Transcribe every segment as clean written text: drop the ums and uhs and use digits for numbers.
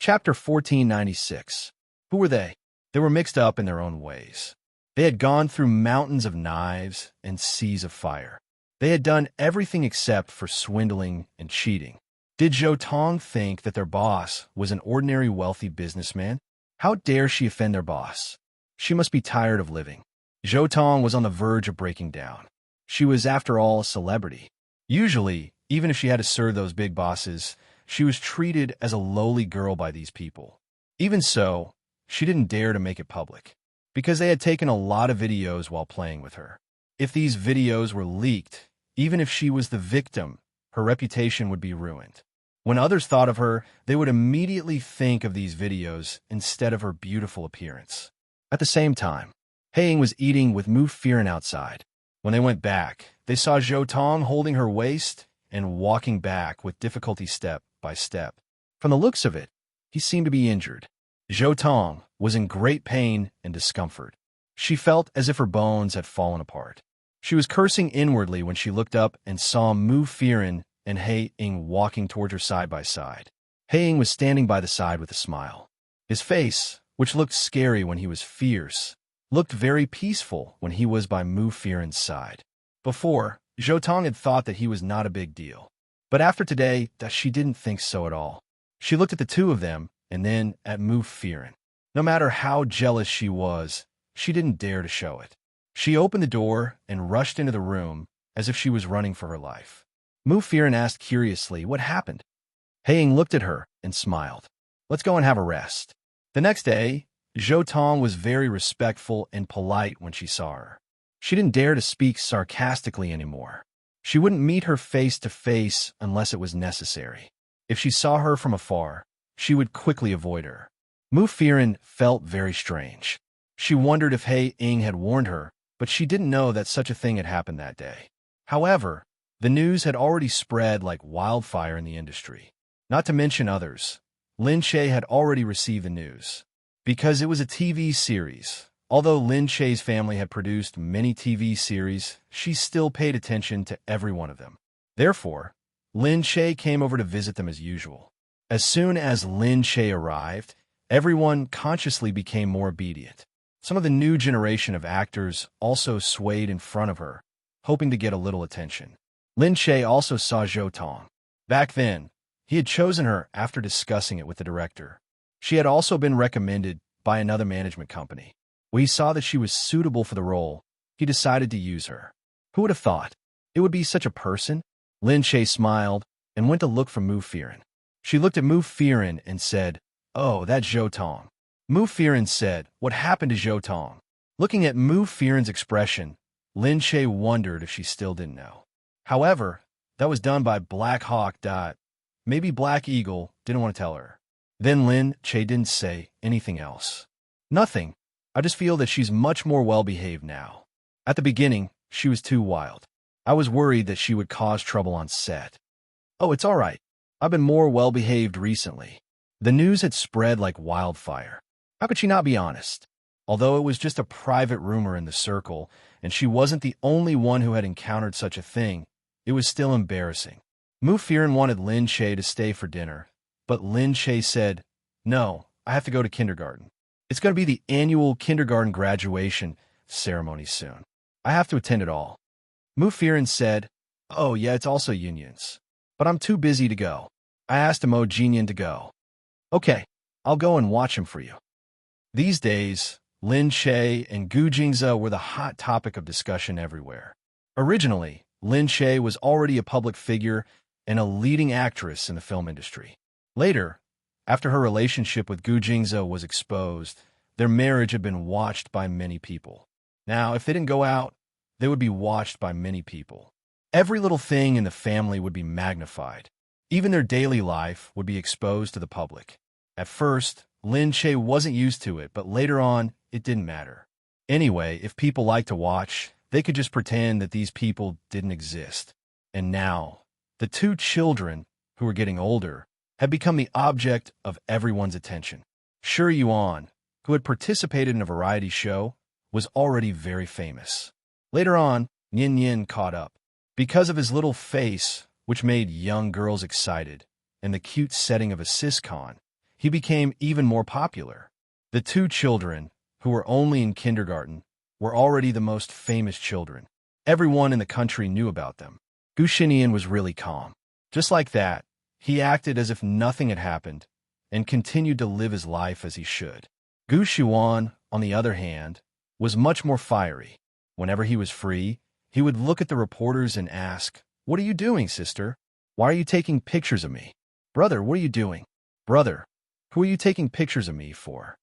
Chapter 1496. Who were they? They were mixed up in their own ways. They had gone through mountains of knives and seas of fire. They had done everything except for swindling and cheating. Did Zhou Tong think that their boss was an ordinary wealthy businessman? How dare she offend their boss? She must be tired of living. Zhou Tong was on the verge of breaking down. She was, after all, a celebrity. Usually, even if she had to serve those big bosses, she was treated as a lowly girl by these people. Even so, she didn't dare to make it public, because they had taken a lot of videos while playing with her. If these videos were leaked, even if she was the victim, her reputation would be ruined. When others thought of her, they would immediately think of these videos instead of her beautiful appearance. At the same time, Haiying was eating with Mu Firen outside. When they went back, they saw Zhou Tong holding her waist and walking back with difficulty step by step. From the looks of it, he seemed to be injured. Zhou Tong was in great pain and discomfort. She felt as if her bones had fallen apart. She was cursing inwardly when she looked up and saw Mu Firen and Haiying walking towards her side by side. Haiying was standing by the side with a smile. His face, which looked scary when he was fierce, looked very peaceful when he was by Mu Firen's side. Before, Zhou Tong had thought that he was not a big deal. But after today, she didn't think so at all. She looked at the two of them and then at Mu Firen. No matter how jealous she was, she didn't dare to show it. She opened the door and rushed into the room as if she was running for her life. Mu Firen asked curiously what happened. Haiying looked at her and smiled. Let's go and have a rest. The next day, Zhou Tong was very respectful and polite when she saw her. She didn't dare to speak sarcastically anymore. She wouldn't meet her face to face unless it was necessary. If she saw her from afar, she would quickly avoid her. Mu Firen felt very strange. She wondered if Haiying had warned her, but she didn't know that such a thing had happened that day. However, the news had already spread like wildfire in the industry. Not to mention others. Lin Che had already received the news. Because it was a TV series, although Lin Che's family had produced many TV series, she still paid attention to every one of them. Therefore, Lin Che came over to visit them as usual. As soon as Lin Che arrived, everyone consciously became more obedient. Some of the new generation of actors also swayed in front of her, hoping to get a little attention. Lin Che also saw Zhou Tong. Back then, he had chosen her after discussing it with the director. She had also been recommended by another management company. When he saw that she was suitable for the role, he decided to use her. Who would have thought it would be such a person? Lin Che smiled and went to look for Mu Firen. She looked at Mu Firen and said, "Oh, that's Zhou Tong." Mu Firen said, "What happened to Zhou Tong?" Looking at Mu Firen's expression, Lin Che wondered if she still didn't know. However, that was done by Black Hawk. Maybe Black Eagle didn't want to tell her. Then Lin Che didn't say anything else. Nothing. I just feel that she's much more well-behaved now. At the beginning, she was too wild. I was worried that she would cause trouble on set. Oh, it's all right. I've been more well-behaved recently. The news had spread like wildfire. How could she not be honest? Although it was just a private rumor in the circle, and she wasn't the only one who had encountered such a thing, it was still embarrassing. Mu Firen wanted Lin Che to stay for dinner, but Lin Che said, "No, I have to go to kindergarten. It's going to be the annual kindergarten graduation ceremony soon. I have to attend it all." Mu Firen said, "Oh yeah, it's also unions. But I'm too busy to go. I asked Mo Jinyan to go." "Okay, I'll go and watch him for you." These days, Lin Che and Gu Jingze were the hot topic of discussion everywhere. Originally, Lin Che was already a public figure and a leading actress in the film industry. Later, after her relationship with Gu Jingze was exposed, their marriage had been watched by many people. Now, if they didn't go out, they would be watched by many people. Every little thing in the family would be magnified. Even their daily life would be exposed to the public. At first, Lin Che wasn't used to it, but later on, it didn't matter. Anyway, if people liked to watch, they could just pretend that these people didn't exist. And now, the two children, who were getting older, had become the object of everyone's attention. Shi Yuan, who had participated in a variety show, was already very famous. Later on, Yin Yin caught up. Because of his little face, which made young girls excited, and the cute setting of a siscon, he became even more popular. The two children, who were only in kindergarten, were already the most famous children. Everyone in the country knew about them. Gu Xinian was really calm. Just like that, he acted as if nothing had happened and continued to live his life as he should. Gu Xuan, on the other hand, was much more fiery. Whenever he was free, he would look at the reporters and ask, "What are you doing, sister? Why are you taking pictures of me? Brother, what are you doing? Brother, who are you taking pictures of me for?"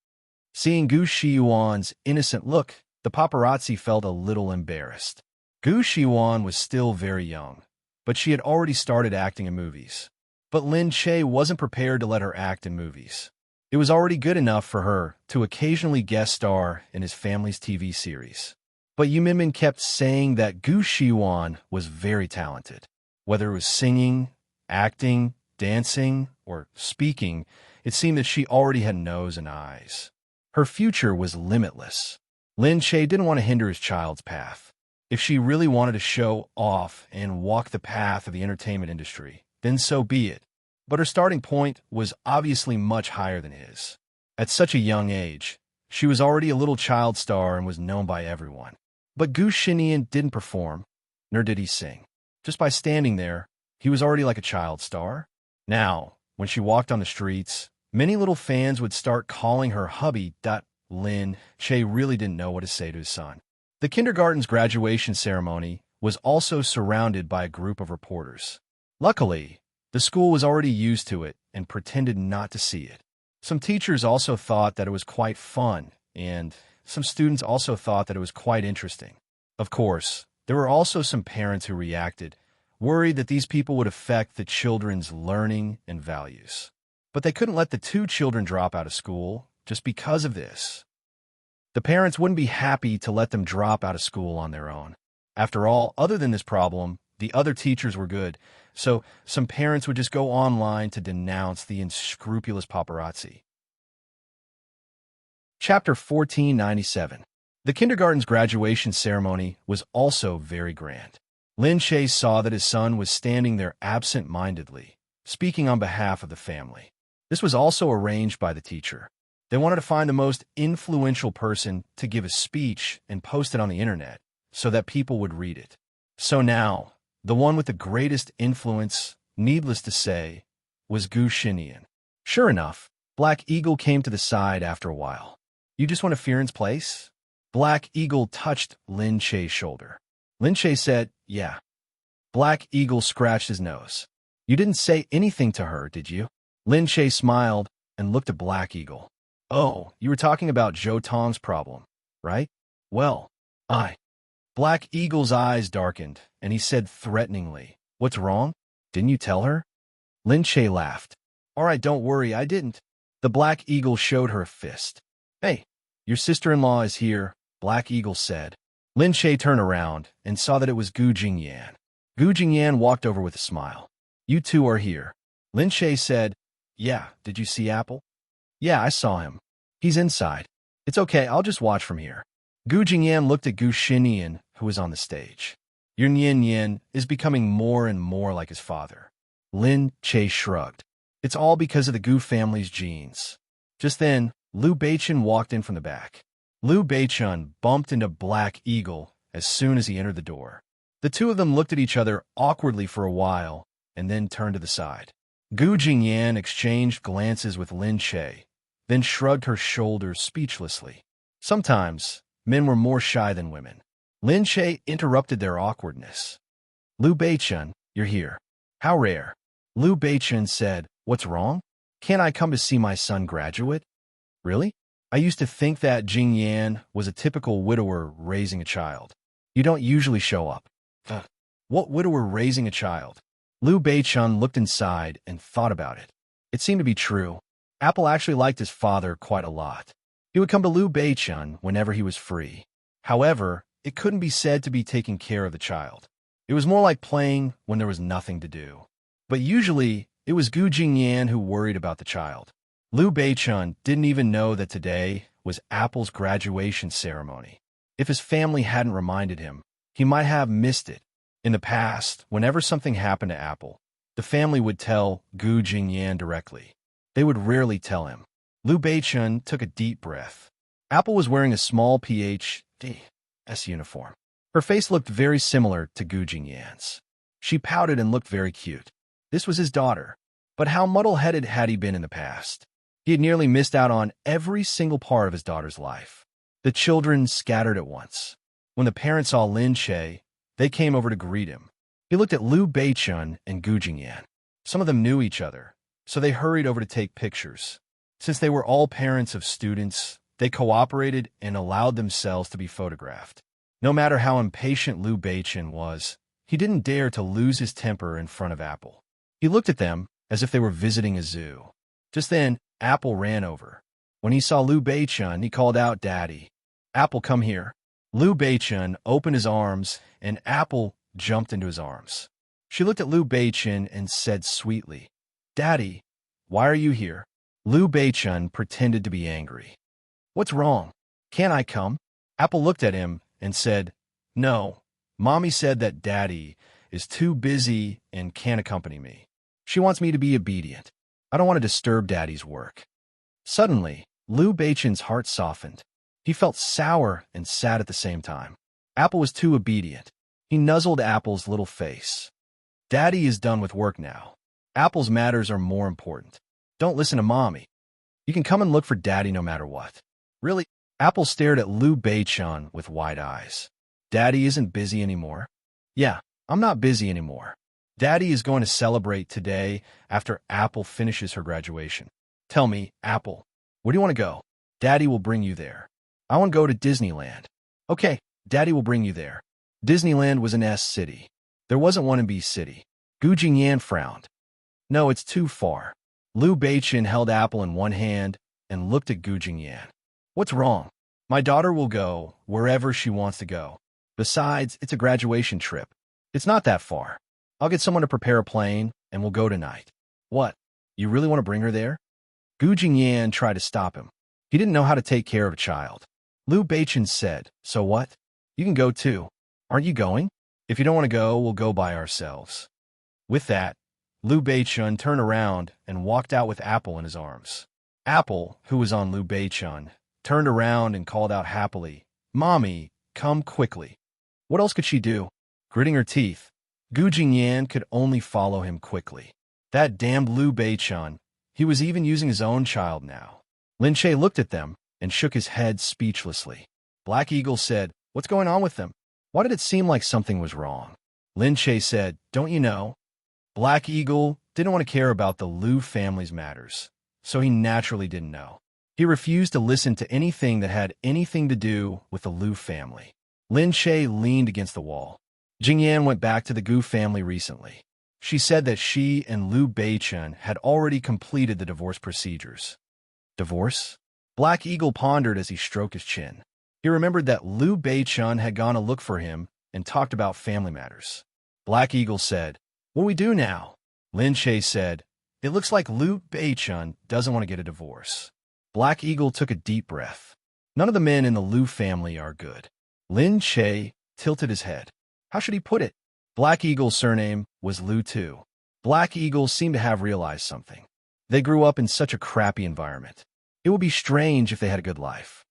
Seeing Gu Xuan's innocent look, the paparazzi felt a little embarrassed. Gu Xuan was still very young, but she had already started acting in movies. But Lin Che wasn't prepared to let her act in movies. It was already good enough for her to occasionally guest star in his family's TV series. But Yu Minmin kept saying that Gu Xuan was very talented. Whether it was singing, acting, dancing, or speaking, it seemed that she already had nose and eyes. Her future was limitless. Lin Che didn't want to hinder his child's path. If she really wanted to show off and walk the path of the entertainment industry, then so be it. But her starting point was obviously much higher than his. At such a young age, she was already a little child star and was known by everyone. But Gu Xinian didn't perform, nor did he sing. Just by standing there, he was already like a child star. Now, when she walked on the streets, many little fans would start calling her hubby. Lin Che really didn't know what to say to his son. The kindergarten's graduation ceremony was also surrounded by a group of reporters. Luckily, the school was already used to it and pretended not to see it. Some teachers also thought that it was quite fun, and some students also thought that it was quite interesting. Of course, there were also some parents who reacted, worried that these people would affect the children's learning and values. But they couldn't let the two children drop out of school just because of this. The parents wouldn't be happy to let them drop out of school on their own. After all, other than this problem, the other teachers were good, so some parents would just go online to denounce the unscrupulous paparazzi. Chapter 1497. The kindergarten's graduation ceremony was also very grand. Lin Che saw that his son was standing there absent-mindedly, speaking on behalf of the family. This was also arranged by the teacher. They wanted to find the most influential person to give a speech and post it on the internet so that people would read it. So now, the one with the greatest influence, needless to say, was Gu Xinian. Sure enough, Black Eagle came to the side after a while. "You just want to Fearon's place?" Black Eagle touched Lin Che's shoulder. Lin Che said, "Yeah." Black Eagle scratched his nose. "You didn't say anything to her, did you?" Lin Che smiled and looked at Black Eagle. "Oh, you were talking about Zhou Tong's problem, right? Well, Black Eagle's eyes darkened, and he said threateningly, "What's wrong? Didn't you tell her?" Lin Che laughed. "All right, don't worry, I didn't." The Black Eagle showed her a fist. "Hey, your sister-in-law is here," Black Eagle said. Lin Che turned around and saw that it was Gu Jingyan. Gu Jingyan walked over with a smile. "You two are here." Lin Che said, "Yeah, did you see Apple?" "Yeah, I saw him. He's inside. It's okay, I'll just watch from here." Gu Jingyan looked at Gu Xinian, who was on the stage. Your Nian is becoming more and more like his father. Lin Che shrugged. "It's all because of the Gu family's genes." Just then, Liu Beichun walked in from the back. Liu Beichun bumped into Black Eagle as soon as he entered the door. The two of them looked at each other awkwardly for a while and then turned to the side. Gu Jingyan exchanged glances with Lin Che, then shrugged her shoulders speechlessly. Sometimes, men were more shy than women. Lin Che interrupted their awkwardness. "Liu Beichun, you're here. How rare." Liu Beichun said, "What's wrong? Can't I come to see my son graduate?" "Really? I used to think that Jing Yan was a typical widower raising a child. You don't usually show up." "What widower raising a child?" Liu Beichun looked inside and thought about it. It seemed to be true. Apple actually liked his father quite a lot. He would come to Liu Beichun whenever he was free. However, it couldn't be said to be taking care of the child. It was more like playing when there was nothing to do. But usually, it was Gu Jingyan who worried about the child. Liu Beichun didn't even know that today was Apple's graduation ceremony. If his family hadn't reminded him, he might have missed it. In the past, whenever something happened to Apple, the family would tell Gu Jingyan directly. they would rarely tell him. Liu Beichun took a deep breath. Apple was wearing a small PhD's uniform. Her face looked very similar to Gu Jingyan's. She pouted and looked very cute. This was his daughter. But how muddle-headed had he been in the past? He had nearly missed out on every single part of his daughter's life. The children scattered at once. When the parents saw Lin Che, they came over to greet him. He looked at Liu Beichun and Gu Jingyan. Some of them knew each other, so they hurried over to take pictures. Since they were all parents of students, they cooperated and allowed themselves to be photographed. No matter how impatient Liu Beichun was, he didn't dare to lose his temper in front of Apple. He looked at them as if they were visiting a zoo. Just then, Apple ran over. When he saw Liu Beichun, he called out, "Daddy." "Apple, come here." Liu Beichun opened his arms, and Apple jumped into his arms. She looked at Liu Beichun and said sweetly, "Daddy, why are you here?" Liu Beichun pretended to be angry. "What's wrong? Can't I come?" Apple looked at him and said, "No, Mommy said that Daddy is too busy and can't accompany me. She wants me to be obedient. I don't want to disturb Daddy's work." Suddenly, Liu Beichun's heart softened. He felt sour and sad at the same time. Apple was too obedient. He nuzzled Apple's little face. "Daddy is done with work now. Apple's matters are more important. Don't listen to Mommy. You can come and look for Daddy no matter what." "Really?" Apple stared at Liu Beichun with wide eyes. "Daddy isn't busy anymore?" "Yeah, I'm not busy anymore. Daddy is going to celebrate today after Apple finishes her graduation. Tell me, Apple, where do you want to go? Daddy will bring you there." "I want to go to Disneyland." "Okay, Daddy will bring you there." Disneyland was in S City. There wasn't one in B City. Gu Jingyan frowned. "No, it's too far." Liu Beichun held Apple in one hand and looked at Gu Jingyan. "What's wrong? My daughter will go wherever she wants to go. Besides, it's a graduation trip. It's not that far. I'll get someone to prepare a plane, and we'll go tonight." "What? You really want to bring her there?" Gu Jingyan tried to stop him. He didn't know how to take care of a child. Liu Beichun said, "So what? You can go too. Aren't you going? If you don't want to go, we'll go by ourselves." With that, Liu Beichun turned around and walked out with Apple in his arms. Apple, who was on Liu Beichun, turned around and called out happily, "Mommy, come quickly." What else could she do? Gritting her teeth, Gu Jingyan could only follow him quickly. That damned Liu Beichun. He was even using his own child now. Lin Che looked at them and shook his head speechlessly. Black Eagle said, "What's going on with them? Why did it seem like something was wrong?" Lin Che said, "Don't you know?" Black Eagle didn't want to care about the Liu family's matters, so he naturally didn't know. He refused to listen to anything that had anything to do with the Liu family. Lin Che leaned against the wall. Jingyan went back to the Gu family recently. She said that she and Liu Beichun had already completed the divorce procedures. Divorce? Black Eagle pondered as he stroked his chin. He remembered that Liu Beichun had gone to look for him and talked about family matters. Black Eagle said, "What do we do now?" Lin Che said, "It looks like Liu Beichun doesn't want to get a divorce." Black Eagle took a deep breath. None of the men in the Liu family are good. Lin Che tilted his head. How should he put it? Black Eagle's surname was Liu too. Black Eagle seemed to have realized something. They grew up in such a crappy environment. It would be strange if they had a good life.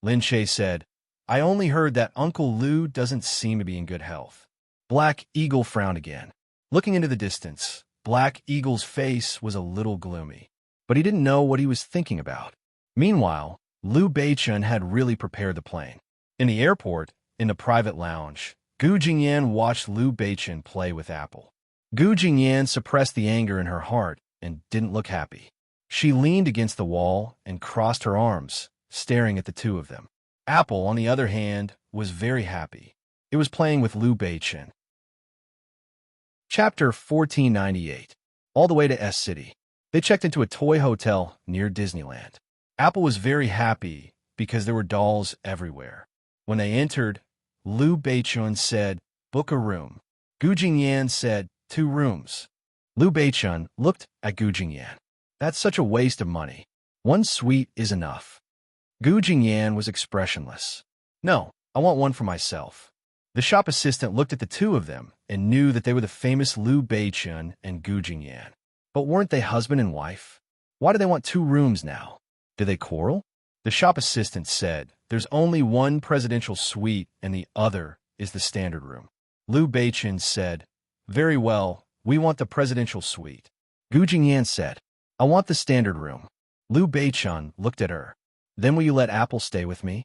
Lin Che said, "I only heard that Uncle Liu doesn't seem to be in good health." Black Eagle frowned again. Looking into the distance, Black Eagle's face was a little gloomy, but he didn't know what he was thinking about. Meanwhile, Liu Beichun had really prepared the plane. In the airport, in the private lounge, Gu Jingyan watched Liu Beichun play with Apple. Gu Jingyan suppressed the anger in her heart and didn't look happy. She leaned against the wall and crossed her arms, staring at the two of them. Apple, on the other hand, was very happy. It was playing with Liu Beichun. Chapter 1498. All the way to S City. They checked into a toy hotel near Disneyland. Apple was very happy because there were dolls everywhere. When they entered, Liu Beichun said, "Book a room." Gu Jingyan said, "2 rooms." Liu Beichun looked at Gu Jingyan. "That's such a waste of money. 1 suite is enough." Gu Jingyan was expressionless. "No, I want one for myself." The shop assistant looked at the two of them and knew that they were the famous Liu Beichun and Gu Jingyan. But weren't they husband and wife? Why do they want 2 rooms now? Did they quarrel? The shop assistant said, there's only one presidential suite and the other is the standard room. Liu Beichen said, very well, we want the presidential suite. Gu Jingyan said, I want the standard room. Liu Beichen looked at her. Then will you let Apple stay with me?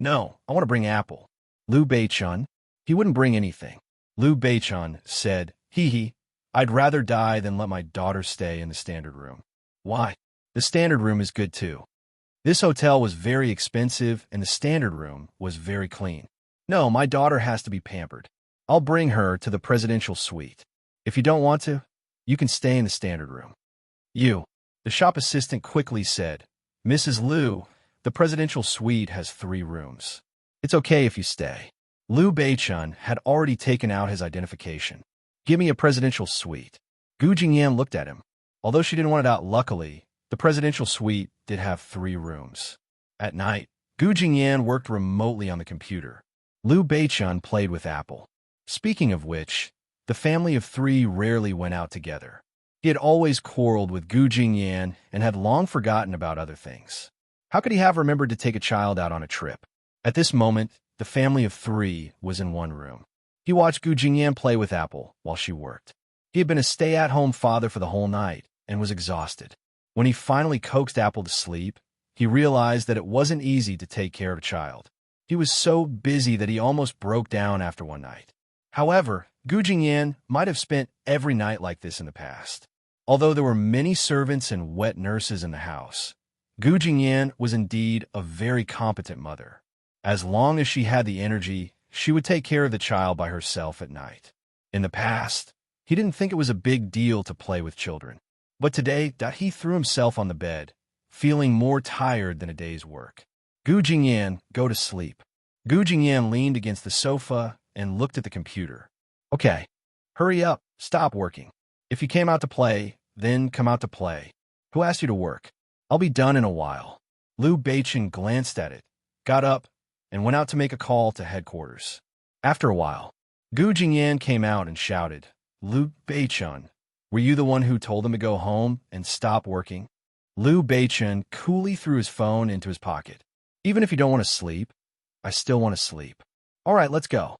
No, I want to bring Apple. Liu Beichen, he wouldn't bring anything. Liu Beichen said, hee, I'd rather die than let my daughter stay in the standard room. Why? The standard room is good too. This hotel was very expensive and the standard room was very clean. No, my daughter has to be pampered. I'll bring her to the presidential suite. If you don't want to, you can stay in the standard room. You, the shop assistant quickly said, Mrs. Liu, the presidential suite has 3 rooms. It's okay if you stay. Liu Beichen had already taken out his identification. Give me a presidential suite. Gu Jingyan looked at him. Although she didn't want it out, luckily, the presidential suite did have 3 rooms. At night, Gu Jingyan worked remotely on the computer. Liu Beichen played with Apple. Speaking of which, the family of 3 rarely went out together. He had always quarreled with Gu Jingyan and had long forgotten about other things. How could he have remembered to take a child out on a trip? At this moment, the family of 3 was in one room. He watched Gu Jingyan play with Apple while she worked. He had been a stay-at-home father for the whole night and was exhausted. When he finally coaxed Apple to sleep, he realized that it wasn't easy to take care of a child. He was so busy that he almost broke down after one night. However, Gu Jingyan might have spent every night like this in the past. Although there were many servants and wet nurses in the house, Gu Jingyan was indeed a very competent mother. As long as she had the energy, she would take care of the child by herself at night. In the past, he didn't think it was a big deal to play with children. But today, he threw himself on the bed, feeling more tired than a day's work. Gu Jingyan, go to sleep. Gu Jingyan leaned against the sofa and looked at the computer. Okay, hurry up, stop working. If you came out to play, then come out to play. Who asked you to work? I'll be done in a while. Liu Beichen glanced at it, got up, and went out to make a call to headquarters. After a while, Gu Jingyan came out and shouted, Liu Beichen, were you the one who told him to go home and stop working? Liu Beichen coolly threw his phone into his pocket. Even if you don't want to sleep, I still want to sleep. All right, let's go.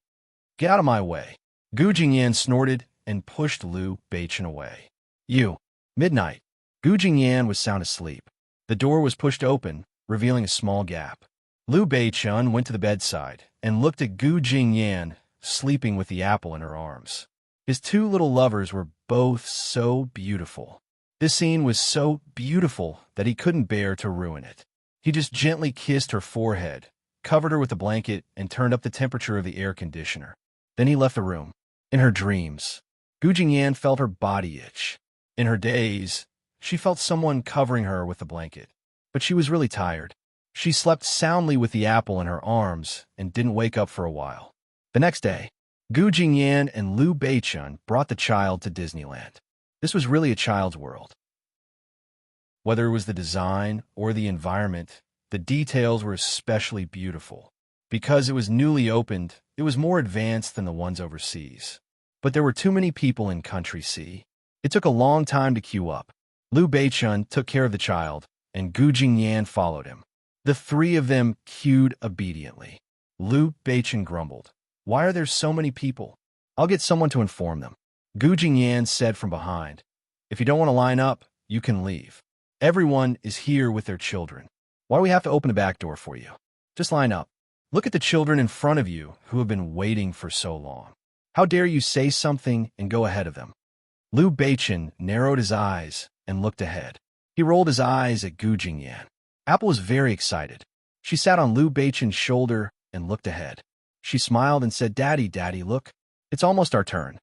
Get out of my way. Gu Jingyan snorted and pushed Liu Beichen away. You. Midnight. Gu Jingyan was sound asleep. The door was pushed open, revealing a small gap. Liu Beichen went to the bedside and looked at Gu Jingyan sleeping with the apple in her arms. His 2 little lovers were both so beautiful. This scene was so beautiful that he couldn't bear to ruin it. He just gently kissed her forehead, covered her with a blanket, and turned up the temperature of the air conditioner. Then he left the room. In her dreams, Gu Jingyan felt her body itch. In her days, she felt someone covering her with a blanket. But she was really tired. She slept soundly with the apple in her arms and didn't wake up for a while. The next day, Gu Jingyan and Liu Beichen brought the child to Disneyland. This was really a child's world. Whether it was the design or the environment, the details were especially beautiful. Because it was newly opened, it was more advanced than the ones overseas. But there were too many people in Country C. It took a long time to queue up. Liu Beichen took care of the child, and Gu Jingyan followed him. The 3 of them queued obediently. Liu Beichen grumbled, Why are there so many people? I'll get someone to inform them. Gu Jingyan said from behind, If you don't want to line up, you can leave. Everyone is here with their children. Why do we have to open the back door for you? Just line up. Look at the children in front of you who have been waiting for so long. How dare you say something and go ahead of them? Liu Beichen narrowed his eyes and looked ahead. He rolled his eyes at Gu Jingyan. Apple was very excited. She sat on Liu Beichen's shoulder and looked ahead. She smiled and said, Daddy, Daddy, look. It's almost our turn.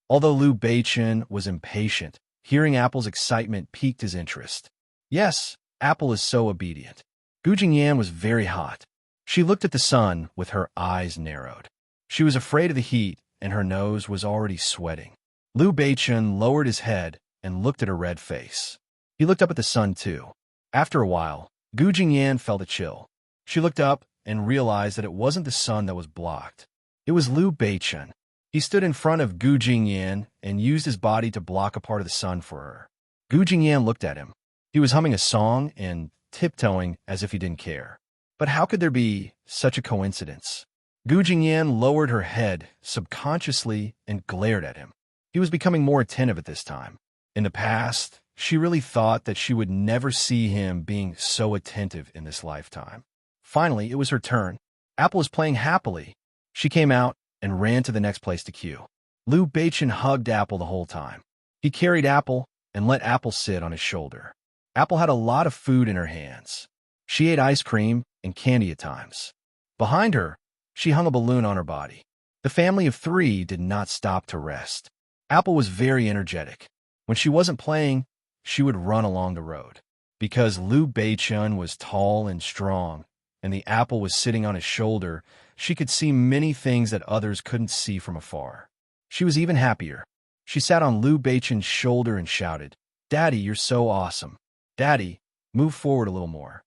Although Liu Beichen was impatient, hearing Apple's excitement piqued his interest. Yes, Apple is so obedient. Gu Jingyan was very hot. She looked at the sun with her eyes narrowed. She was afraid of the heat, and her nose was already sweating. Liu Beichen lowered his head and looked at her red face. He looked up at the sun, too. After a while, Gu Jingyan felt a chill. She looked up and realized that it wasn't the sun that was blocked. It was Liu Beichen. He stood in front of Gu Jingyan and used his body to block a part of the sun for her. Gu Jingyan looked at him. He was humming a song and tiptoeing as if he didn't care. But how could there be such a coincidence? Gu Jingyan lowered her head subconsciously and glared at him. He was becoming more attentive at this time. In the past, she really thought that she would never see him being so attentive in this lifetime. Finally, it was her turn. Apple was playing happily. She came out and ran to the next place to queue. Liu Beichen hugged Apple the whole time. He carried Apple and let Apple sit on his shoulder. Apple had a lot of food in her hands. She ate ice cream and candy at times. Behind her, she hung a balloon on her body. The family of three did not stop to rest. Apple was very energetic. When she wasn't playing, she would run along the road. Because Liu Beichen was tall and strong, and the apple was sitting on his shoulder, she could see many things that others couldn't see from afar. She was even happier. She sat on Liu Beichen's shoulder and shouted, "Daddy, you're so awesome. Daddy, move forward a little more."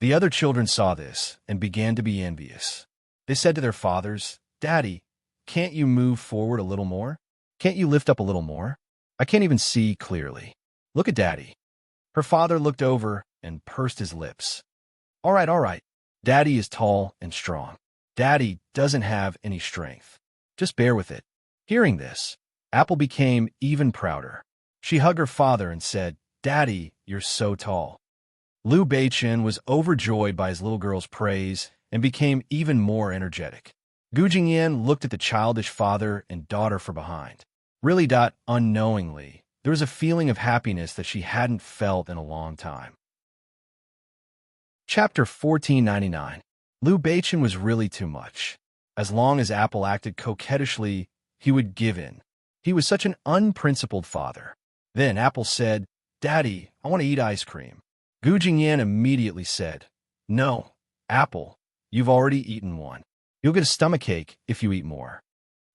The other children saw this and began to be envious. They said to their fathers, "Daddy, can't you move forward a little more? Can't you lift up a little more? I can't even see clearly. Look at Daddy." Her father looked over and pursed his lips. All right. Daddy is tall and strong. Daddy doesn't have any strength. Just bear with it." Hearing this, Apple became even prouder. She hugged her father and said, "Daddy, you're so tall." Liu Beichen was overjoyed by his little girl's praise and became even more energetic. Gu Jingyan looked at the childish father and daughter from behind. Really, unknowingly, there was a feeling of happiness that she hadn't felt in a long time. Chapter 1499. Liu Beichen was really too much. As long as Apple acted coquettishly, he would give in. He was such an unprincipled father. Then Apple said, "Daddy, I want to eat ice cream." Gu Jingyan immediately said, "No, Apple, you've already eaten one. You'll get a stomachache if you eat more."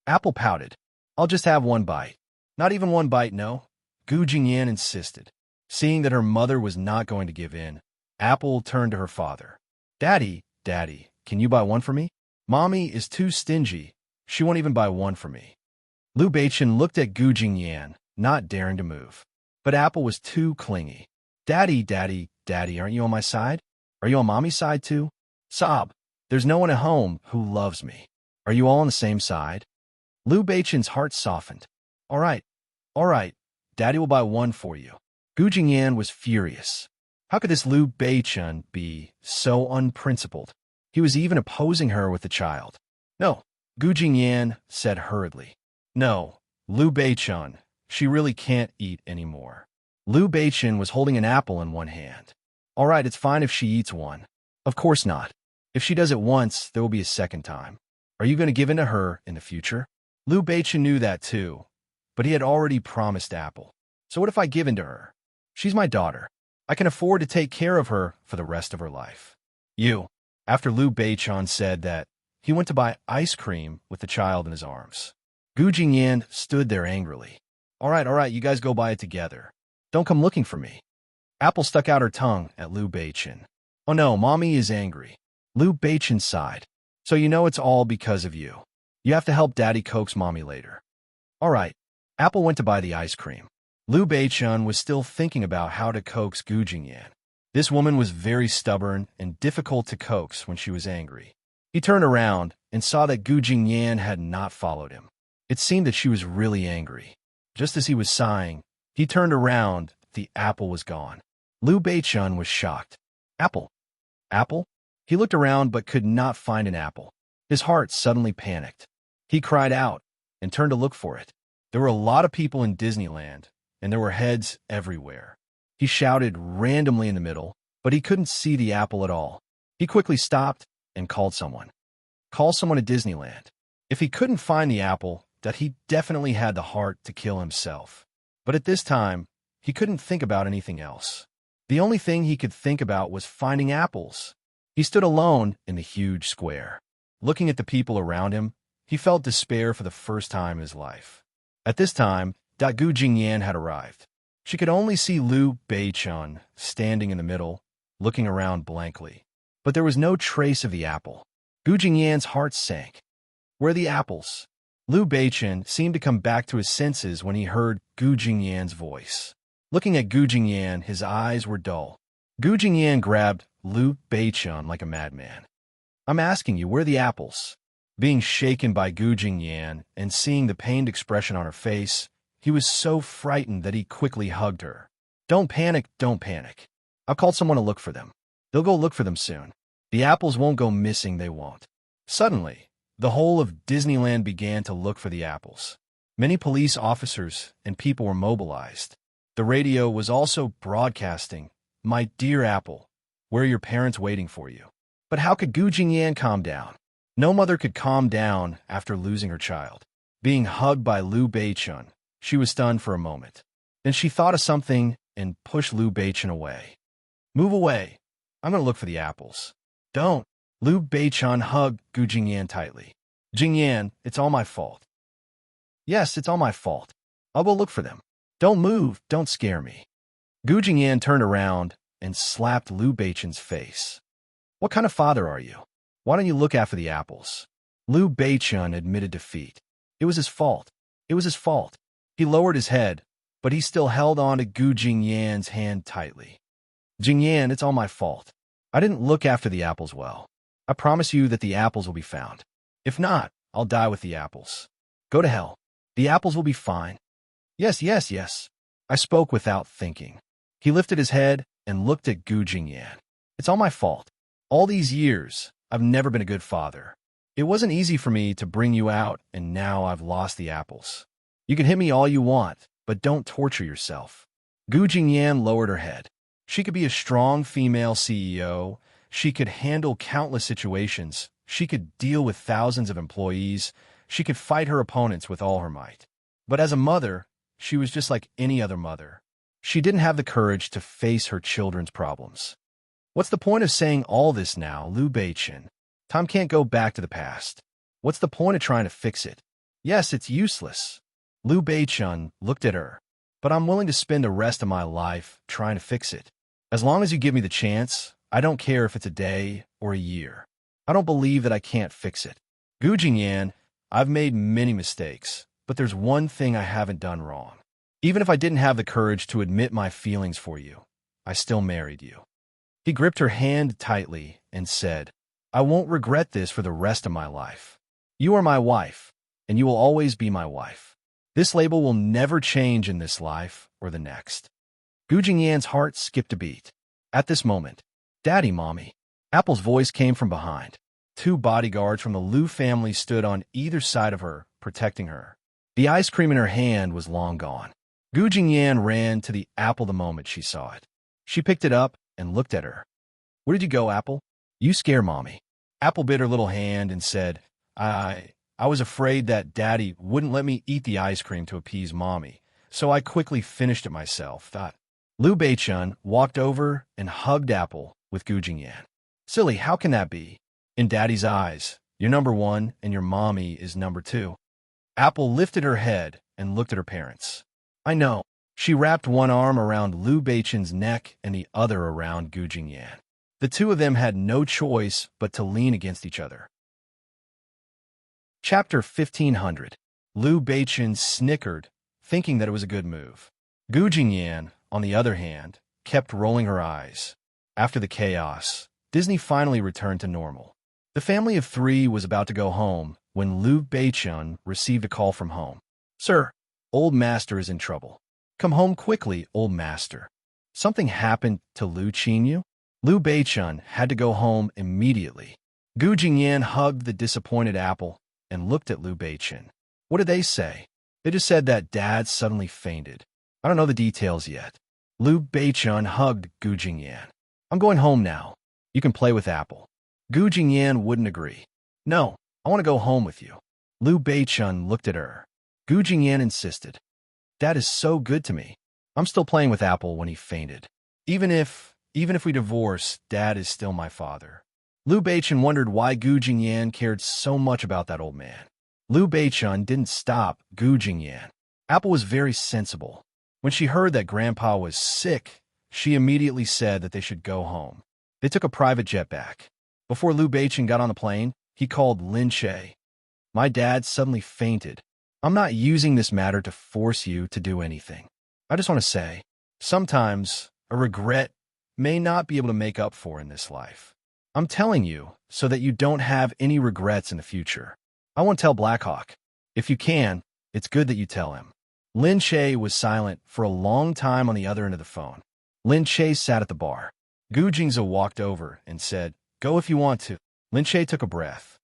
Apple pouted. "I'll just have one bite." "Not even one bite, no?" Gu Jingyan insisted. Seeing that her mother was not going to give in, Apple turned to her father. Daddy, can you buy one for me? Mommy is too stingy. She won't even buy one for me." Liu Beichen looked at Gu Jingyan, not daring to move. But Apple was too clingy. Daddy, aren't you on my side? Are you on Mommy's side too? Sob, there's no one at home who loves me. Are you all on the same side? Liu Beichen's heart softened. All right, Daddy will buy one for you." Gu Jingyan was furious. How could this Liu Beichen be so unprincipled? He was even opposing her with the child. "No," Gu Jingyan said hurriedly. "No, Liu Beichen, she really can't eat anymore." Liu Beichen was holding an apple in one hand. "All right, it's fine if she eats one." "Of course not. If she does it once, there will be a second time. Are you going to give in to her in the future?" Liu Beichen knew that too, but he had already promised Apple. "So what if I give in to her? She's my daughter. I can afford to take care of her for the rest of her life." After Liu Beichen said that, he went to buy ice cream with the child in his arms. Gu Jingyan stood there angrily. All right, you guys go buy it together. Don't come looking for me." Apple stuck out her tongue at Liu Beichen. "Oh no, Mommy is angry." Liu Beichen sighed. "So you know it's all because of you. You have to help Daddy coax Mommy later." All right. Apple went to buy the ice cream. Liu Beichen was still thinking about how to coax Gu Jingyan. This woman was very stubborn and difficult to coax when she was angry. He turned around and saw that Gu Jingyan had not followed him. It seemed that she was really angry. Just as he was sighing, he turned around. The apple was gone. Liu Beichen was shocked. Apple? He looked around but could not find an apple. His heart suddenly panicked. He cried out and turned to look for it. There were a lot of people in Disneyland, and there were heads everywhere. He shouted randomly in the middle, but he couldn't see the apple at all. He quickly stopped and called someone. Call someone at Disneyland. If he couldn't find the apple, that he definitely had the heart to kill himself. But at this time, he couldn't think about anything else. The only thing he could think about was finding apples. He stood alone in the huge square. Looking at the people around him, he felt despair for the first time in his life. At this time, Gu Jingyan had arrived. She could only see Liu Beichen standing in the middle, looking around blankly. But there was no trace of the apple. Gu Jingyan's heart sank. Where are the apples? Liu Beichen seemed to come back to his senses when he heard Gu Jingyan's voice. Looking at Gu Jingyan, his eyes were dull. Gu Jingyan grabbed Liu Beichun like a madman. I'm asking you, where are the apples? Being shaken by Gu Jingyan and seeing the pained expression on her face, he was so frightened that he quickly hugged her. Don't panic, don't panic. I've called someone to look for them. They'll go look for them soon. The apples won't go missing, they won't. Suddenly, the whole of Disneyland began to look for the apples. Many police officers and people were mobilized. The radio was also broadcasting, "My dear Apple, where are your parents waiting for you?" But how could Gu Jingyan calm down? No mother could calm down after losing her child. Being hugged by Liu Beichun, she was stunned for a moment. Then she thought of something and pushed Liu Beichun away. Move away. I'm going to look for the apples. Don't. Liu Beichun hugged Gu Jingyan tightly. Jingyan, it's all my fault. Yes, it's all my fault. I'll go look for them. Don't move, don't scare me. Gu Jingyan turned around and slapped Liu Beichun's face. What kind of father are you? Why don't you look after the apples? Liu Beichun admitted defeat. It was his fault. It was his fault. He lowered his head, but he still held on to Gu Jingyan's hand tightly. Jingyan, it's all my fault. I didn't look after the apples well. I promise you that the apples will be found. If not, I'll die with the apples. Go to hell. The apples will be fine. Yes, yes, yes. I spoke without thinking. He lifted his head and looked at Gu Jingyan. It's all my fault. All these years, I've never been a good father. It wasn't easy for me to bring you out, and now I've lost the apples. You can hit me all you want, but don't torture yourself. Gu Jingyan lowered her head. She could be a strong female CEO. She could handle countless situations. She could deal with thousands of employees. She could fight her opponents with all her might. But as a mother, she was just like any other mother. She didn't have the courage to face her children's problems. What's the point of saying all this now, Liu Beichun? Time can't go back to the past. What's the point of trying to fix it? Yes, it's useless. Liu Beichun looked at her. But I'm willing to spend the rest of my life trying to fix it. As long as you give me the chance, I don't care if it's a day or a year. I don't believe that I can't fix it. Gu Jingyan, I've made many mistakes, but there's one thing I haven't done wrong. Even if I didn't have the courage to admit my feelings for you, I still married you. He gripped her hand tightly and said, I won't regret this for the rest of my life. You are my wife, and you will always be my wife. This label will never change in this life or the next. Gu Jingyan's heart skipped a beat. At this moment, Daddy, Mommy. Apple's voice came from behind. 2 bodyguards from the Liu family stood on either side of her, protecting her. The ice cream in her hand was long gone. Gu Jingyan ran to the apple the moment she saw it. She picked it up and looked at her. Where did you go, Apple? You scare Mommy. Apple bit her little hand and said, I was afraid that Daddy wouldn't let me eat the ice cream to appease Mommy, so I quickly finished it myself. Liu Beichun walked over and hugged Apple with Gu Jingyan. Silly, how can that be? In Daddy's eyes, you're number 1 and your Mommy is number 2. Apple lifted her head and looked at her parents. I know. She wrapped one arm around Liu Beichun's neck and the other around Gu Jingyan. The two of them had no choice but to lean against each other. Chapter 1500. Liu Beichun snickered, thinking that it was a good move. Gu Jingyan, on the other hand, kept rolling her eyes. After the chaos, Disney finally returned to normal. The family of 3 was about to go home when Liu Beichun received a call from home. Sir, Old Master is in trouble. Come home quickly, Old Master. Something happened to Liu Qinyu? Liu Beichun had to go home immediately. Gu Jingyan hugged the disappointed Apple and looked at Liu Beichun. What did they say? They just said that Dad suddenly fainted. I don't know the details yet. Liu Beichun hugged Gu Jingyan. I'm going home now. You can play with Apple. Gu Jingyan wouldn't agree. No, I want to go home with you. Liu Beichun looked at her. Gu Jingyan insisted. Dad is so good to me. I'm still playing with Apple when he fainted. Even if we divorce, Dad is still my father. Liu Beichun wondered why Gu Jingyan cared so much about that old man. Liu Beichun didn't stop Gu Jingyan. Apple was very sensible. When she heard that Grandpa was sick, she immediately said that they should go home. They took a private jet back. Before Liu Beichun got on the plane, he called Lin Che. My dad suddenly fainted. I'm not using this matter to force you to do anything. I just want to say, Sometimes a regret may not be able to make up for in this life. I'm telling you so that you don't have any regrets in the future. I won't tell Blackhawk. If you can, it's good that you tell him. Lin Che was silent for a long time on the other end of the phone. Lin Che sat at the bar. Gu Jingze walked over and said, "Go if you want to." Lin Che took a breath.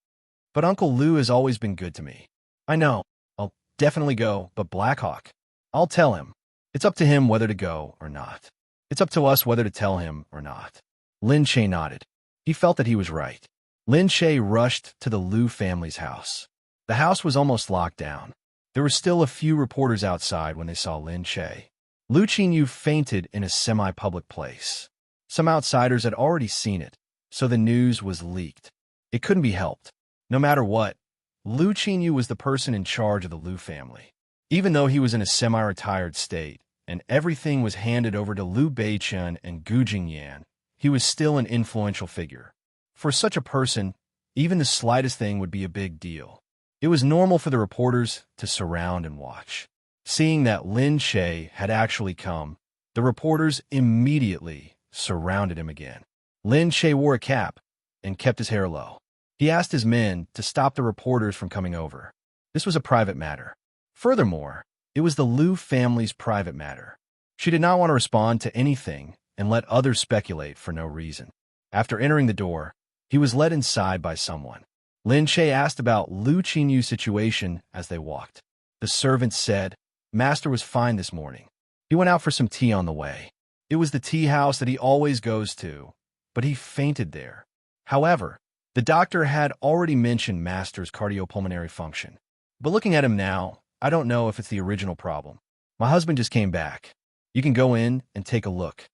"But Uncle Lu has always been good to me." "I know. I'll definitely go, but Blackhawk, I'll tell him. It's up to him whether to go or not. It's up to us whether to tell him or not." Lin Che nodded. He felt that he was right. Lin Che rushed to the Lu family's house. The house was almost locked down. There were still a few reporters outside when they saw Lin Che. Lu Qingyu fainted in a semi-public place. Some outsiders had already seen it, so the news was leaked. It couldn't be helped. No matter what, Lu Qingyu was the person in charge of the Lu family. Even though he was in a semi-retired state, and everything was handed over to Liu Beichen and Gu Jingyan, he was still an influential figure. For such a person, even the slightest thing would be a big deal. It was normal for the reporters to surround and watch. Seeing that Lin Che had actually come, the reporters immediately surrounded him again. Lin Che wore a cap and kept his hair low. He asked his men to stop the reporters from coming over. This was a private matter. Furthermore, it was the Liu family's private matter. She did not want to respond to anything and let others speculate for no reason. After entering the door, he was led inside by someone. Lin Che asked about Lu Qingyu's situation as they walked. The servant said, "Master was fine this morning. He went out for some tea on the way. It was the tea house that he always goes to, but he fainted there." However, the doctor had already mentioned Master's cardiopulmonary function. But looking at him now, I don't know if it's the original problem. My husband just came back. You can go in and take a look.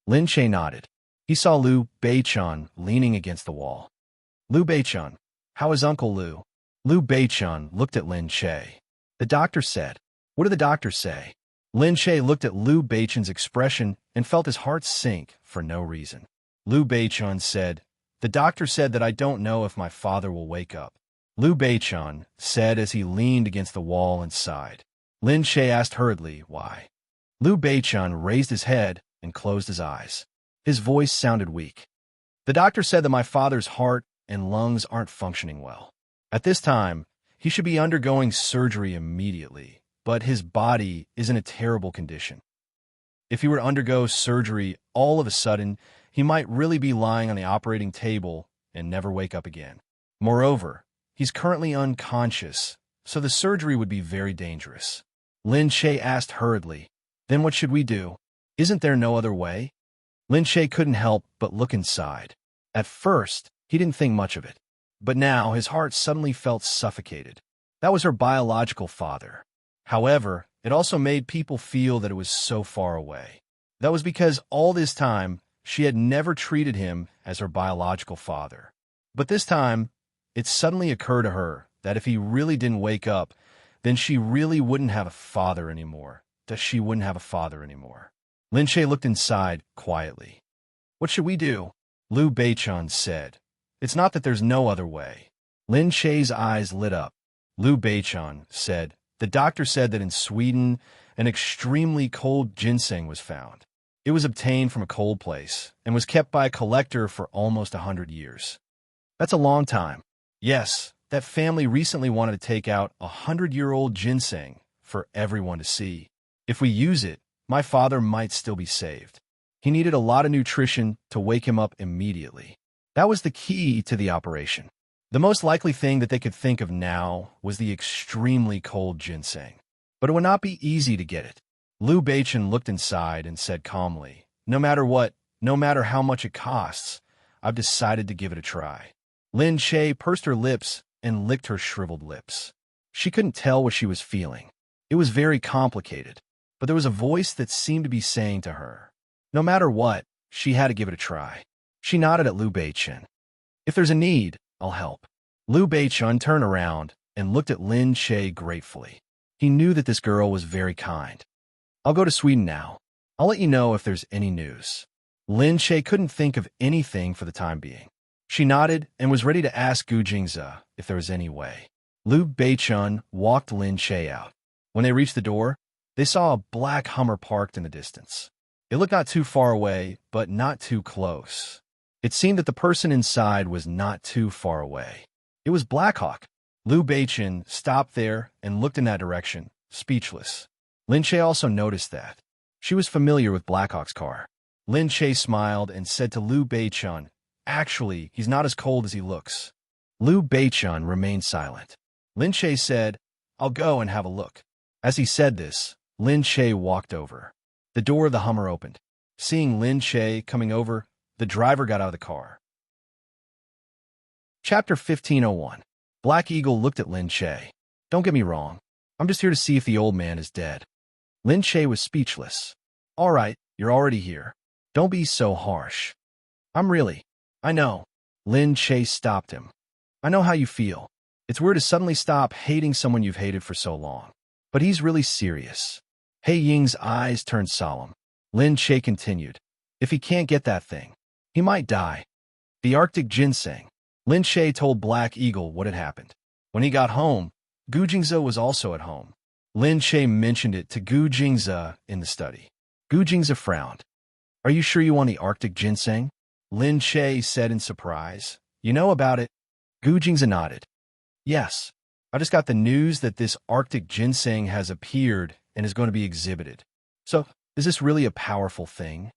Lin Che nodded. He saw Liu Beichen leaning against the wall. "Liu Beichen, how is Uncle Liu?" Liu Beichen looked at Lin Che. The doctor said, "What did the doctor say?" Lin Che looked at Liu Beichen's expression and felt his heart sink for no reason. Liu Beichen said, "The doctor said that I don't know if my father will wake up." Liu Beichen said as he leaned against the wall and sighed. Lin Che asked hurriedly why. Liu Beichen raised his head and closed his eyes. His voice sounded weak. "The doctor said that my father's heart and lungs aren't functioning well. At this time, he should be undergoing surgery immediately, but his body is in a terrible condition. If he were to undergo surgery all of a sudden, he might really be lying on the operating table and never wake up again. Moreover, he's currently unconscious, so the surgery would be very dangerous." Lin Che asked hurriedly, "Then what should we do? Isn't there no other way?" Lin Che couldn't help but look inside. At first, he didn't think much of it, but now his heart suddenly felt suffocated. That was her biological father. However, it also made people feel that it was so far away. That was because all this time, she had never treated him as her biological father. But this time, it suddenly occurred to her that if he really didn't wake up, then she really wouldn't have a father anymore. Lin Che looked inside quietly. "What should we do?" Liu Beichen said. "It's not that there's no other way." Lin Che's eyes lit up. Liu Beichen said, "The doctor said that in Sweden, an extremely cold ginseng was found. It was obtained from a cold place and was kept by a collector for almost 100 years. That's a long time. Yes, that family recently wanted to take out 100-year-old ginseng for everyone to see. If we use it, my father might still be saved. He needed a lot of nutrition to wake him up immediately. That was the key to the operation. The most likely thing that they could think of now was the extremely cold ginseng. But it would not be easy to get it." Liu Beichen looked inside and said calmly, "No matter what, no matter how much it costs, I've decided to give it a try." Lin Che pursed her lips and licked her shriveled lips. She couldn't tell what she was feeling. It was very complicated, but there was a voice that seemed to be saying to her, no matter what, she had to give it a try. She nodded at Liu Beichen. "If there's a need, I'll help." Liu Beichen turned around and looked at Lin Che gratefully. He knew that this girl was very kind. "I'll go to Sweden now. I'll let you know if there's any news." Lin Che couldn't think of anything for the time being. She nodded and was ready to ask Gu Jingze if there was any way. Liu Beichen walked Lin Che out. When they reached the door, they saw a black Hummer parked in the distance. It looked not too far away, but not too close. It seemed that the person inside was not too far away. It was Blackhawk. Liu Beichen stopped there and looked in that direction, speechless. Lin Che also noticed that. She was familiar with Blackhawk's car. Lin Che smiled and said to Liu Beichen, "Actually, he's not as cold as he looks." Liu Beichen remained silent. Lin Che said, "I'll go and have a look." As he said this, Lin Che walked over. The door of the Hummer opened. Seeing Lin Che coming over, the driver got out of the car. Chapter 1501. Black Eagle looked at Lin Che. "Don't get me wrong. I'm just here to see if the old man is dead." Lin Che was speechless. "All right, you're already here. Don't be so harsh." "I'm really." "I know." Lin Che stopped him. "I know how you feel. It's weird to suddenly stop hating someone you've hated for so long. But he's really serious." He Ying's eyes turned solemn. Lin Che continued, "If he can't get that thing, he might die." The Arctic ginseng. Lin Che told Black Eagle what had happened. When he got home, Gu Jingze was also at home. Lin Che mentioned it to Gu Jingze in the study. Gu Jingze frowned. "Are you sure you want the Arctic ginseng?" Lin Che said in surprise. "You know about it?" Gu Jingze nodded. "Yes. I just got the news that this Arctic ginseng has appeared and is going to be exhibited. So, is this really a powerful thing?"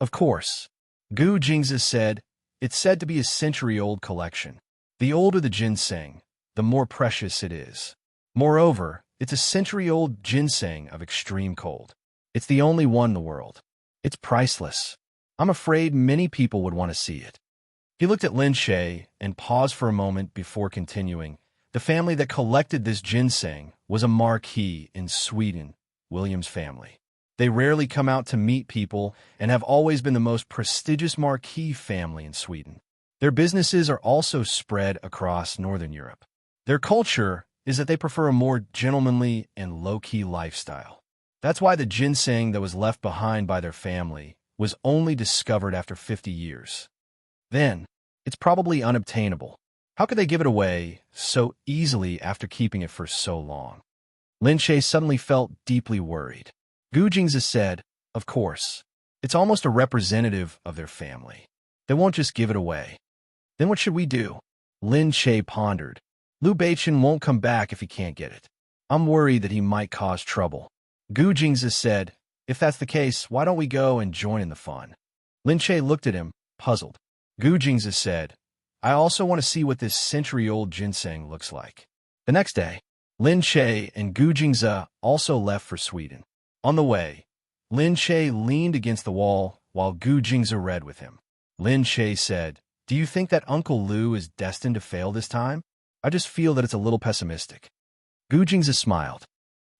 "Of course." Gu Jingze said, "It's said to be a century-old collection. The older the ginseng, the more precious it is. Moreover, it's a century-old ginseng of extreme cold. It's the only one in the world. It's priceless. I'm afraid many people would want to see it." He looked at Lin Che and paused for a moment before continuing. The family that collected this ginseng was a marquis in Sweden, William's family. They rarely come out to meet people and have always been the most prestigious marquis family in Sweden. Their businesses are also spread across Northern Europe. Their culture is that they prefer a more gentlemanly and low-key lifestyle. That's why the ginseng that was left behind by their family was only discovered after 50 years. Then, it's probably unobtainable. How could they give it away so easily after keeping it for so long? Lin Che suddenly felt deeply worried. Gu Jingze said, "Of course. It's almost a representative of their family. They won't just give it away." "Then what should we do?" Lin Che pondered. "Liu Beichen won't come back if he can't get it. I'm worried that he might cause trouble." Gu Jingze said, "If that's the case, why don't we go and join in the fun?" Lin Che looked at him, puzzled. Gu Jingze said, "I also want to see what this century-old ginseng looks like." The next day, Lin Che and Gu Jingze also left for Sweden. On the way, Lin Che leaned against the wall while Gu Jingze read with him. Lin Che said, "Do you think that Uncle Liu is destined to fail this time? I just feel that it's a little pessimistic." Gu Jingze smiled.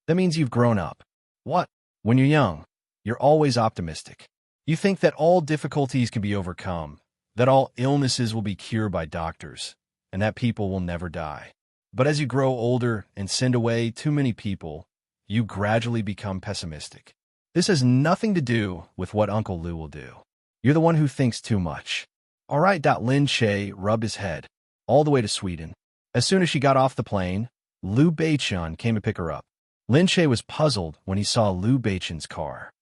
"That means you've grown up." "What? When you're young, you're always optimistic. You think that all difficulties can be overcome, that all illnesses will be cured by doctors, and that people will never die. But as you grow older and send away too many people, you gradually become pessimistic. This has nothing to do with what Uncle Liu will do. You're the one who thinks too much." "All right." Lin Che rubbed his head. All the way to Sweden. As soon as she got off the plane, Liu Beichen came to pick her up. Lin Che was puzzled when he saw Liu Beichen's car.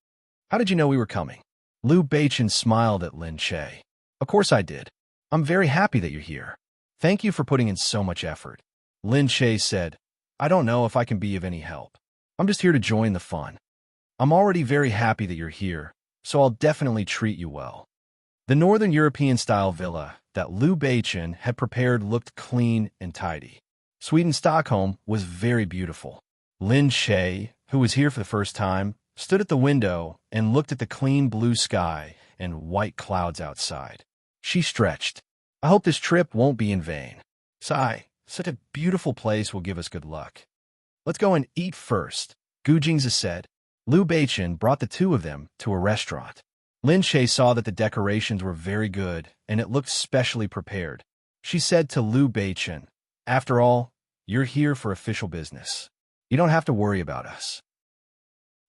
"How did you know we were coming?" Liu Beichen smiled at Lin Che. "Of course I did. I'm very happy that you're here. Thank you for putting in so much effort." Lin Che said, "I don't know if I can be of any help. I'm just here to join the fun. I'm already very happy that you're here, so I'll definitely treat you well." The Northern European-style villa that Liu Beichen had prepared looked clean and tidy. Sweden Stockholm was very beautiful. Lin Che, who was here for the first time, stood at the window and looked at the clean blue sky and white clouds outside. She stretched. "I hope this trip won't be in vain. Sigh, such a beautiful place will give us good luck." "Let's go and eat first," Gu Jingze said. Liu Beichen brought the two of them to a restaurant. Lin Che saw that the decorations were very good and it looked specially prepared. She said to Liu Beichen, "After all, you're here for official business. You don't have to worry about us."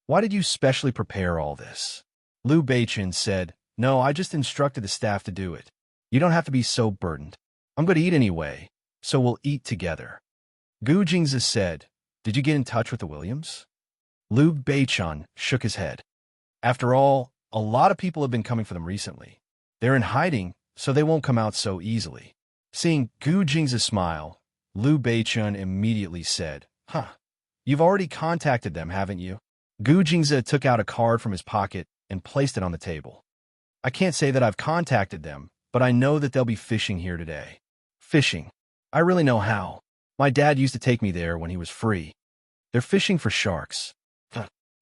"Why did you specially prepare all this?" Liu Beichen said, "No, I just instructed the staff to do it. You don't have to be so burdened. I'm going to eat anyway, so we'll eat together." Gu Jingze said, "Did you get in touch with the Williams?" Liu Beichen shook his head. "After all, A lot of people have been coming for them recently. They're in hiding, so they won't come out so easily. Seeing Gu Jing's smile, Liu Beichun immediately said, "Huh, you've already contacted them, haven't you?" Gu Jingze took out a card from his pocket and placed it on the table. "I can't say that I've contacted them, but I know that they'll be fishing here today." "Fishing? I really know how. My dad used to take me there when he was free. They're fishing for sharks."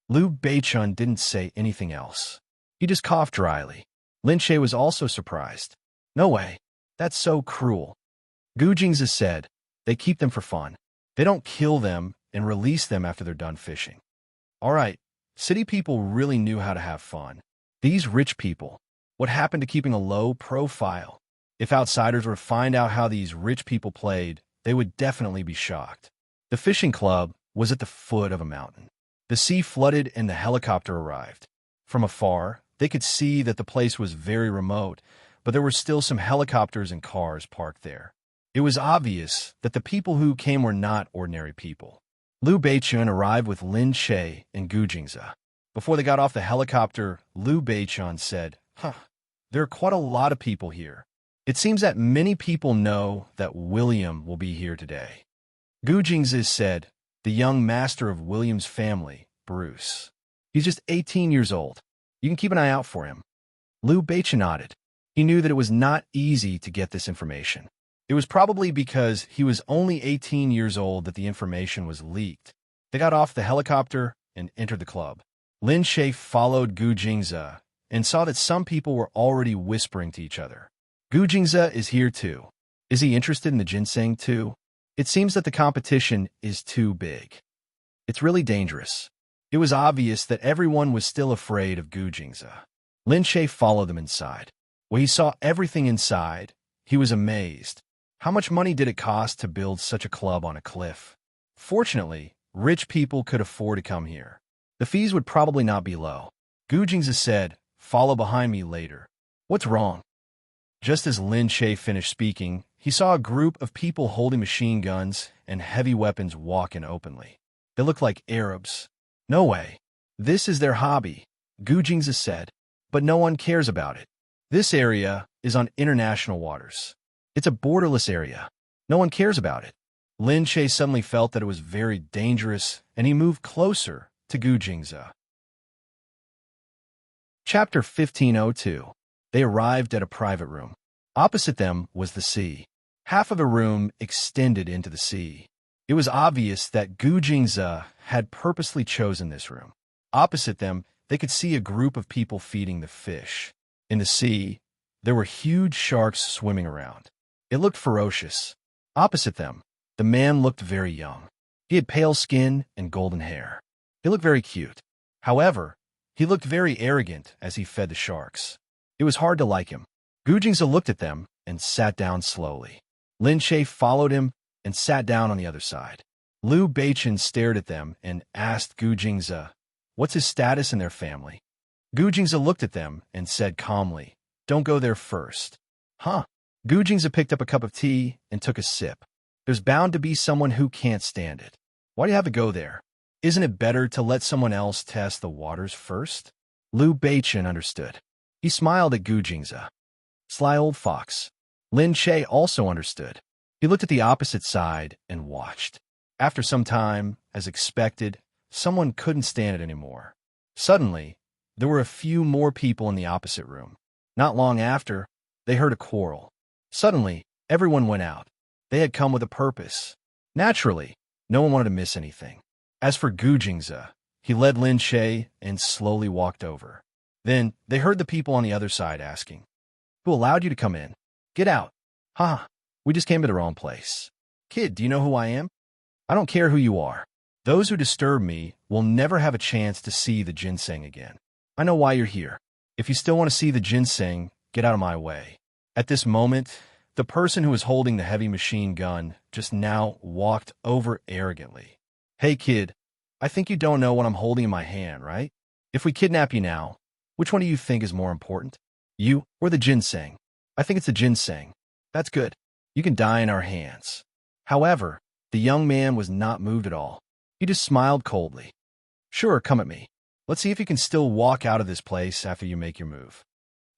Liu Beichun didn't say anything else. He just coughed dryly. Lin Shay was also surprised. "No way. That's so cruel." Gu Jingze said, "They keep them for fun. They don't kill them and release them after they're done fishing." All right, city people really knew how to have fun. These rich people, what happened to keeping a low profile? If outsiders were to find out how these rich people played, they would definitely be shocked. The fishing club was at the foot of a mountain. The sea flooded and the helicopter arrived. From afar, they could see that the place was very remote, but there were still some helicopters and cars parked there. It was obvious that the people who came were not ordinary people. Liu Beichun arrived with Lin Shay and Gu Jingze. Before they got off the helicopter, Liu Beichun said, "There are quite a lot of people here. It seems that many people know that William will be here today." Gu Jingze said, "The young master of William's family, Bruce. He's just 18 years old. You can keep an eye out for him." Liu Beichun nodded. He knew that it was not easy to get this information. It was probably because he was only 18 years old that the information was leaked. They got off the helicopter and entered the club. Lin Shay followed Gu Jingze and saw that some people were already whispering to each other. "Gu Jingze is here too. Is he interested in the ginseng too? It seems that the competition is too big. It's really dangerous." It was obvious that everyone was still afraid of Gu Jingze. Lin Shay followed them inside. When he saw everything inside, he was amazed. How much money did it cost to build such a club on a cliff? Fortunately, rich people could afford to come here. The fees would probably not be low. Gu Jingze said, "Follow behind me later." "What's wrong?" Just as Lin Shay finished speaking, he saw a group of people holding machine guns and heavy weapons walk in openly. They looked like Arabs. "No way. This is their hobby," Gu Jingze said, "but no one cares about it. This area is on international waters. It's a borderless area. No one cares about it." Lin Shay suddenly felt that it was very dangerous, and he moved closer to Gu Jingze. Chapter 1502. They arrived at a private room. Opposite them was the sea. Half of the room extended into the sea. It was obvious that Gu Jingze had purposely chosen this room. Opposite them, they could see a group of people feeding the fish. In the sea, there were huge sharks swimming around. It looked ferocious. Opposite them, the man looked very young. He had pale skin and golden hair. He looked very cute. However, he looked very arrogant as he fed the sharks. It was hard to like him. Gu Jingze looked at them and sat down slowly. Lin Shay followed him and sat down on the other side. Liu Beichun stared at them and asked Gu Jingze, "What's his status in their family?" Gu Jingze looked at them and said calmly, "Don't go there first." Gu Jingze picked up a cup of tea and took a sip. "There's bound to be someone who can't stand it. Why do you have to go there? Isn't it better to let someone else test the waters first?" Liu Beichun understood. He smiled at Gu Jingze. Sly old fox. Lin Shay also understood. He looked at the opposite side and watched. After some time, as expected, someone couldn't stand it anymore. Suddenly, there were a few more people in the opposite room. Not long after, they heard a quarrel. Suddenly, everyone went out. They had come with a purpose. Naturally, no one wanted to miss anything. As for Gu Jingze, he led Lin Shay and slowly walked over. Then, they heard the people on the other side asking, "Who allowed you to come in? Get out." We just came to the wrong place." "Kid, do you know who I am?" "I don't care who you are. Those who disturb me will never have a chance to see the ginseng again. I know why you're here. If you still want to see the ginseng, get out of my way." At this moment, the person who was holding the heavy machine gun just now walked over arrogantly. "Hey kid, I think you don't know what I'm holding in my hand, right? If we kidnap you now, which one do you think is more important? You or the ginseng?" "I think it's the ginseng." "That's good. You can die in our hands." However, the young man was not moved at all. He just smiled coldly. "Sure, come at me. Let's see if you can still walk out of this place after you make your move.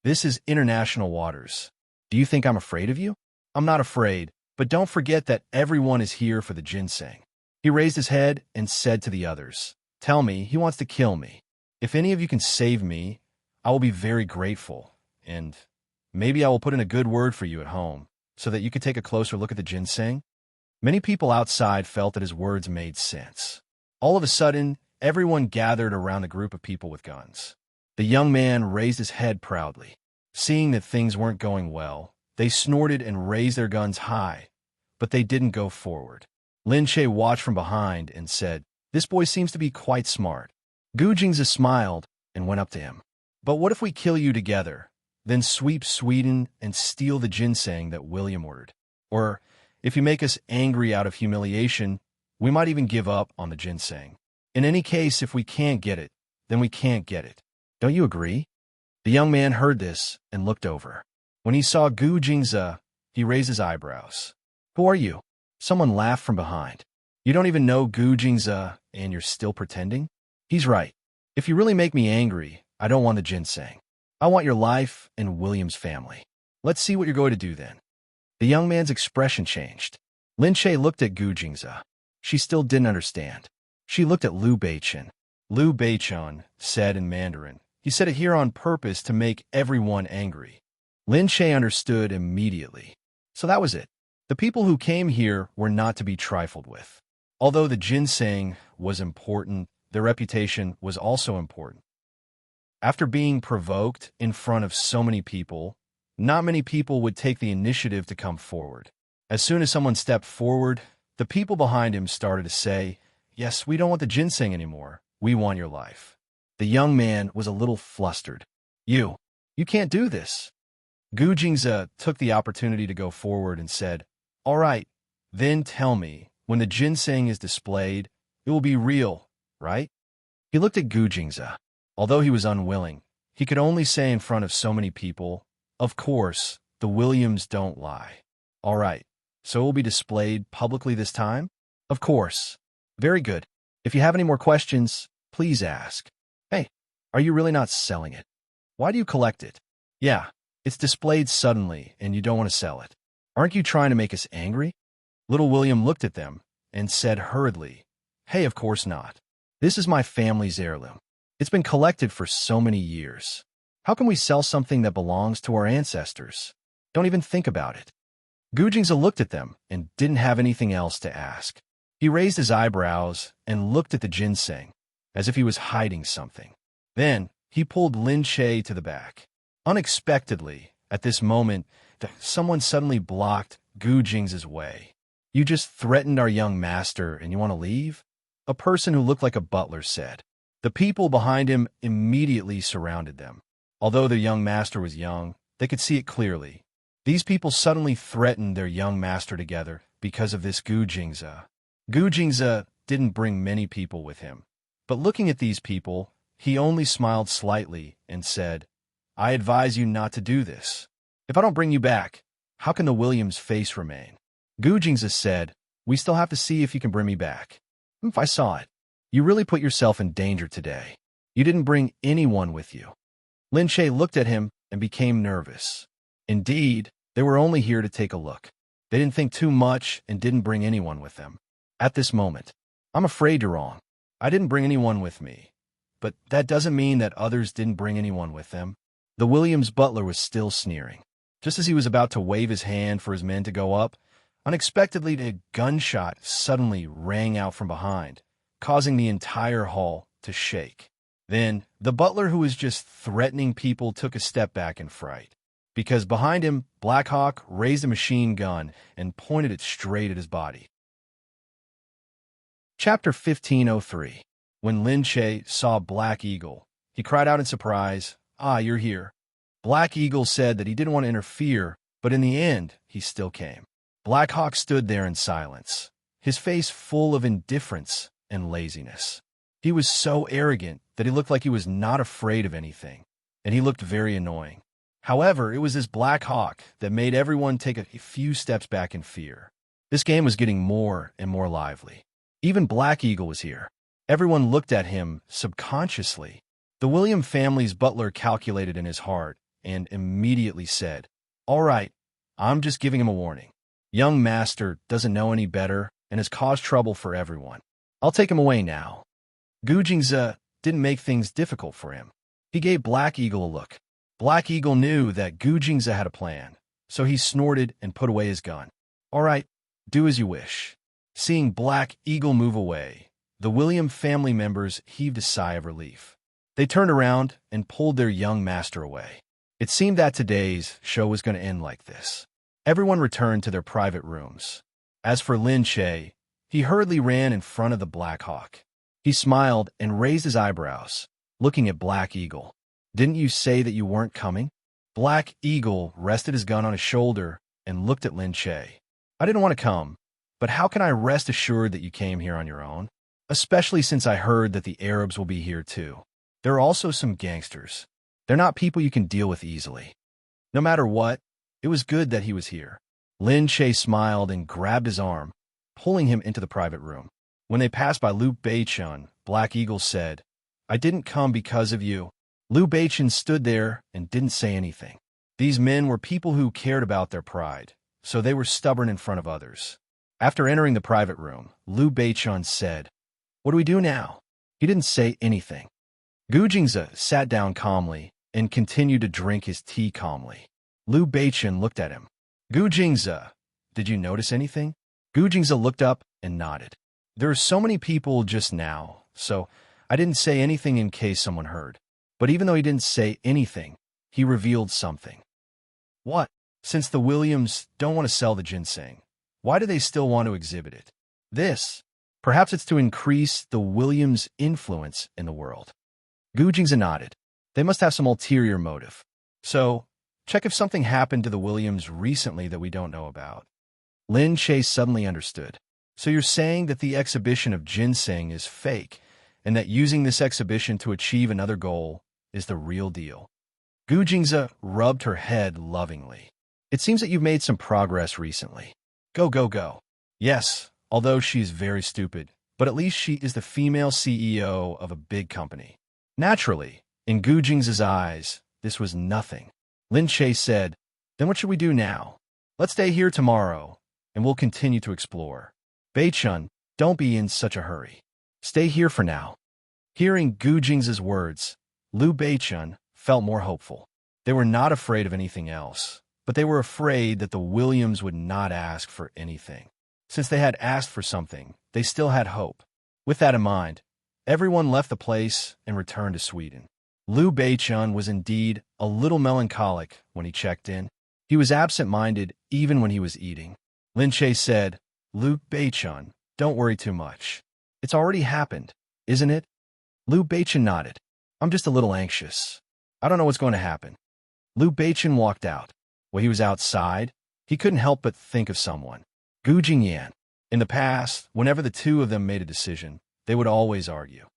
This is international waters. Do you think I'm afraid of you? I'm not afraid, but don't forget that everyone is here for the ginseng. He raised his head and said to the others, "Tell me, he wants to kill me. If any of you can save me, I will be very grateful, and maybe I will put in a good word for you at home, so that you could take a closer look at the ginseng." Many people outside felt that his words made sense. All of a sudden, everyone gathered around a group of people with guns. The young man raised his head proudly. Seeing that things weren't going well, they snorted and raised their guns high, but they didn't go forward. Lin Che watched from behind and said, "This boy seems to be quite smart." Gu Jingzi smiled and went up to him. "But what if we kill you together, then sweep Sweden and steal the ginseng that William ordered? Or, if you make us angry out of humiliation, we might even give up on the ginseng. In any case, if we can't get it, then we can't get it. Don't you agree?" The young man heard this and looked over. When he saw Gu Jingzi, he raised his eyebrows. "Who are you?" Someone laughed from behind. "You don't even know Gu Jingzi, and you're still pretending?" "He's right. If you really make me angry, I don't want the ginseng. I want your life and William's family. Let's see what you're going to do then." The young man's expression changed. Lin Che looked at Gu Jingzi. She still didn't understand. She looked at Liu Beichen. Liu Beichen said in Mandarin, "He said it here on purpose to make everyone angry." Lin Che understood immediately. So that was it. The people who came here were not to be trifled with. Although the ginseng was important, their reputation was also important. After being provoked in front of so many people, not many people would take the initiative to come forward. As soon as someone stepped forward, the people behind him started to say, "Yes, we don't want the ginseng anymore. We want your life." The young man was a little flustered. You can't do this." Gu Jingzi took the opportunity to go forward and said, "All right, then tell me, when the ginseng is displayed, it will be real, right?" He looked at Gu Jingzi. Although he was unwilling, he could only say in front of so many people, "Of course, the Williams don't lie." "All right, so it will be displayed publicly this time?" "Of course." "Very good. If you have any more questions, please ask." "Hey, are you really not selling it? Why do you collect it?" "Yeah, it's displayed suddenly and you don't want to sell it. Aren't you trying to make us angry?" Little William looked at them and said hurriedly, "Hey, of course not. This is my family's heirloom. It's been collected for so many years. How can we sell something that belongs to our ancestors? Don't even think about it." Gu Jingzi looked at them and didn't have anything else to ask. He raised his eyebrows and looked at the ginseng, as if he was hiding something. Then he pulled Lin Che to the back. Unexpectedly, at this moment, someone suddenly blocked Gu Jingzi's way. "You just threatened our young master and you want to leave?" A person who looked like a butler said. The people behind him immediately surrounded them. Although their young master was young, they could see it clearly. These people suddenly threatened their young master together because of this Gu Jingzi. Gu Jingzi didn't bring many people with him, but looking at these people, he only smiled slightly and said, "I advise you not to do this. If I don't bring you back, how can the Williams face remain?" Gu Jingzi said, "We still have to see if you can bring me back. If I saw it. You really put yourself in danger today. You didn't bring anyone with you." Lin Che looked at him and became nervous. Indeed, they were only here to take a look. They didn't think too much and didn't bring anyone with them. At this moment, "I'm afraid you're wrong. I didn't bring anyone with me. But that doesn't mean that others didn't bring anyone with them." The Williams butler was still sneering. Just as he was about to wave his hand for his men to go up, unexpectedly a gunshot suddenly rang out from behind, causing the entire hall to shake. Then, the butler who was just threatening people took a step back in fright, because behind him, Black Hawk raised a machine gun and pointed it straight at his body. Chapter 1503. When Lin Che saw Black Eagle, he cried out in surprise, "Ah, you're here." Black Eagle said that he didn't want to interfere, but in the end, he still came. Black Hawk stood there in silence, his face full of indifference and laziness. He was so arrogant that he looked like he was not afraid of anything, and he looked very annoying. However, it was this Black Hawk that made everyone take a few steps back in fear. This game was getting more and more lively. Even Black Eagle was here. Everyone looked at him subconsciously. The William family's butler calculated in his heart and immediately said, "All right, I'm just giving him a warning. Young master doesn't know any better and has caused trouble for everyone. I'll take him away now." Gujingza didn't make things difficult for him. He gave Black Eagle a look. Black Eagle knew that Gujingza had a plan, so he snorted and put away his gun. "All right, do as you wish." Seeing Black Eagle move away, the William family members heaved a sigh of relief. They turned around and pulled their young master away. It seemed that today's show was going to end like this. Everyone returned to their private rooms. As for Lin Che, he hurriedly ran in front of the Black Hawk. He smiled and raised his eyebrows, looking at Black Eagle. "Didn't you say that you weren't coming?" Black Eagle rested his gun on his shoulder and looked at Lin Che. "I didn't want to come, but how can I rest assured that you came here on your own? Especially since I heard that the Arabs will be here too. There are also some gangsters. They're not people you can deal with easily. No matter what, it was good that he was here." Lin Che smiled and grabbed his arm, pulling him into the private room. When they passed by Liu Beichun, Black Eagle said, "I didn't come because of you." Liu Beichun stood there and didn't say anything. These men were people who cared about their pride, so they were stubborn in front of others. After entering the private room, Liu Beichun said, "What do we do now?" He didn't say anything. Gujingza sat down calmly and continued to drink his tea calmly. Liu Beichun looked at him. "Gujingza, did you notice anything?" Gujingza looked up and nodded. "There are so many people just now, so I didn't say anything in case someone heard." But even though he didn't say anything, he revealed something. "What? Since the Williams don't want to sell the ginseng, why do they still want to exhibit it?" "This. Perhaps it's to increase the Williams' influence in the world." Gujingza nodded. "They must have some ulterior motive. So, check if something happened to the Williams recently that we don't know about." Lin Che suddenly understood. "So you're saying that the exhibition of ginseng is fake, and that using this exhibition to achieve another goal is the real deal?" Gujingza rubbed her head lovingly. "It seems that you've made some progress recently. Go, go, go." "Yes, although she's very stupid, but at least she is the female CEO of a big company." Naturally, in Gujingza's eyes, this was nothing. Lin Che said, "Then what should we do now? Let's stay here tomorrow, and we'll continue to explore. Beichun, don't be in such a hurry. Stay here for now." Hearing Gujingza's words, Liu Beichun felt more hopeful. They were not afraid of anything else, but they were afraid that the Williams would not ask for anything. Since they had asked for something, they still had hope. With that in mind, everyone left the place and returned to Sweden. Liu Beichun was indeed a little melancholic when he checked in. He was absent-minded even when he was eating. Lin Che said, "Liu Beichun, don't worry too much. It's already happened, isn't it?" Liu Beichun nodded. "I'm just a little anxious. I don't know what's going to happen." Liu Beichun walked out. While he was outside, he couldn't help but think of someone. Gu Jingyan. In the past, whenever the two of them made a decision, they would always argue.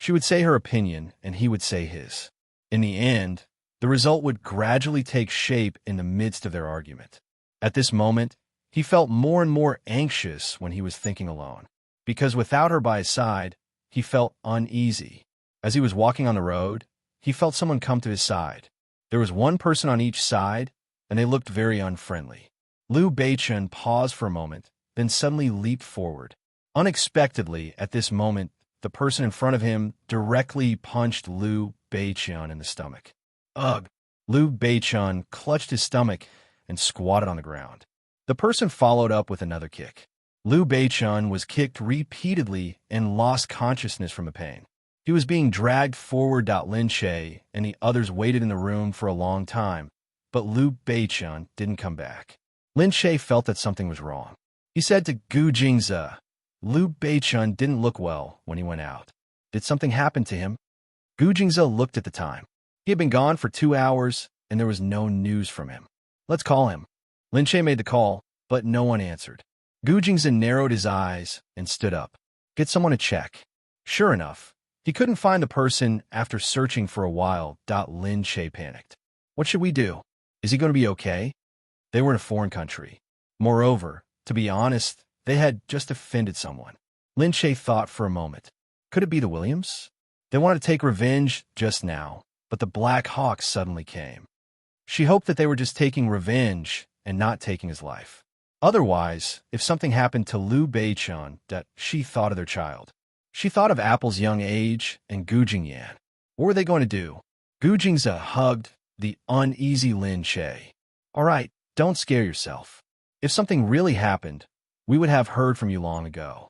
She would say her opinion, and he would say his. In the end, the result would gradually take shape in the midst of their argument. At this moment, he felt more and more anxious when he was thinking alone, because without her by his side, he felt uneasy. As he was walking on the road, he felt someone come to his side. There was one person on each side, and they looked very unfriendly. Liu Beichun paused for a moment, then suddenly leaped forward. Unexpectedly, at this moment, the person in front of him directly punched Liu Beichun in the stomach. Ugh! Liu Beichun clutched his stomach and squatted on the ground. The person followed up with another kick. Liu Beichun was kicked repeatedly and lost consciousness from the pain. He was being dragged forward. Lin Che and the others waited in the room for a long time, but Liu Beichun didn't come back. Lin Che felt that something was wrong. He said to Gu Jingza, "Liu Beichun didn't look well when he went out. Did something happen to him?" Gu Jingza looked at the time. He had been gone for 2 hours, and there was no news from him. "Let's call him." Lin Che made the call, but no one answered. Gu Jingza narrowed his eyes and stood up. "Get someone to check." Sure enough, he couldn't find the person after searching for a while. Lin Che panicked. What should we do? Is he going to be okay? They were in a foreign country. Moreover, to be honest, they had just offended someone. Lin Che thought for a moment. Could it be the Williams? They wanted to take revenge just now, but the Black Hawk suddenly came. She hoped that they were just taking revenge and not taking his life. Otherwise, if something happened to Liu Beichun, that she thought of their child. She thought of Apple's young age and Gu Jingyan. What were they going to do? Gu Jingze hugged the uneasy Lin Che. All right, don't scare yourself. If something really happened, we would have heard from you long ago.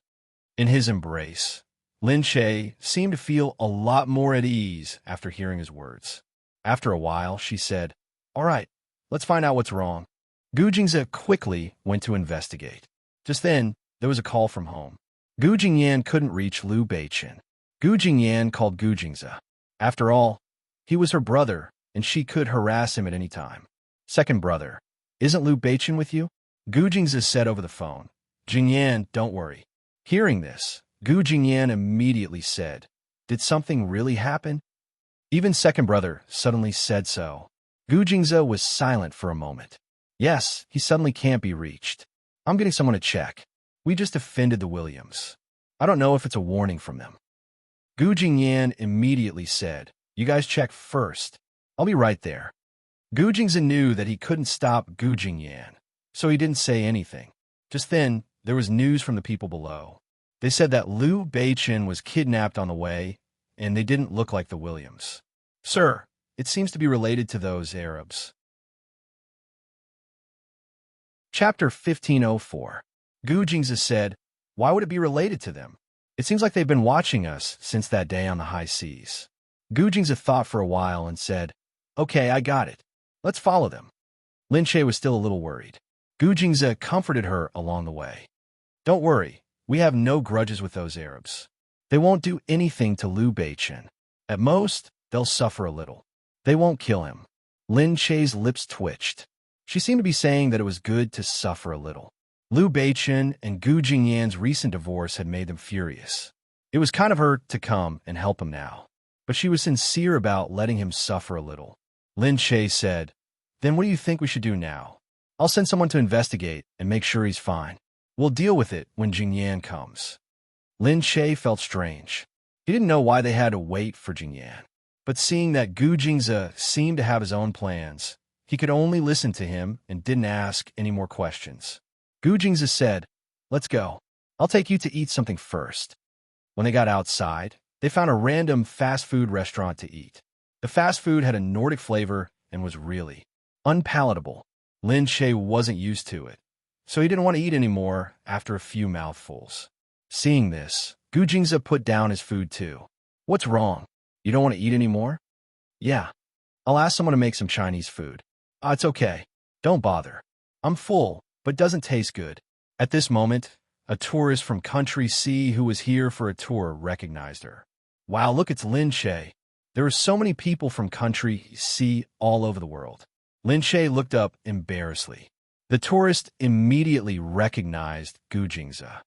In his embrace, Lin Che seemed to feel a lot more at ease after hearing his words. After a while, she said, all right, let's find out what's wrong. Gu Jingze quickly went to investigate. Just then, there was a call from home. Gu Jingyan couldn't reach Liu Beichun. Gu Jingyan called Gu Jingze. After all, he was her brother, and she could harass him at any time. Second brother, isn't Liu Beichun with you? Gu Jingze said over the phone. Jingyan, don't worry. Hearing this, Gu Jingyan immediately said, did something really happen? Even second brother suddenly said so. Gu Jingze was silent for a moment. Yes, he suddenly can't be reached. I'm getting someone to check. We just offended the Williams. I don't know if it's a warning from them. Gu Jingyan immediately said, you guys check first. I'll be right there. Gu Jingze knew that he couldn't stop Gu Jingyan, so he didn't say anything. Just then, there was news from the people below. They said that Liu Beichun was kidnapped on the way, and they didn't look like the Williams. Sir, it seems to be related to those Arabs. Chapter 1504. Gu Jingze said, why would it be related to them? It seems like they've been watching us since that day on the high seas. Gu Jingze thought for a while and said, okay, I got it. Let's follow them. Lin Che was still a little worried. Gu Jingze comforted her along the way. Don't worry, we have no grudges with those Arabs. They won't do anything to Liu Beichun. At most, they'll suffer a little. They won't kill him. Lin Che's lips twitched. She seemed to be saying that it was good to suffer a little. Liu Beichun and Gu Jingyan's recent divorce had made them furious. It was kind of her to come and help him now, but she was sincere about letting him suffer a little. Lin Che said, then what do you think we should do now? I'll send someone to investigate and make sure he's fine. We'll deal with it when Jingyan comes. Lin Che felt strange. He didn't know why they had to wait for Jingyan, but seeing that Gu Jingze seemed to have his own plans, he could only listen to him and didn't ask any more questions. Gu Jingze said, let's go. I'll take you to eat something first. When they got outside, they found a random fast food restaurant to eat. The fast food had a Nordic flavor and was really unpalatable. Lin Che wasn't used to it, so he didn't want to eat anymore after a few mouthfuls. Seeing this, Gu Jingze put down his food too. What's wrong? You don't want to eat anymore? Yeah. I'll ask someone to make some Chinese food. It's okay. Don't bother. I'm full, but doesn't taste good. At this moment, a tourist from Country C who was here for a tour recognized her. Wow, look, it's Lin Che. There are so many people from Country C all over the world. Lin Che looked up embarrassedly. The tourist immediately recognized Gu Jingze.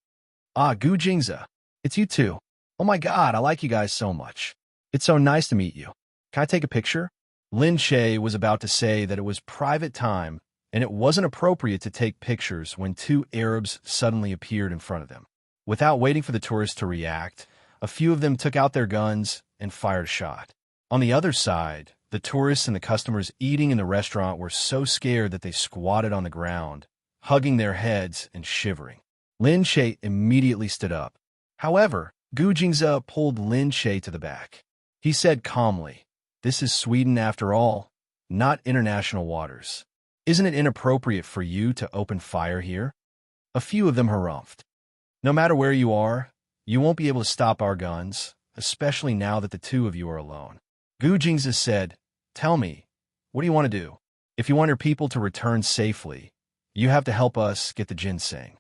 Gu Jingze, it's you too. Oh my God, I like you guys so much. It's so nice to meet you. Can I take a picture? Lin Che was about to say that it was private time and it wasn't appropriate to take pictures when two Arabs suddenly appeared in front of them. Without waiting for the tourists to react, a few of them took out their guns and fired a shot. On the other side, the tourists and the customers eating in the restaurant were so scared that they squatted on the ground, hugging their heads and shivering. Lin Che immediately stood up. However, Gu Jingze pulled Lin Che to the back. He said calmly, this is Sweden after all, not international waters. Isn't it inappropriate for you to open fire here? A few of them harumphed. No matter where you are, you won't be able to stop our guns, especially now that the two of you are alone. Gu Jingze said, tell me, what do you want to do? If you want your people to return safely, you have to help us get the ginseng.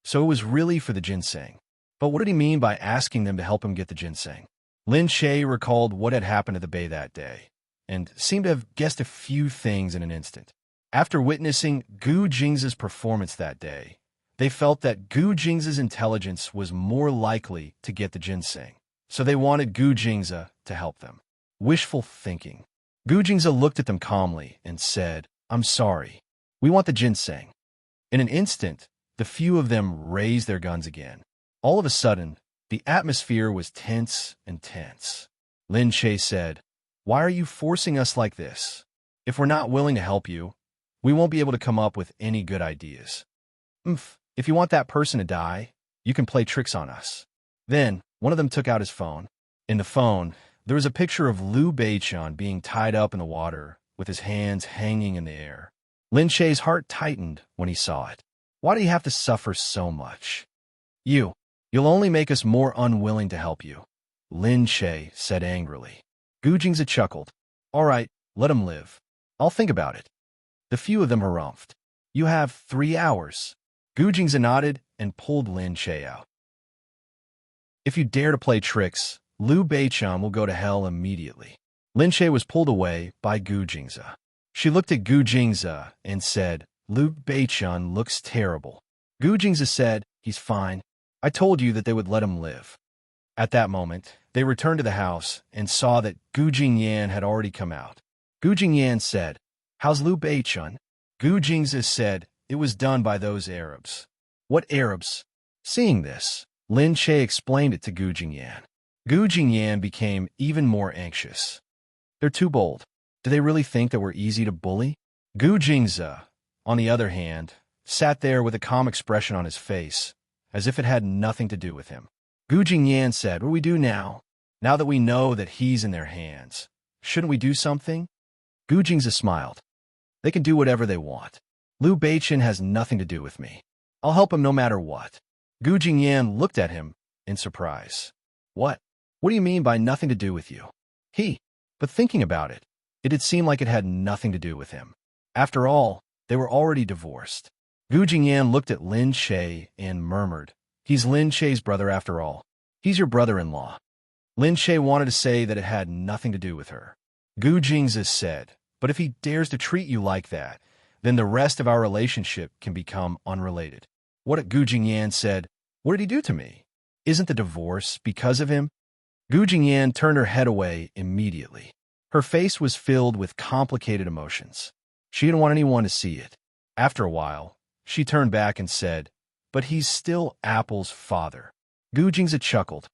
So it was really for the ginseng. But what did he mean by asking them to help him get the ginseng? Lin Che recalled what had happened at the bay that day, and seemed to have guessed a few things in an instant. After witnessing Gu Jingze's performance that day, they felt that Gu Jingze's intelligence was more likely to get the ginseng, so they wanted Gu Jingze to help them. Wishful thinking. Gu Jingze looked at them calmly and said, I'm sorry. We want the ginseng. In an instant, the few of them raised their guns again. All of a sudden, The atmosphere was tense and tense. Lin Che said, "Why are you forcing us like this? If we're not willing to help you, we won't be able to come up with any good ideas. If you want that person to die, you can play tricks on us." Then, one of them took out his phone. In the phone, there was a picture of Liu Beichun being tied up in the water with his hands hanging in the air. Lin Che's heart tightened when he saw it. Why do you have to suffer so much? You'll only make us more unwilling to help you, Lin Che said angrily. Gu Jingzi chuckled. All right, let him live. I'll think about it. The few of them harumphed. You have 3 hours. Gu Jingzi nodded and pulled Lin Che out. If you dare to play tricks, Liu Beichun will go to hell immediately. Lin Che was pulled away by Gu Jingzi. She looked at Gu Jingzi and said, Liu Beichun looks terrible. Gu Jingzi said, he's fine. I told you that they would let him live. At that moment, they returned to the house and saw that Gu Jingyan had already come out. Gu Jingyan said, How's Liu Beichun? Gu Jingzi said, It was done by those Arabs. What Arabs? Seeing this, Lin Che explained it to Gu Jingyan. Gu Jingyan became even more anxious. They're too bold. Do they really think that we're easy to bully? Gu Jingzi, on the other hand, sat there with a calm expression on his face, as if it had nothing to do with him. Gu Jingyan said, What do we do now? Now that we know that he's in their hands, shouldn't we do something? Gu Jingzi smiled. They can do whatever they want. Liu Beichun has nothing to do with me. I'll help him no matter what. Gu Jingyan looked at him in surprise. What? What do you mean by nothing to do with you? But thinking about it, it had seemed like it had nothing to do with him. After all, they were already divorced. Gu Jingyan looked at Lin Che and murmured, He's Lin Che's brother after all. He's your brother-in-law. Lin Che wanted to say that it had nothing to do with her. Gu Jingzi said, But if he dares to treat you like that, then the rest of our relationship can become unrelated. What Gu Jingyan said, What did he do to me? Isn't the divorce because of him? Gu Jingyan turned her head away immediately. Her face was filled with complicated emotions. She didn't want anyone to see it. After a while, she turned back and said, But he's still Apple's father. Gu Jingzi chuckled.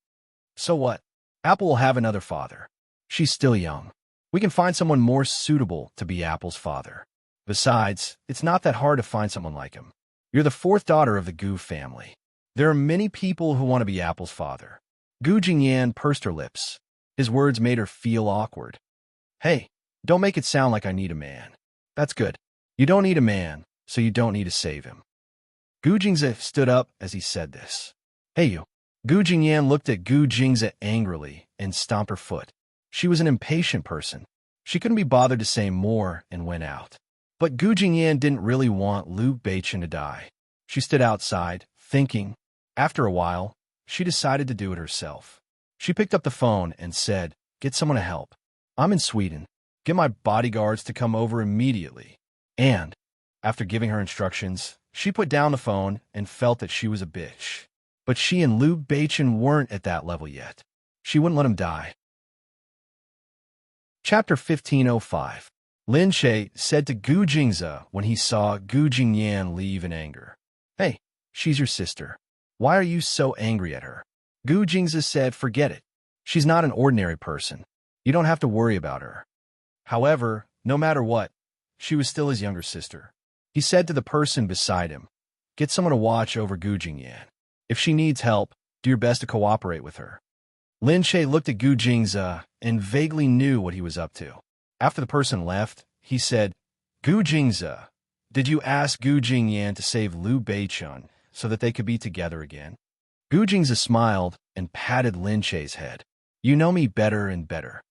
So what? Apple will have another father. She's still young. We can find someone more suitable to be Apple's father. Besides, it's not that hard to find someone like him. You're the 4th daughter of the Gu family. There are many people who want to be Apple's father. Gu Jingyan pursed her lips. His words made her feel awkward. Hey, don't make it sound like I need a man. That's good. You don't need a man, so you don't need to save him. Gu Jingzi stood up as he said this. Hey you. Gu Jingyan looked at Gu Jingzi angrily and stomped her foot. She was an impatient person. She couldn't be bothered to say more and went out. But Gu Jingyan didn't really want Liu Beichun to die. She stood outside, thinking. After a while, she decided to do it herself. She picked up the phone and said, Get someone to help. I'm in Sweden. Get my bodyguards to come over immediately. And, after giving her instructions, she put down the phone and felt that she was a bitch. But she and Liu Beichun weren't at that level yet. She wouldn't let him die. Chapter 1505. Lin Che said to Gu Jingzi when he saw Gu Jingyan leave in anger, Hey, she's your sister. Why are you so angry at her? Gu Jingzi said, Forget it. She's not an ordinary person. You don't have to worry about her. However, no matter what, she was still his younger sister. He said to the person beside him, Get someone to watch over Gu Jingyan. If she needs help, do your best to cooperate with her. Lin Che looked at Gu Jingzi and vaguely knew what he was up to. After the person left, he said, Gu Jingzi, did you ask Gu Jingyan to save Liu Beichun so that they could be together again? Gu Jingzi smiled and patted Lin Che's head. You know me better and better.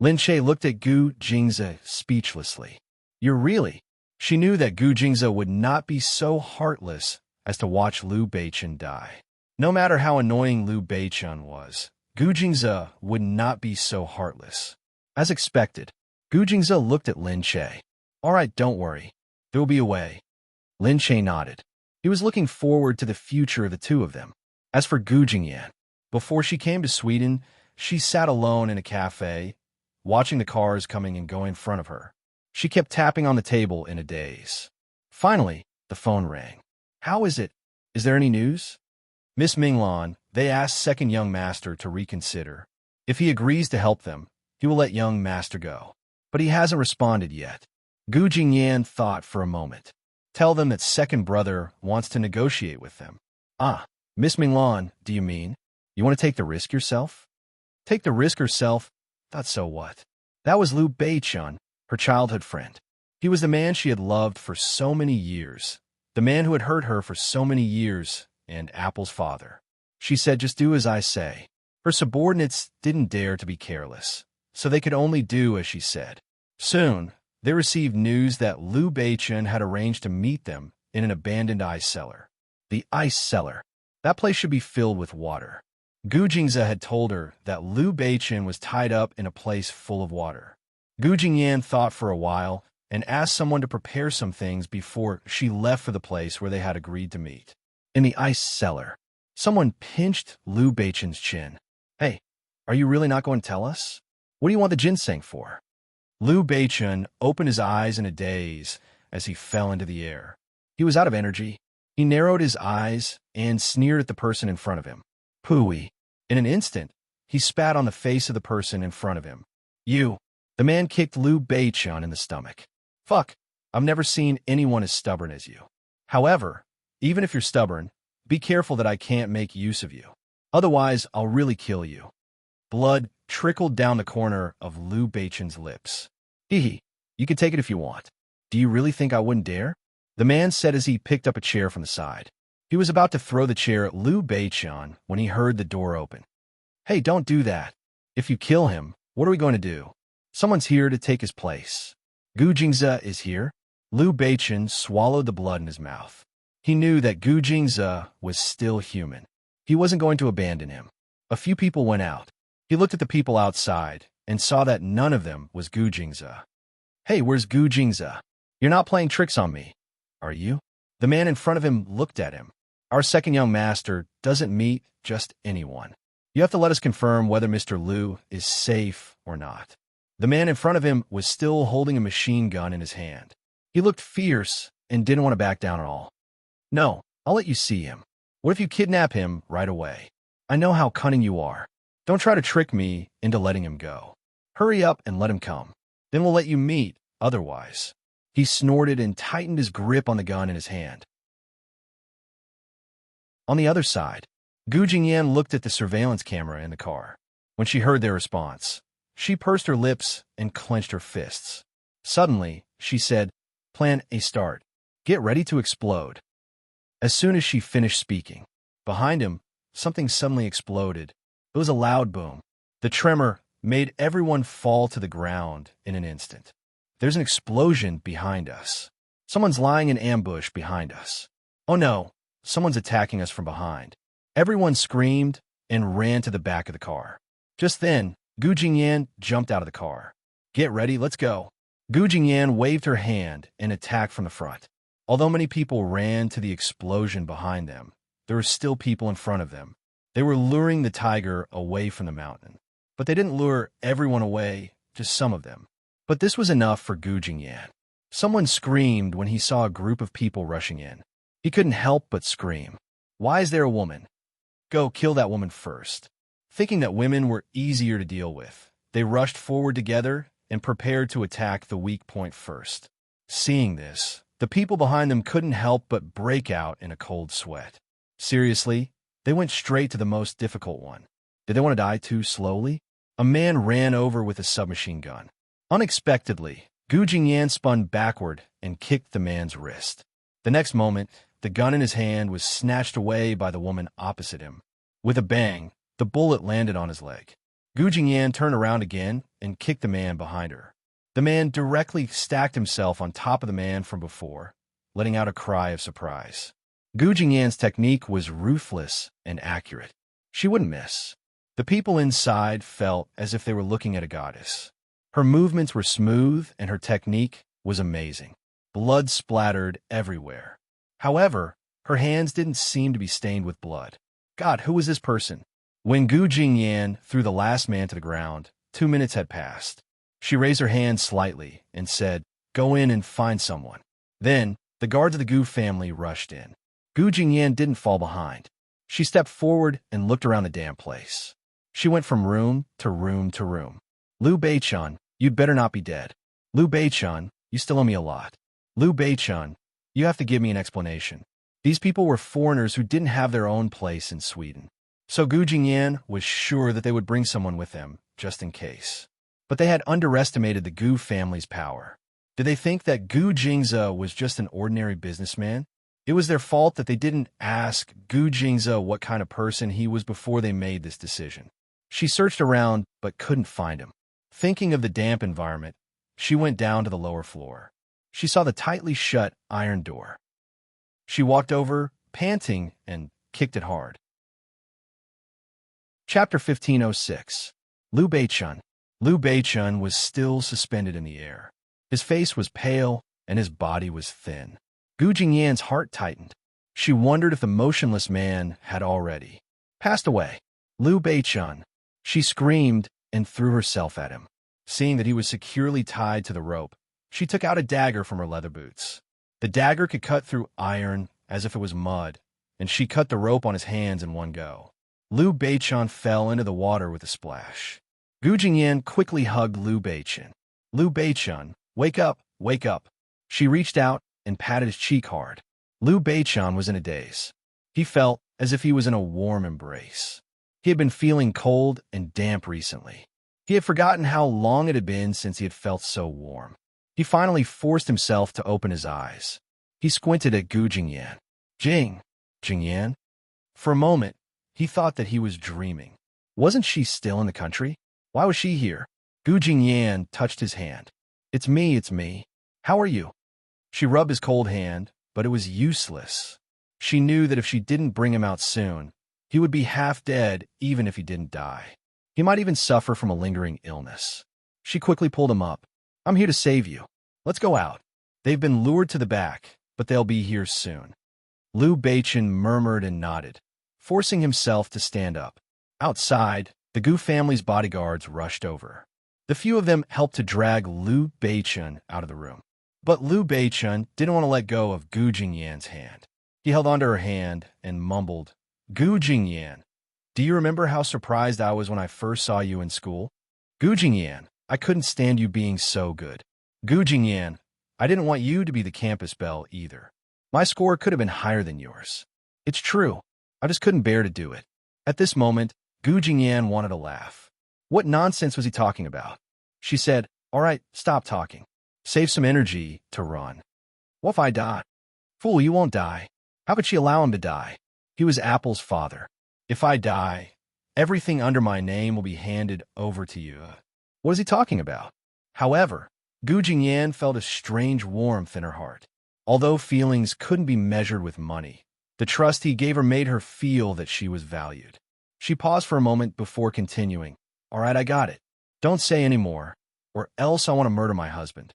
Lin Che looked at Gu Jingzi speechlessly. You're really? She knew that Gu Jingzi would not be so heartless as to watch Liu Beichun die. No matter how annoying Liu Beichun was, Gu Jingzi would not be so heartless. As expected, Gu Jingzi looked at Lin Che. All right, don't worry. There will be a way. Lin Che nodded. He was looking forward to the future of the two of them. As for Gu Jingyan, before she came to Sweden, she sat alone in a cafe, watching the cars coming and going in front of her. She kept tapping on the table in a daze. Finally, the phone rang. How is it? Is there any news? Miss Minglan, They ask second young master to reconsider. If he agrees to help them, he will let young master go. But he hasn't responded yet. Gu Jingyan thought for a moment. Tell them that second brother wants to negotiate with them. Ah, Miss Minglan, do you mean? You want to take the risk yourself? Take the risk herself? Thought so what? That was Liu Beichun, her childhood friend. He was the man she had loved for so many years, the man who had hurt her for so many years, and Apple's father. She said, just do as I say. Her subordinates didn't dare to be careless, so they could only do as she said. Soon, they received news that Liu Beichun had arranged to meet them in an abandoned ice cellar. The ice cellar. That place should be filled with water. Gu Jingze had told her that Liu Beichun was tied up in a place full of water. Gu Jingyan thought for a while and asked someone to prepare some things before she left for the place where they had agreed to meet. In the ice cellar, someone pinched Liu Beichun's chin. Hey, are you really not going to tell us? What do you want the ginseng for? Liu Beichun opened his eyes in a daze as he fell into the air. He was out of energy. He narrowed his eyes and sneered at the person in front of him. Pooey. In an instant, he spat on the face of the person in front of him. You. The man kicked Liu Beichun in the stomach. Fuck, I've never seen anyone as stubborn as you. However, even if you're stubborn, be careful that I can't make use of you. Otherwise, I'll really kill you. Blood trickled down the corner of Liu Beichun's lips. Hee, you can take it if you want. Do you really think I wouldn't dare? The man said as he picked up a chair from the side. He was about to throw the chair at Liu Beichun when he heard the door open. Hey, don't do that. If you kill him, what are we going to do? Someone's here to take his place. Gu Jingze is here? Liu Beichun swallowed the blood in his mouth. He knew that Gu Jingze was still human. He wasn't going to abandon him. A few people went out. He looked at the people outside and saw that none of them was Gu Jingze. Hey, where's Gu Jingze? You're not playing tricks on me, are you? The man in front of him looked at him. Our second young master doesn't meet just anyone. You have to let us confirm whether Mr. Liu is safe or not. The man in front of him was still holding a machine gun in his hand. He looked fierce and didn't want to back down at all. No, I'll let you see him. What if you kidnap him right away? I know how cunning you are. Don't try to trick me into letting him go. Hurry up and let him come. Then we'll let you meet, otherwise. He snorted and tightened his grip on the gun in his hand. On the other side, Gu Jingyan looked at the surveillance camera in the car. When she heard their response, she pursed her lips and clenched her fists. Suddenly, she said, Plan A start. Get ready to explode. As soon as she finished speaking, behind him, something suddenly exploded. It was a loud boom. The tremor made everyone fall to the ground in an instant. There's an explosion behind us. Someone's lying in ambush behind us. Oh no, someone's attacking us from behind. Everyone screamed and ran to the back of the car. Just then, Gu Jingyan jumped out of the car. Get ready, let's go. Gu Jingyan waved her hand and attacked from the front. Although many people ran to the explosion behind them, there were still people in front of them. They were luring the tiger away from the mountain. But they didn't lure everyone away, just some of them. But this was enough for Gu Jingyan. Someone screamed when he saw a group of people rushing in. He couldn't help but scream. Why is there a woman? Go kill that woman first. Thinking that women were easier to deal with, they rushed forward together and prepared to attack the weak point first. Seeing this, the people behind them couldn't help but break out in a cold sweat. Seriously, they went straight to the most difficult one. Did they want to die too slowly? A man ran over with a submachine gun. Unexpectedly, Gu Jingyan spun backward and kicked the man's wrist. The next moment, the gun in his hand was snatched away by the woman opposite him. With a bang, the bullet landed on his leg. Gu Jingyan turned around again and kicked the man behind her. The man directly stacked himself on top of the man from before, letting out a cry of surprise. Gu Jingyan's technique was ruthless and accurate. She wouldn't miss. The people inside felt as if they were looking at a goddess. Her movements were smooth and her technique was amazing. Blood splattered everywhere. However, her hands didn't seem to be stained with blood. God, who was this person? When Gu Jingyan threw the last man to the ground, 2 minutes had passed. She raised her hand slightly and said, Go in and find someone. Then, the guards of the Gu family rushed in. Gu Jingyan didn't fall behind. She stepped forward and looked around the damn place. She went from room to room to room. Liu Beichun, you'd better not be dead. Liu Beichun, you still owe me a lot. Liu Beichun, you have to give me an explanation. These people were foreigners who didn't have their own place in Sweden. So Gu Jingyan was sure that they would bring someone with them, just in case. But they had underestimated the Gu family's power. Did they think that Gu Jingze was just an ordinary businessman? It was their fault that they didn't ask Gu Jingze what kind of person he was before they made this decision. She searched around, but couldn't find him. Thinking of the damp environment, she went down to the lower floor. She saw the tightly shut iron door. She walked over, panting, and kicked it hard. Chapter 1506. Liu Beichun. Liu Beichun was still suspended in the air. His face was pale, and his body was thin. Gu Jingyan's heart tightened. She wondered if the motionless man had already passed away. Liu Beichun. She screamed and threw herself at him. Seeing that he was securely tied to the rope, she took out a dagger from her leather boots. The dagger could cut through iron as if it was mud, and she cut the rope on his hands in one go. Liu Beichun fell into the water with a splash. Gu Jingyan quickly hugged Liu Beichun. Liu Beichun, wake up, wake up. She reached out and patted his cheek hard. Liu Beichun was in a daze. He felt as if he was in a warm embrace. He had been feeling cold and damp recently. He had forgotten how long it had been since he had felt so warm. He finally forced himself to open his eyes. He squinted at Gu Jingyan. Jingyan? For a moment, he thought that he was dreaming. Wasn't she still in the country? Why was she here? Gu Jingyan touched his hand. It's me. How are you? She rubbed his cold hand, but it was useless. She knew that if she didn't bring him out soon, he would be half dead even if he didn't die. He might even suffer from a lingering illness. She quickly pulled him up. I'm here to save you. Let's go out. They've been lured to the back, but they'll be here soon. Liu Beichun murmured and nodded, forcing himself to stand up. Outside, the Gu family's bodyguards rushed over. The few of them helped to drag Liu Beichun out of the room. But Liu Beichun didn't want to let go of Gu Jingyan's hand. He held onto her hand and mumbled, Gu Jingyan, do you remember how surprised I was when I first saw you in school? Gu Jingyan, I couldn't stand you being so good. Gu Jingyan, I didn't want you to be the campus belle either. My score could have been higher than yours. It's true. I just couldn't bear to do it. At this moment, Gu Jingyan wanted to laugh. What nonsense was he talking about? She said, all right, stop talking. Save some energy to run. What if I die? Fool, you won't die. How could she allow him to die? He was Apple's father. If I die, everything under my name will be handed over to you. What is he talking about? However, Gu Jingyan felt a strange warmth in her heart. Although feelings couldn't be measured with money, the trust he gave her made her feel that she was valued. She paused for a moment before continuing. All right, I got it. Don't say any more, or else I want to murder my husband.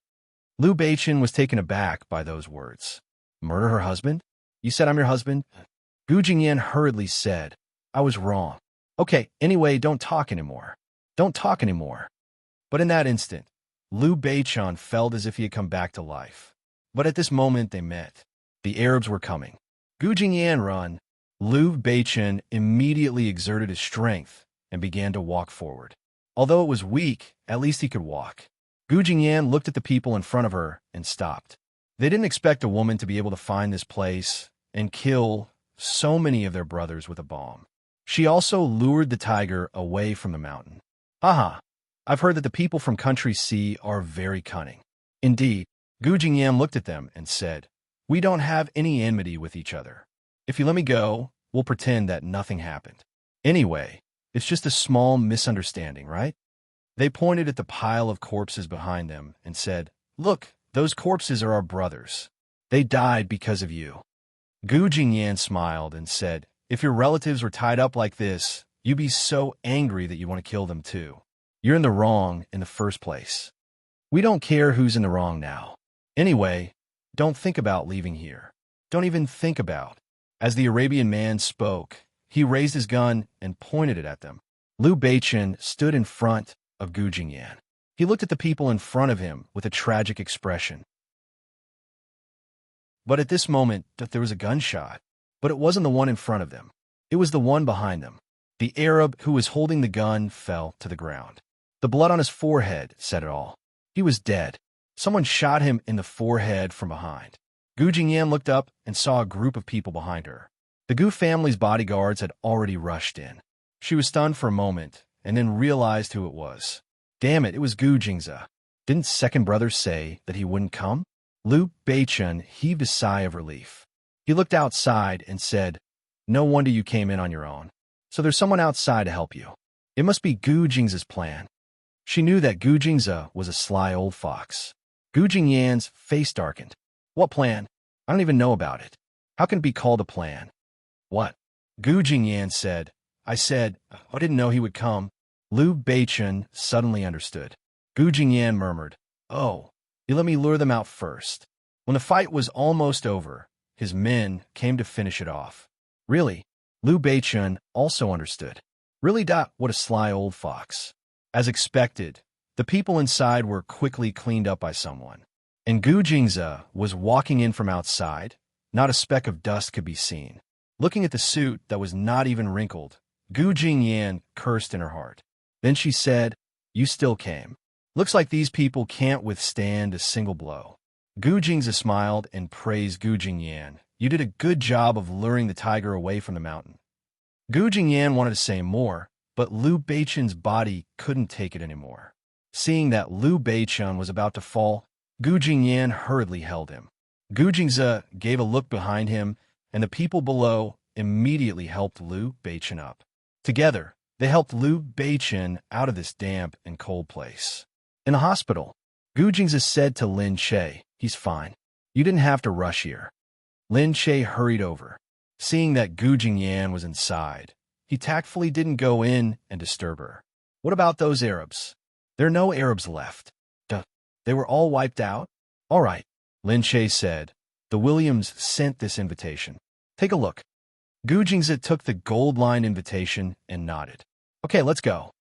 Liu Beichun was taken aback by those words. Murder her husband? You said I'm your husband? Gu Jingyan hurriedly said, I was wrong. Okay, anyway, don't talk anymore. Don't talk anymore. But in that instant, Liu Beichun felt as if he had come back to life. But at this moment they met. The Arabs were coming. Gu Jingyan run. Liu Beichun immediately exerted his strength and began to walk forward. Although it was weak, at least he could walk. Gu Jingyan looked at the people in front of her and stopped. They didn't expect a woman to be able to find this place and kill so many of their brothers with a bomb. She also lured the tiger away from the mountain. Aha! I've heard that the people from Country C are very cunning. Indeed, Gu Jingyan looked at them and said, we don't have any enmity with each other. If you let me go, we'll pretend that nothing happened. Anyway, it's just a small misunderstanding, right? They pointed at the pile of corpses behind them and said, look, those corpses are our brothers. They died because of you. Gu Jingyan smiled and said, if your relatives were tied up like this, you'd be so angry that you want to kill them too. You're in the wrong in the first place. We don't care who's in the wrong now. Anyway, don't think about leaving here. Don't even think about. As the Arabian man spoke, he raised his gun and pointed it at them. Liu Beichun stood in front of Gu Jingyan. He looked at the people in front of him with a tragic expression. But at this moment, there was a gunshot, but it wasn't the one in front of them. It was the one behind them. The Arab who was holding the gun fell to the ground. The blood on his forehead said it all. He was dead. Someone shot him in the forehead from behind. Gu Jingyan looked up and saw a group of people behind her. The Gu family's bodyguards had already rushed in. She was stunned for a moment and then realized who it was. Damn it, it was Gu Jingze. Didn't second brother say that he wouldn't come? Liu Beichun heaved a sigh of relief. He looked outside and said, "No wonder you came in on your own. So there's someone outside to help you. It must be Gu Jingze's plan." She knew that Gu Jingze was a sly old fox. Gu Jingyan's face darkened. What plan? I don't even know about it. How can it be called a plan? What? Gu Jingyan said. I didn't know he would come. Liu Beichun suddenly understood. Gu Jingyan murmured, "Oh, you let me lure them out first." When the fight was almost over, his men came to finish it off. Really? Liu Beichun also understood. Really? What a sly old fox. As expected, the people inside were quickly cleaned up by someone. And Gu Jingze was walking in from outside. Not a speck of dust could be seen. Looking at the suit that was not even wrinkled, Gu Jingyan cursed in her heart. Then she said, "You still came. Looks like these people can't withstand a single blow." Gu Jingze smiled and praised Gu Jingyan. "You did a good job of luring the tiger away from the mountain." Gu Jingyan wanted to say more, but Liu Beichun's body couldn't take it anymore. Seeing that Liu Beichun was about to fall, Gu Jingyan hurriedly held him. Gu Jingze gave a look behind him, and the people below immediately helped Liu Beichun up. Together, they helped Liu Beichun out of this damp and cold place. In the hospital, Gu Jingze said to Lin Che, "He's fine. You didn't have to rush here." Lin Che hurried over. Seeing that Gu Jingyan was inside, he tactfully didn't go in and disturb her. "What about those Arabs?" "There are no Arabs left." "Duh. They were all wiped out?" "All right," Lin Che said. "The Williams sent this invitation. Take a look." Gu Jingze took the gold-lined invitation and nodded. "Okay, let's go."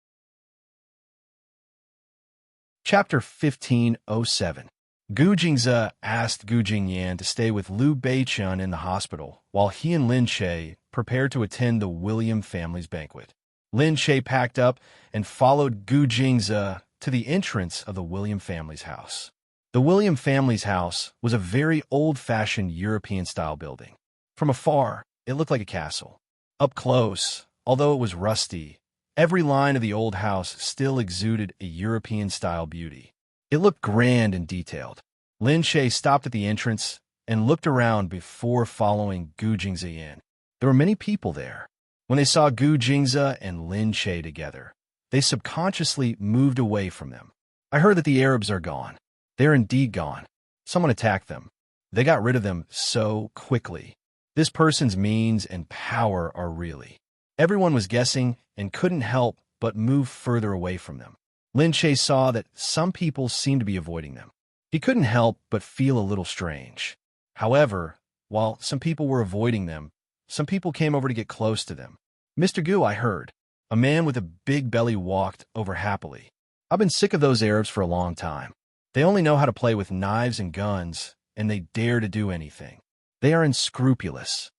Chapter 1507. Gu Jingze asked Gu Jingyan to stay with Liu Beichun in the hospital while he and Lin Che prepared to attend the William family's banquet. Lin Che packed up and followed Gu Jingze to the entrance of the William family's house. The William family's house was a very old-fashioned European-style building. From afar, it looked like a castle. Up close, although it was rusty, every line of the old house still exuded a European-style beauty. It looked grand and detailed. Lin Che stopped at the entrance and looked around before following Gu Jingze in. There were many people there. When they saw Gu Jingze and Lin Che together, they subconsciously moved away from them. "I heard that the Arabs are gone." "They're indeed gone. Someone attacked them. They got rid of them so quickly. This person's means and power are really..." Everyone was guessing and couldn't help but move further away from them. Lin Che saw that some people seemed to be avoiding them. He couldn't help but feel a little strange. However, while some people were avoiding them, some people came over to get close to them. "Mr. Gu, I heard." A man with a big belly walked over happily. "I've been sick of those Arabs for a long time. They only know how to play with knives and guns, and they dare to do anything. They are unscrupulous."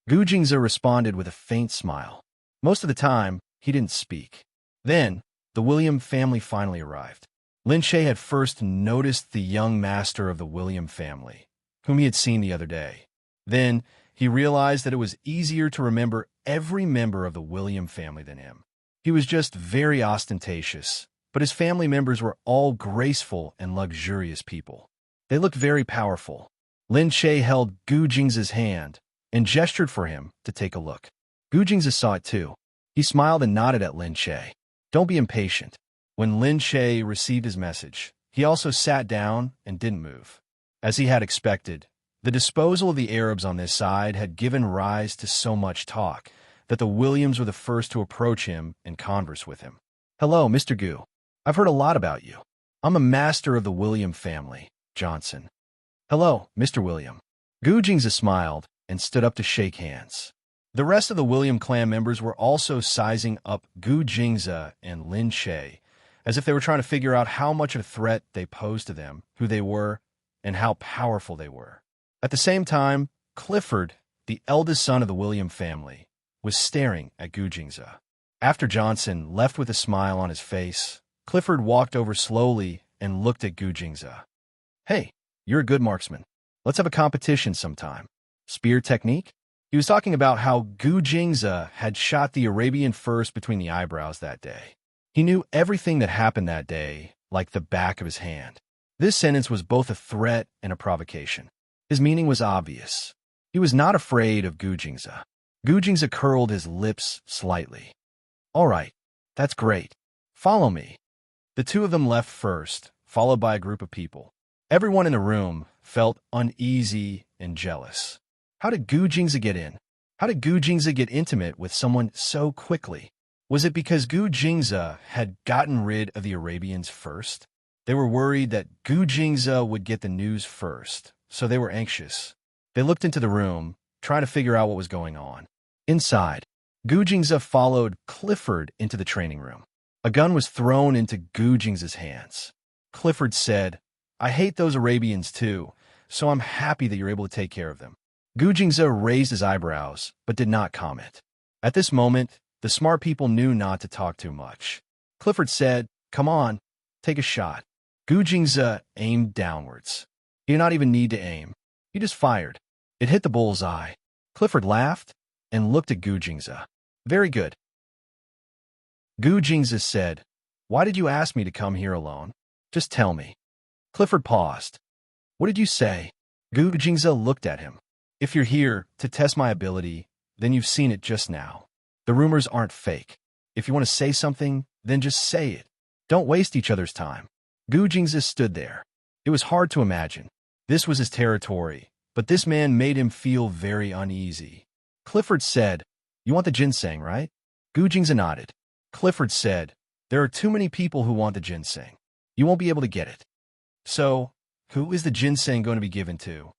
Gu Jingze responded with a faint smile. Most of the time, he didn't speak. Then, the William family finally arrived. Lin Che had first noticed the young master of the William family, whom he had seen the other day. Then, he realized that it was easier to remember every member of the William family than him. He was just very ostentatious, but his family members were all graceful and luxurious people. They looked very powerful. Lin Che held Gu Jingze's hand and gestured for him to take a look. Gu Jingze saw it too. He smiled and nodded at Lin Che. "Don't be impatient." When Lin Che received his message, he also sat down and didn't move. As he had expected, the disposal of the Arabs on this side had given rise to so much talk that the Williams were the first to approach him and converse with him. "Hello, Mr. Gu. I've heard a lot about you. I'm a master of the William family, Johnson." "Hello, Mr. William." Gu Jingze smiled and stood up to shake hands. The rest of the William clan members were also sizing up Gu Jingze and Lin Che, as if they were trying to figure out how much of a threat they posed to them, who they were, and how powerful they were. At the same time, Clifford, the eldest son of the William family, was staring at Gu Jingze. After Johnson left with a smile on his face, Clifford walked over slowly and looked at Gu Jingze. "Hey, you're a good marksman. Let's have a competition sometime." Spear technique? He was talking about how Gu Jingze had shot the Arabian first between the eyebrows that day. He knew everything that happened that day like the back of his hand. This sentence was both a threat and a provocation. His meaning was obvious. He was not afraid of Gu Jingze. Gu Jingze curled his lips slightly. "All right, that's great. Follow me." The two of them left first, followed by a group of people. Everyone in the room felt uneasy and jealous. How did Gu Jingze get in? How did Gu Jingze get intimate with someone so quickly? Was it because Gu Jingze had gotten rid of the Arabians first? They were worried that Gu Jingze would get the news first, so they were anxious. They looked into the room, trying to figure out what was going on. Inside, Gu Jingze followed Clifford into the training room. A gun was thrown into Gu Jingze's hands. Clifford said, "I hate those Arabians too, so I'm happy that you're able to take care of them." Gu Jingze raised his eyebrows, but did not comment. At this moment, the smart people knew not to talk too much. Clifford said, "Come on, take a shot." Gu Jingze aimed downwards. He did not even need to aim. He just fired. It hit the bull's eye. Clifford laughed and looked at Gu Jingze. "Very good." Gu Jingze said, "Why did you ask me to come here alone? Just tell me." Clifford paused. "What did you say?" Gu Jingze looked at him. "If you're here to test my ability, then you've seen it just now. The rumors aren't fake. If you want to say something, then just say it. Don't waste each other's time." Gu Jingze stood there. It was hard to imagine. This was his territory, but this man made him feel very uneasy. Clifford said, "You want the ginseng, right?" Gu Jingze nodded. Clifford said, "There are too many people who want the ginseng. You won't be able to get it." "So, who is the ginseng going to be given to?"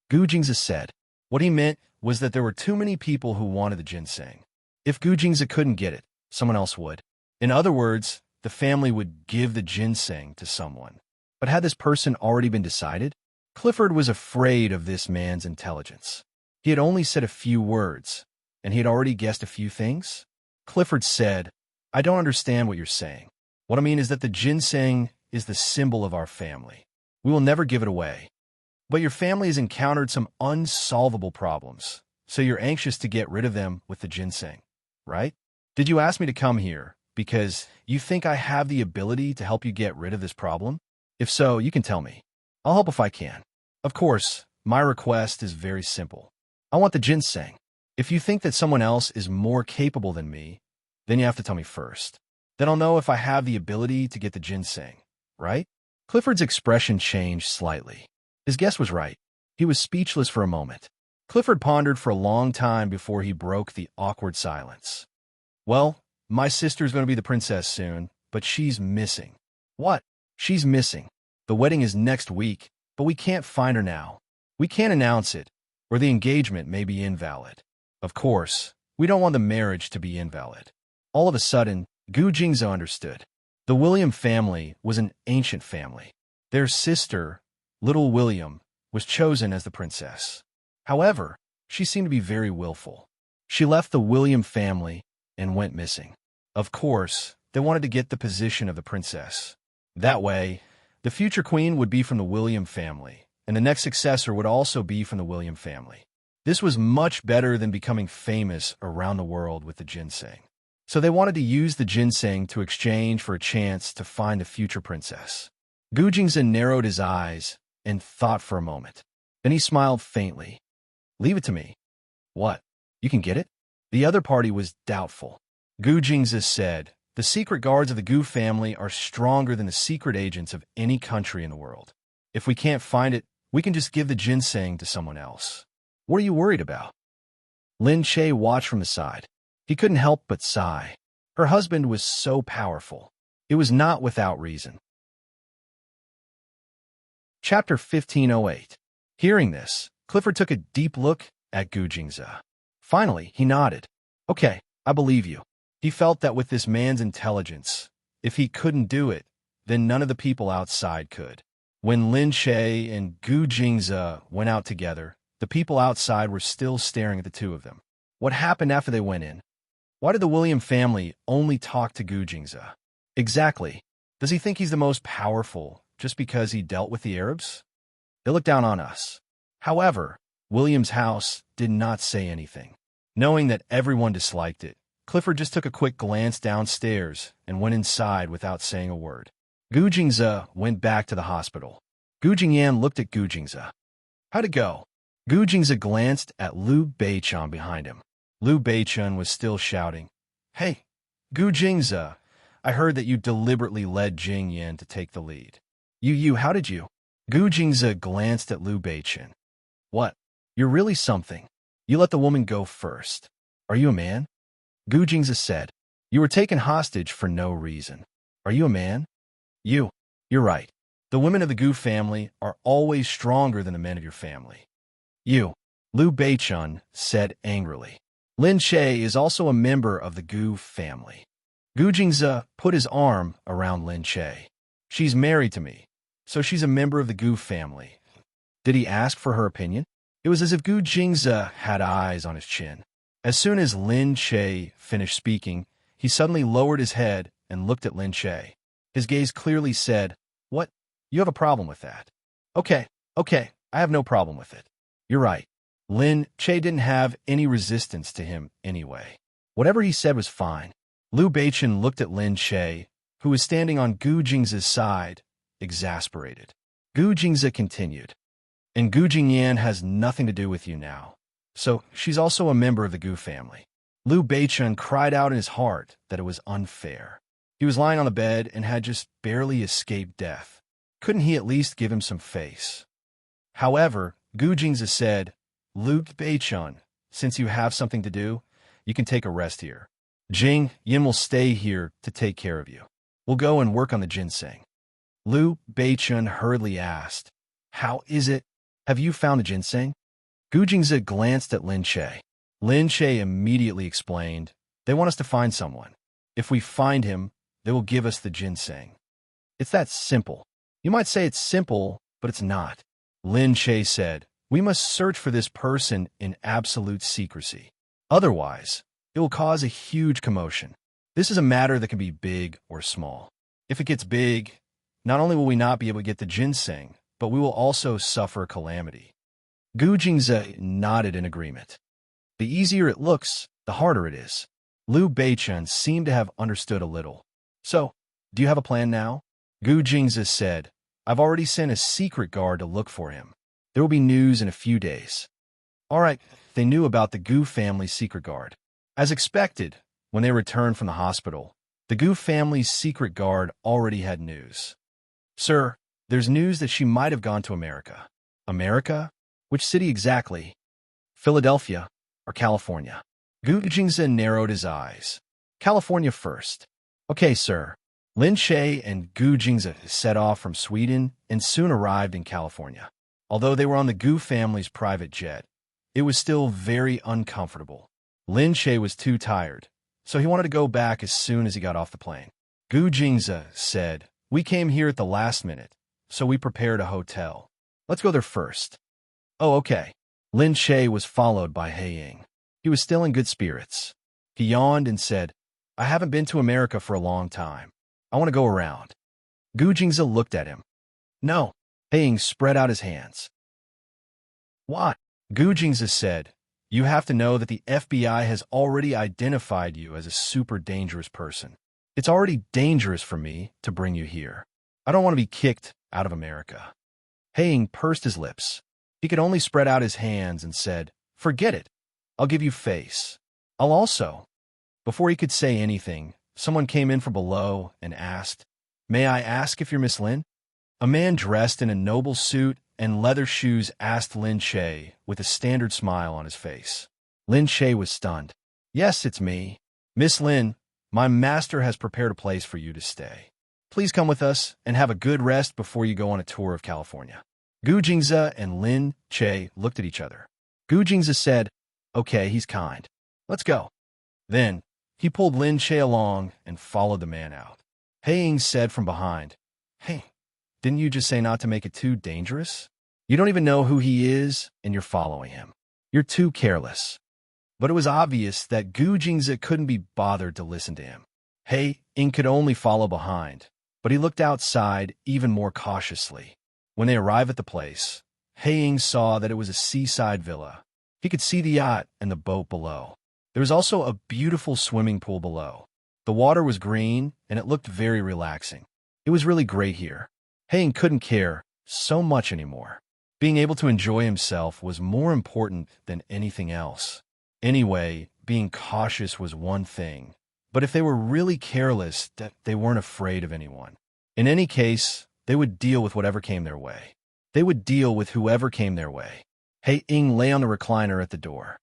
Gu Jingze said. What he meant was that there were too many people who wanted the ginseng. If Gu Jingze couldn't get it, someone else would. In other words, the family would give the ginseng to someone. But had this person already been decided? Clifford was afraid of this man's intelligence. He had only said a few words, and he had already guessed a few things. Clifford said, "I don't understand what you're saying. What I mean is that the ginseng is the symbol of our family. We will never give it away. But your family has encountered some unsolvable problems, so you're anxious to get rid of them with the ginseng, right? Did you ask me to come here because you think I have the ability to help you get rid of this problem? If so, you can tell me. I'll help if I can. Of course, my request is very simple. I want the ginseng. If you think that someone else is more capable than me, then you have to tell me first. Then I'll know if I have the ability to get the ginseng, right?" Clifford's expression changed slightly. His guess was right. He was speechless for a moment. Clifford pondered for a long time before he broke the awkward silence. "Well, my sister's going to be the princess soon, but she's missing." "What?" "She's missing. The wedding is next week, but we can't find her now. We can't announce it, or the engagement may be invalid. Of course, we don't want the marriage to be invalid." All of a sudden, Gu Jingze understood. The William family was an ancient family. Their sister, Little William, was chosen as the princess. However, she seemed to be very willful. She left the William family and went missing. Of course, they wanted to get the position of the princess. That way, the future queen would be from the William family, and the next successor would also be from the William family. This was much better than becoming famous around the world with the ginseng. So they wanted to use the ginseng to exchange for a chance to find the future princess. Gu Jingze narrowed his eyes and thought for a moment. Then he smiled faintly. "Leave it to me." "What? You can get it?" The other party was doubtful. Gu Jingze said, "The secret guards of the Gu family are stronger than the secret agents of any country in the world. If we can't find it, we can just give the ginseng to someone else. What are you worried about?" Lin Che watched from the side. He couldn't help but sigh. Her husband was so powerful. It was not without reason. Chapter 1508. Hearing this, Clifford took a deep look at Gu Jingze. Finally, he nodded. "Okay, I believe you." He felt that with this man's intelligence, if he couldn't do it, then none of the people outside could. When Lin Che and Gu Jingze went out together, the people outside were still staring at the two of them. What happened after they went in? Why did the William family only talk to Gu Jingze? Exactly. Does he think he's the most powerful just because he dealt with the Arabs? They look down on us. However, William's house did not say anything. Knowing that everyone disliked it, Clifford just took a quick glance downstairs and went inside without saying a word. Gu Jingze went back to the hospital. Gu Jingyan looked at Gu Jingze. How'd it go? Gu Jingze glanced at Liu Beichun behind him. Liu Beichun was still shouting, "Hey, Gu Jingze, I heard that you deliberately led Jing Yan to take the lead. How did you?" Gu Jingze glanced at Liu Beichun. "What? You're really something. You let the woman go first. Are you a man?" Gu Jingze said, "You were taken hostage for no reason. Are you a man?" You're right. The women of the Gu family are always stronger than the men of your family." Liu Beichun said angrily. "Lin Che is also a member of the Gu family." Gu Jingze put his arm around Lin Che. "She's married to me, so she's a member of the Gu family." Did he ask for her opinion? It was as if Gu Jingze had eyes on his chin. As soon as Lin Che finished speaking, he suddenly lowered his head and looked at Lin Che. His gaze clearly said, "What? You have a problem with that?" Okay, I have no problem with it. You're right. Lin Che didn't have any resistance to him anyway. Whatever he said was fine. Liu Beichun looked at Lin Che, who was standing on Gu Jingze's side, exasperated. Gu Jingze continued, "And Gu Jingyan has nothing to do with you now. So she's also a member of the Gu family." Liu Beichun cried out in his heart that it was unfair. He was lying on the bed and had just barely escaped death. Couldn't he at least give him some face? However, Gu Jingze said, "Liu Beichun, since you have something to do, you can take a rest here. Jing Yin will stay here to take care of you. We'll go and work on the ginseng." Liu Beichun hurriedly asked, "How is it? Have you found the ginseng?" Gu Jingze glanced at Lin Che. Lin Che immediately explained, "They want us to find someone. If we find him, they will give us the ginseng." It's that simple. You might say it's simple, but it's not. Lin Che said, "We must search for this person in absolute secrecy. Otherwise, it will cause a huge commotion. This is a matter that can be big or small. If it gets big, not only will we not be able to get the ginseng, but we will also suffer calamity." Gu Jingze nodded in agreement. The easier it looks, the harder it is. Liu Beichun seemed to have understood a little. "So, do you have a plan now?" Gu Jingze said, "I've already sent a secret guard to look for him. There will be news in a few days." All right, they knew about the Gu family's secret guard. As expected, when they returned from the hospital, the Gu family's secret guard already had news. "Sir, there's news that she might have gone to America." "America? Which city exactly?" "Philadelphia or California?" Gu Jingze narrowed his eyes. "California first." "Okay, sir." Lin Che and Gu Jingze set off from Sweden and soon arrived in California. Although they were on the Gu family's private jet, it was still very uncomfortable. Lin Che was too tired, so he wanted to go back as soon as he got off the plane. Gu Jingze said, "We came here at the last minute, so we prepared a hotel. Let's go there first." "Oh, okay." Lin Che was followed by He Ying. He was still in good spirits. He yawned and said, "I haven't been to America for a long time. I want to go around." Gu Jingze looked at him. "No." He Ying spread out his hands. "What?" Gu Jingze said, "You have to know that the FBI has already identified you as a super dangerous person. It's already dangerous for me to bring you here. I don't want to be kicked out of America." He Ying pursed his lips. He could only spread out his hands and said, "Forget it. I'll give you face. I'll also." Before he could say anything, someone came in from below and asked, "May I ask if you're Miss Lin?" A man dressed in a noble suit and leather shoes asked Lin Che with a standard smile on his face. Lin Che was stunned. "Yes, it's me. Miss Lin, my master has prepared a place for you to stay. Please come with us and have a good rest before you go on a tour of California." Gu Jingze and Lin Che looked at each other. Gu Jingze said, "Okay, he's kind. Let's go." Then, he pulled Lin Che along and followed the man out. He Ying said from behind, "Hey, didn't you just say not to make it too dangerous? You don't even know who he is, and you're following him. You're too careless." but it was obvious that Gu Jingzi couldn't be bothered to listen to him. He Ying could only follow behind, but he looked outside even more cautiously. When they arrived at the place, He Ying saw that it was a seaside villa. He could see the yacht and the boat below. There was also a beautiful swimming pool below. The water was green, and it looked very relaxing. It was really great here. He Ying couldn't care so much anymore. Being able to enjoy himself was more important than anything else. Anyway, being cautious was one thing, but if they were really careless, they weren't afraid of anyone. In any case, they would deal with whatever came their way. They would deal with whoever came their way. He Ying lay on the recliner at the door.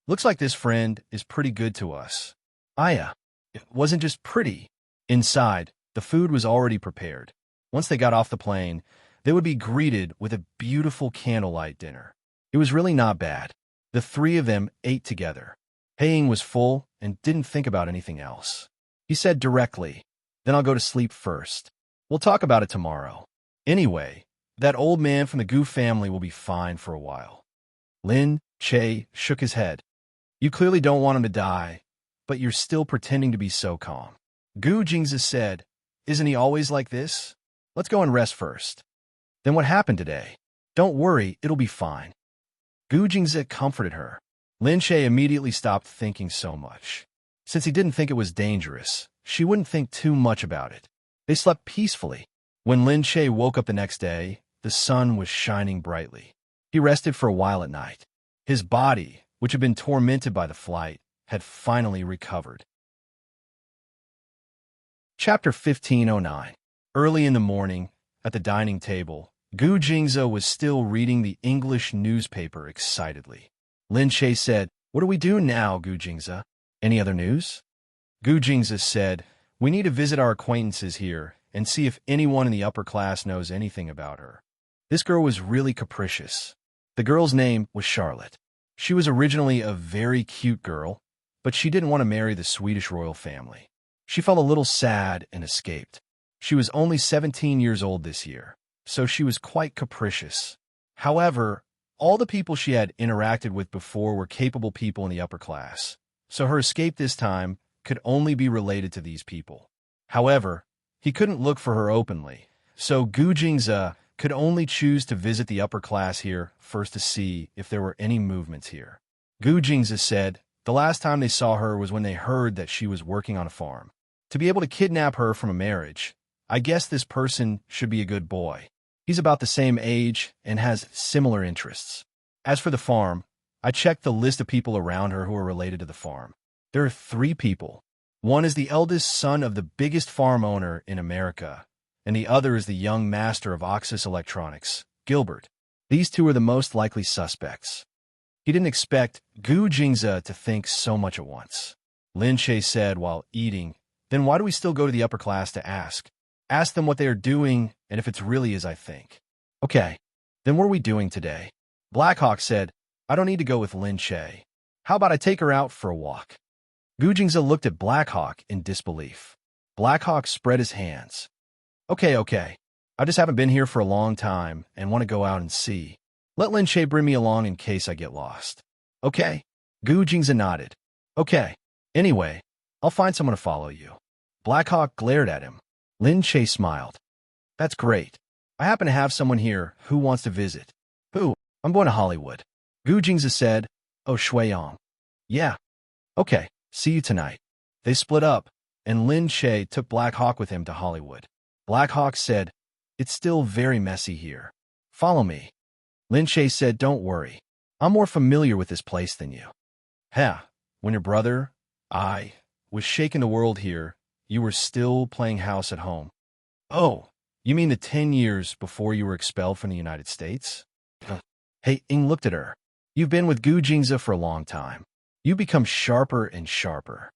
Looks like this friend is pretty good to us. Aya, it wasn't just pretty. Inside, the food was already prepared. Once they got off the plane, they would be greeted with a beautiful candlelight dinner. It was really not bad. The three of them ate together. He Ying was full and didn't think about anything else. He said directly, "Then I'll go to sleep first. We'll talk about it tomorrow. Anyway, that old man from the Gu family will be fine for a while." Lin Che shook his head. "You clearly don't want him to die, but you're still pretending to be so calm." Gu Jingzi said, "Isn't he always like this? Let's go and rest first." "Then what happened today?" "Don't worry, it'll be fine." Gu Jingzi comforted her. Lin Che immediately stopped thinking so much. Since he didn't think it was dangerous, she wouldn't think too much about it. They slept peacefully. When Lin Che woke up the next day, the sun was shining brightly. He rested for a while at night. His body, which had been tormented by the flight, had finally recovered. Chapter 1509. Early in the morning, at the dining table, Gu Jingzi was still reading the English newspaper excitedly. Lin Che said, "What do we do now, Gu Jingzi? Any other news?" Gu Jingzi said, "We need to visit our acquaintances here and see if anyone in the upper class knows anything about her." This girl was really capricious. The girl's name was Charlotte. She was originally a very cute girl, but she didn't want to marry the Swedish royal family. She felt a little sad and escaped. She was only 17 years old this year, so she was quite capricious. However, all the people she had interacted with before were capable people in the upper class, so her escape this time could only be related to these people. However, he couldn't look for her openly, so Gu Jingzi could only choose to visit the upper class here first to see if there were any movements here. Gu Jingzi said the last time they saw her was when they heard that she was working on a farm. To be able to kidnap her from a marriage, I guess this person should be a good boy. He's about the same age and has similar interests. As for the farm, I checked the list of people around her who are related to the farm. There are 3 people. One is the eldest son of the biggest farm owner in America, and the other is the young master of Oxus Electronics, Gilbert. These 2 are the most likely suspects. He didn't expect Gu Jingzi to think so much at once. Lin Che said while eating, "Then why do we still go to the upper class to ask? Ask them what they are doing and if it's really as I think." "Okay, then what are we doing today?" Blackhawk said, "I don't need to go with Lin Che. How about I take her out for a walk?" Gu Jingzi looked at Blackhawk in disbelief. Blackhawk spread his hands. Okay. I just haven't been here for a long time and want to go out and see. Let Lin Che bring me along in case I get lost." "Okay." Gu Jingzi nodded. "Okay. Anyway, I'll find someone to follow you." Blackhawk glared at him. Lin Che smiled. "That's great. I happen to have someone here who wants to visit." "Who?" "I'm going to Hollywood." Gu Jingzi said, "Oh, Shuiyang." "Yeah." "Okay, see you tonight." They split up, and Lin Che took Blackhawk with him to Hollywood. Blackhawk said, "It's still very messy here. Follow me." Lin Che said, "Don't worry. I'm more familiar with this place than you." When your brother, I, was shaking the world here, you were still playing house at home." "Oh, you mean the 10 years before you were expelled from the United States?" He Ying looked at her. "You've been with Gu Jingzi for a long time. You become sharper and sharper."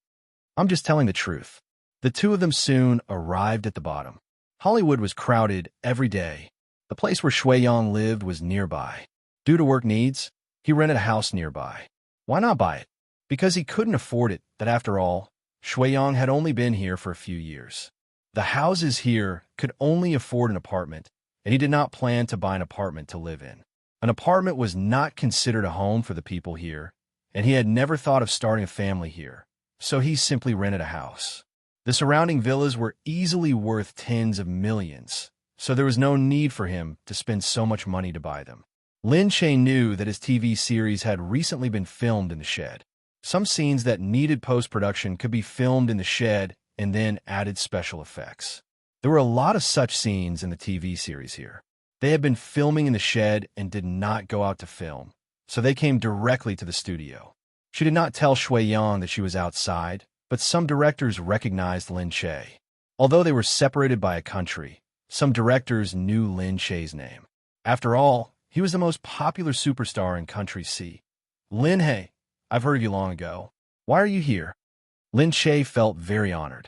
"I'm just telling the truth." The 2 of them soon arrived at the bottom. Hollywood was crowded every day. The place where Shuiyang lived was nearby. Due to work needs, he rented a house nearby. Why not buy it? Because he couldn't afford it, that after all, Shuiyang had only been here for a few years. The houses here could only afford an apartment, and he did not plan to buy an apartment to live in. An apartment was not considered a home for the people here, and he had never thought of starting a family here, so he simply rented a house. The surrounding villas were easily worth tens of millions, so there was no need for him to spend so much money to buy them. Lin Che knew that his TV series had recently been filmed in the shed. Some scenes that needed post-production could be filmed in the shed and then added special effects. There were a lot of such scenes in the TV series here. They had been filming in the shed and did not go out to film, so they came directly to the studio. She did not tell Shui Yang that she was outside, but some directors recognized Lin Che. Although they were separated by a country, some directors knew Lin Che's name. After all, he was the most popular superstar in Country C. Lin He, I've heard of you long ago. Why are you here? Lin Che felt very honored.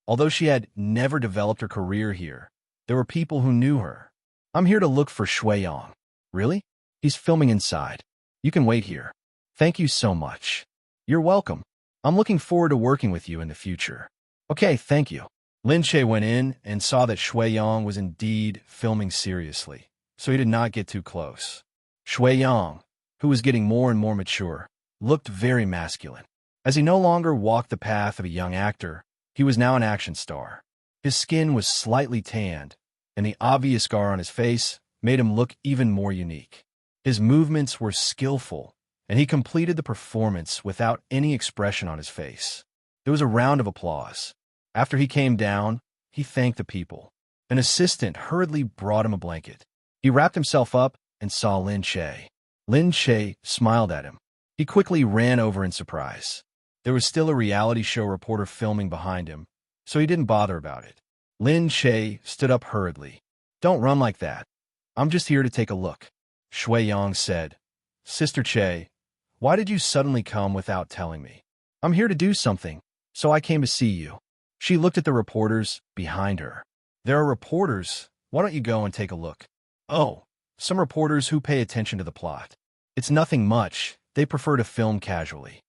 Although she had never developed her career here, there were people who knew her. I'm here to look for Shui Yang. Really? He's filming inside. You can wait here. Thank you so much. You're welcome. I'm looking forward to working with you in the future. Okay, thank you. Lin Che went in and saw that Shui Yang was indeed filming seriously, so he did not get too close. Shui Yang, who was getting more and more mature, looked very masculine. As he no longer walked the path of a young actor, he was now an action star. His skin was slightly tanned, and the obvious scar on his face made him look even more unique. His movements were skillful, and he completed the performance without any expression on his face. There was a round of applause. After he came down, he thanked the people. An assistant hurriedly brought him a blanket. He wrapped himself up and saw Lin Che. Lin Che smiled at him. He quickly ran over in surprise. There was still a reality show reporter filming behind him, so he didn't bother about it. Lin Che stood up hurriedly. Don't run like that. I'm just here to take a look. Shui Yang said, Sister Che, why did you suddenly come without telling me? I'm here to do something, so I came to see you. She looked at the reporters behind her. There are reporters. Why don't you go and take a look? Oh, some reporters who pay attention to the plot. It's nothing much. They prefer to film casually.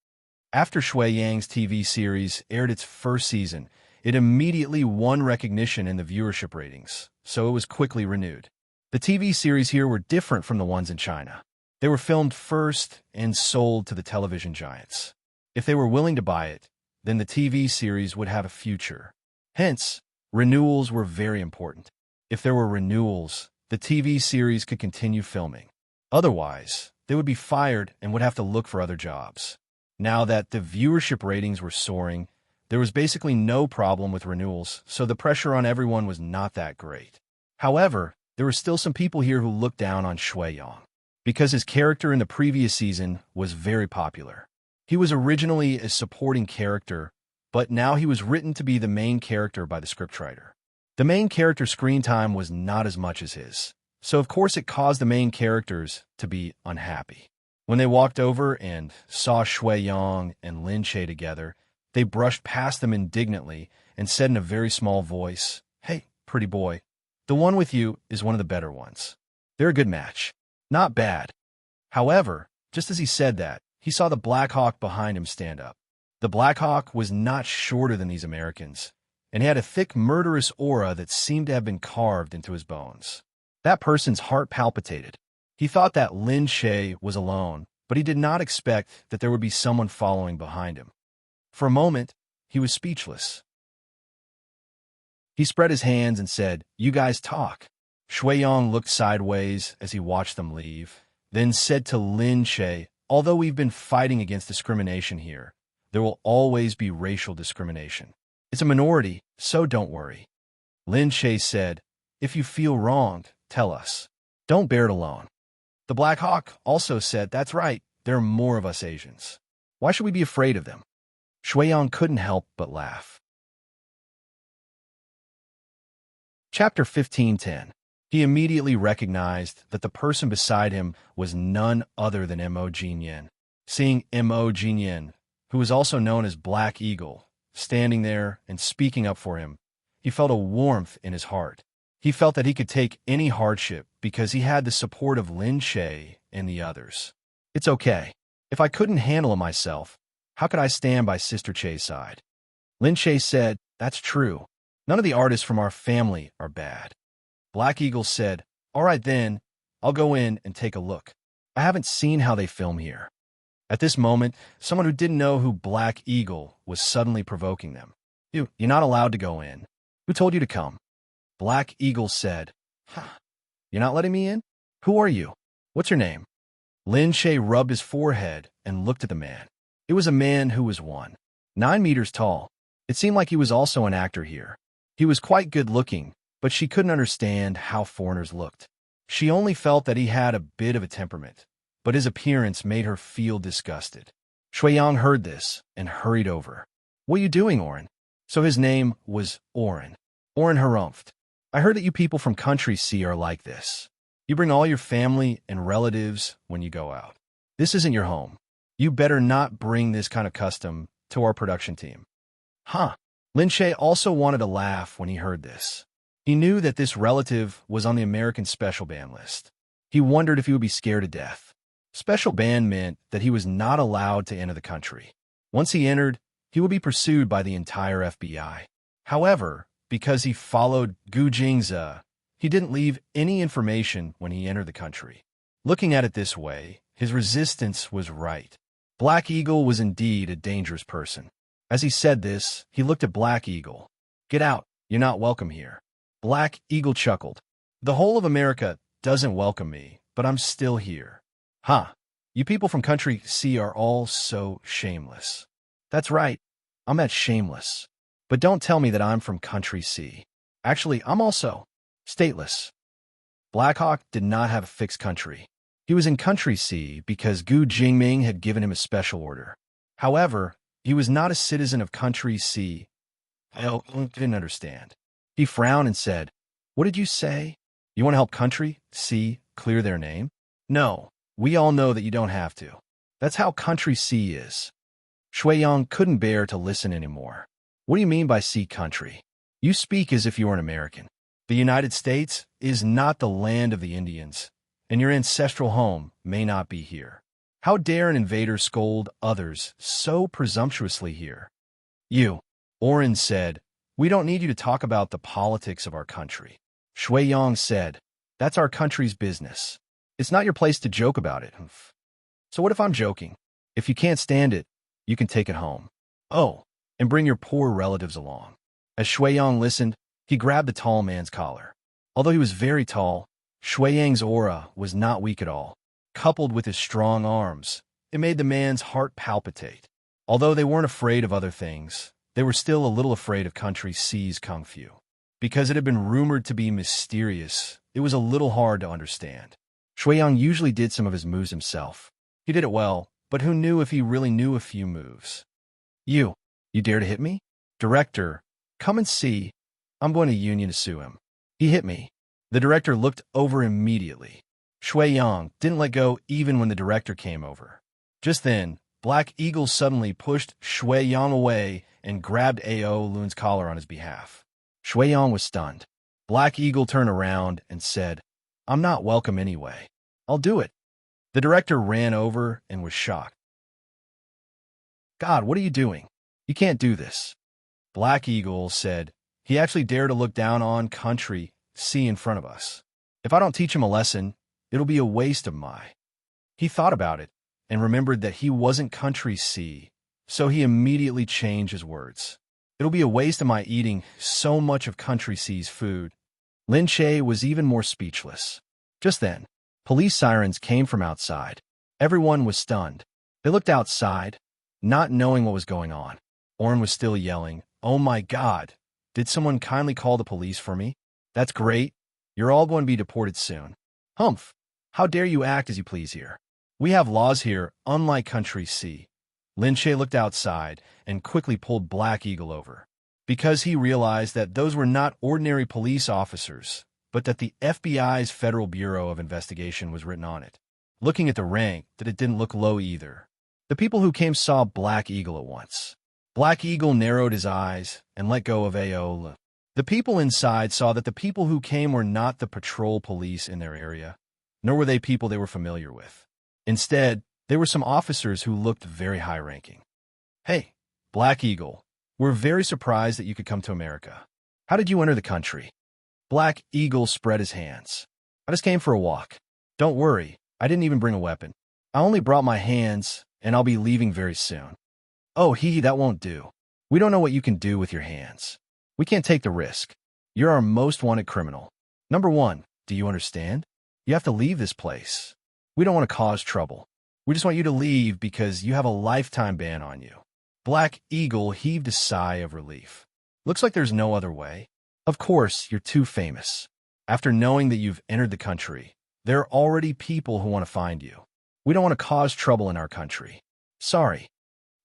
After Shui Yang's TV series aired its first season, it immediately won recognition in the viewership ratings, so it was quickly renewed. The TV series here were different from the ones in China. They were filmed first and sold to the television giants. If they were willing to buy it, then the TV series would have a future. Hence, renewals were very important. If there were renewals, the TV series could continue filming. Otherwise, they would be fired and would have to look for other jobs. Now that the viewership ratings were soaring, there was basically no problem with renewals, so the pressure on everyone was not that great. However, there were still some people here who looked down on Shui Yang, because his character in the previous season was very popular. He was originally a supporting character, but now he was written to be the main character by the scriptwriter. The main character's screen time was not as much as his, so of course it caused the main characters to be unhappy. When they walked over and saw Shui Yang and Lin Che together, they brushed past them indignantly and said in a very small voice, Hey, pretty boy, the one with you is one of the better ones. They're a good match. Not bad. However, just as he said that, he saw the Black Hawk behind him stand up. The Black Hawk was not shorter than these Americans, and he had a thick, murderous aura that seemed to have been carved into his bones. That person's heart palpitated. He thought that Lin Che was alone, but he did not expect that there would be someone following behind him. For a moment, he was speechless. He spread his hands and said, You guys talk. Shui Yang looked sideways as he watched them leave, then said to Lin Che, Although we've been fighting against discrimination here, there will always be racial discrimination. It's a minority, so don't worry. Lin Che said, If you feel wronged, tell us. Don't bear it alone. The Black Hawk also said, That's right, there are more of us Asians. Why should we be afraid of them? Shui Yang couldn't help but laugh. Chapter 15:10. He immediately recognized that the person beside him was none other than Mo Jinyan. Seeing Mo Jinyan, who was also known as Black Eagle, standing there and speaking up for him, he felt a warmth in his heart. He felt that he could take any hardship because he had the support of Lin Che and the others. It's okay. If I couldn't handle it myself, how could I stand by Sister Che's side? Lin Che said, That's true. None of the artists from our family are bad. Black Eagle said, All right then, I'll go in and take a look. I haven't seen how they film here. At this moment, someone who didn't know who Black Eagle was suddenly provoking them. You're not allowed to go in. Who told you to come? Black Eagle said, Huh, you're not letting me in? Who are you? What's your name? Lin Shay rubbed his forehead and looked at the man. It was a man who was 9 meters tall. It seemed like he was also an actor here. He was quite good-looking, but she couldn't understand how foreigners looked. She only felt that he had a bit of a temperament, but his appearance made her feel disgusted. Shuiyang heard this and hurried over. What are you doing, Oren? So his name was Oren. Oren harumphed. I heard that you people from Country C are like this. You bring all your family and relatives when you go out. This isn't your home. You better not bring this kind of custom to our production team. Huh. Lin Shay also wanted to laugh when he heard this. He knew that this relative was on the American special ban list. He wondered if he would be scared to death. Special ban meant that he was not allowed to enter the country. Once he entered, he would be pursued by the entire FBI. However, because he followed Gu Jingze, he didn't leave any information when he entered the country. Looking at it this way, his resistance was right. Black Eagle was indeed a dangerous person. As he said this, he looked at Black Eagle. Get out, you're not welcome here. Black Eagle chuckled. The whole of America doesn't welcome me, but I'm still here. Huh, you people from Country C are all so shameless. That's right, I'm that shameless. But don't tell me that I'm from Country C. Actually, I'm also stateless. Blackhawk did not have a fixed country. He was in Country C because Gu Jingming had given him a special order. However, he was not a citizen of Country C. I didn't understand. He frowned and said, What did you say? You want to help Country C clear their name? No, we all know that you don't have to. That's how Country C is. Shuiyang couldn't bear to listen anymore. What do you mean by C country? You speak as if you were an American. The United States is not the land of the Indians, and your ancestral home may not be here. How dare an invader scold others so presumptuously here? You, Oren said, we don't need you to talk about the politics of our country. Shuiyang said, that's our country's business. It's not your place to joke about it. So what if I'm joking? If you can't stand it, you can take it home. Oh, and bring your poor relatives along. As Shuiyang listened, he grabbed the tall man's collar. Although he was very tall, Shuiyang's aura was not weak at all. Coupled with his strong arms, it made the man's heart palpitate. Although they weren't afraid of other things, they were still a little afraid of Country C's Kung Fu. Because it had been rumored to be mysterious, it was a little hard to understand. Shuiyang usually did some of his moves himself. He did it well, but who knew if he really knew a few moves? You dare to hit me? Director, come and see. I'm going to union to sue him. He hit me. The director looked over immediately. Shuiyang didn't let go even when the director came over. Just then, Black Eagle suddenly pushed Shuiyang away and grabbed A.O. Lun's collar on his behalf. Shuiyang was stunned. Black Eagle turned around and said, I'm not welcome anyway. I'll do it. The director ran over and was shocked. God, what are you doing? You can't do this. Black Eagle said, he actually dared to look down on Country C in front of us. If I don't teach him a lesson, it'll be a waste of my. He thought about it and remembered that he wasn't Country C, so he immediately changed his words. It'll be a waste of my eating so much of Country C's food. Lin Shay was even more speechless. Just then, police sirens came from outside. Everyone was stunned. They looked outside, not knowing what was going on. Oren was still yelling, Oh my God, did someone kindly call the police for me? That's great. You're all going to be deported soon. Humph, how dare you act as you please here? We have laws here, unlike Country C. Lin Shay looked outside and quickly pulled Black Eagle over, because he realized that those were not ordinary police officers, but that the FBI's Federal Bureau of Investigation was written on it. Looking at the rank, that it didn't look low either. The people who came saw Black Eagle at once. Black Eagle narrowed his eyes and let go of Aola. The people inside saw that the people who came were not the patrol police in their area, nor were they people they were familiar with. Instead, they were some officers who looked very high-ranking. Hey, Black Eagle, we're very surprised that you could come to America. How did you enter the country? Black Eagle spread his hands. I just came for a walk. Don't worry, I didn't even bring a weapon. I only brought my hands and I'll be leaving very soon. Oh, that won't do. We don't know what you can do with your hands. We can't take the risk. You're our most wanted criminal. Number one, do you understand? You have to leave this place. We don't want to cause trouble. We just want you to leave because you have a lifetime ban on you. Black Eagle heaved a sigh of relief. Looks like there's no other way. Of course, you're too famous. After knowing that you've entered the country, there are already people who want to find you. We don't want to cause trouble in our country. Sorry.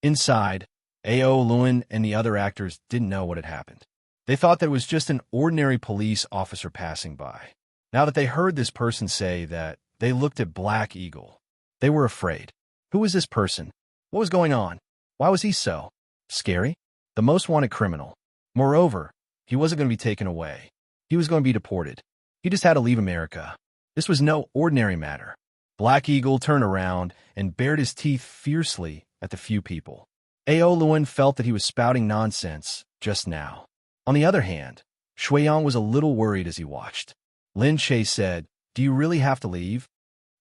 Inside, A.O. Lewin and the other actors didn't know what had happened. They thought that it was just an ordinary police officer passing by. Now that they heard this person say that, they looked at Black Eagle. They were afraid. Who was this person? What was going on? Why was he so scary? The most wanted criminal. Moreover, he wasn't going to be taken away. He was going to be deported. He just had to leave America. This was no ordinary matter. Black Eagle turned around and bared his teeth fiercely at the few people. A.O. Lewin felt that he was spouting nonsense just now. On the other hand, Shuiyang was a little worried as he watched. Lin Che said, "Do you really have to leave?"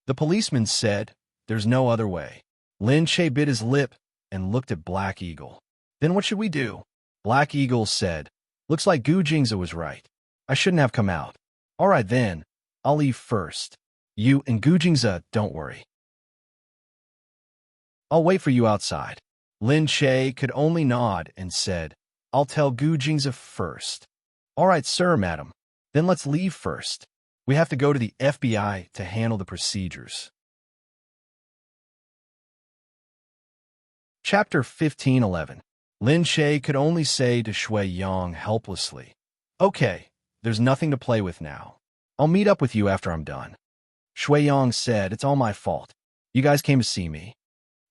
The policeman said, "There's no other way." Lin Che bit his lip and looked at Black Eagle. "Then what should we do?" Black Eagle said, "Looks like Gu Jingza was right. I shouldn't have come out. All right then, I'll leave first. You and Gu Jingza, don't worry. I'll wait for you outside." Lin Che could only nod and said, "I'll tell Gu Jingza first." "All right, sir, madam. Then let's leave first. We have to go to the FBI to handle the procedures." Chapter 15:11. Lin Che could only say to Shuiyang helplessly, "Okay, there's nothing to play with now. I'll meet up with you after I'm done." Shuiyang said, "It's all my fault. You guys came to see me."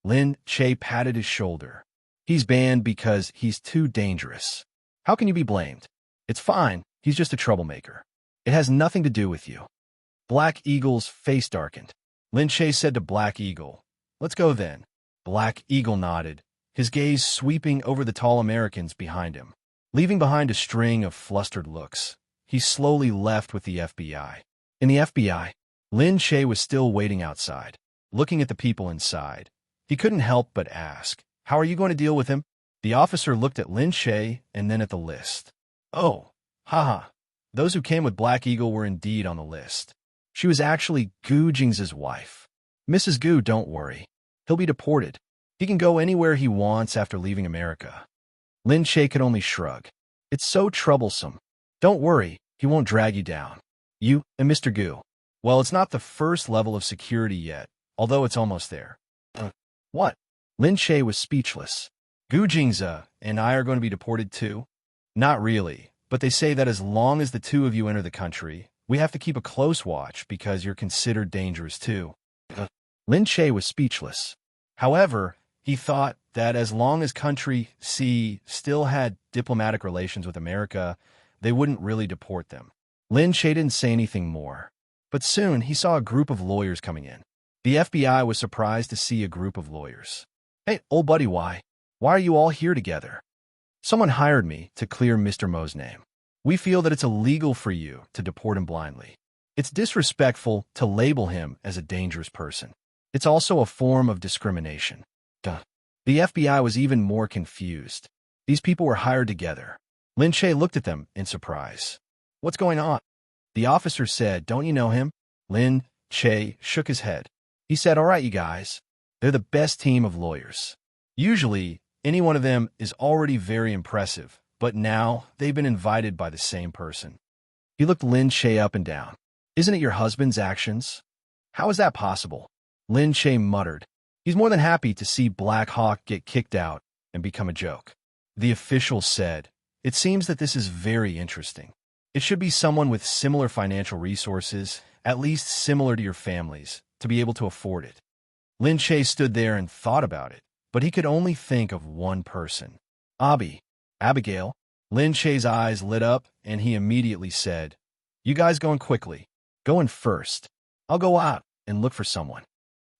Lin Che patted his shoulder. "He's banned because he's too dangerous. How can you be blamed? It's fine, he's just a troublemaker. It has nothing to do with you." Black Eagle's face darkened. Lin Che said to Black Eagle, "Let's go then." Black Eagle nodded, his gaze sweeping over the tall Americans behind him. Leaving behind a string of flustered looks, he slowly left with the FBI. In the FBI, Lin Che was still waiting outside, looking at the people inside. He couldn't help but ask, "How are you going to deal with him?" The officer looked at Lin Che and then at the list. "Oh, haha. Those who came with Black Eagle were indeed on the list. She was actually Gu Jingza's wife. Mrs. Gu, don't worry. He'll be deported. He can go anywhere he wants after leaving America." Lin Che could only shrug. "It's so troublesome. Don't worry, he won't drag you down. You and Mr. Gu. Well, it's not the first level of security yet, although it's almost there." What? Lin Che was speechless. "Gu Jingza and I are going to be deported too?" "Not really, but they say that as long as the two of you enter the country, we have to keep a close watch because you're considered dangerous too." Lin Che was speechless. However, he thought that as long as country C still had diplomatic relations with America, they wouldn't really deport them. Lin Che didn't say anything more. But soon he saw a group of lawyers coming in. The FBI was surprised to see a group of lawyers. "Hey, old buddy, why are you all here together?" "Someone hired me to clear Mr. Mo's name. We feel that it's illegal for you to deport him blindly. It's disrespectful to label him as a dangerous person. It's also a form of discrimination." The FBI was even more confused. These people were hired together. Lin Che looked at them in surprise. "What's going on?" The officer said, "Don't you know him?" Lin Che shook his head. He said, "All right, you guys. They're the best team of lawyers. Usually, any one of them is already very impressive, but now they've been invited by the same person." He looked Lin Che up and down. "Isn't it your husband's actions? How is that possible?" Lin Che muttered. He's more than happy to see Black Hawk get kicked out and become a joke. The official said, "It seems that this is very interesting. It should be someone with similar financial resources, at least similar to your families, to be able to afford it." Lin Che stood there and thought about it, but he could only think of one person. Abigail. Lin Che's eyes lit up, and he immediately said, "You guys going quickly. Go in first. I'll go out and look for someone."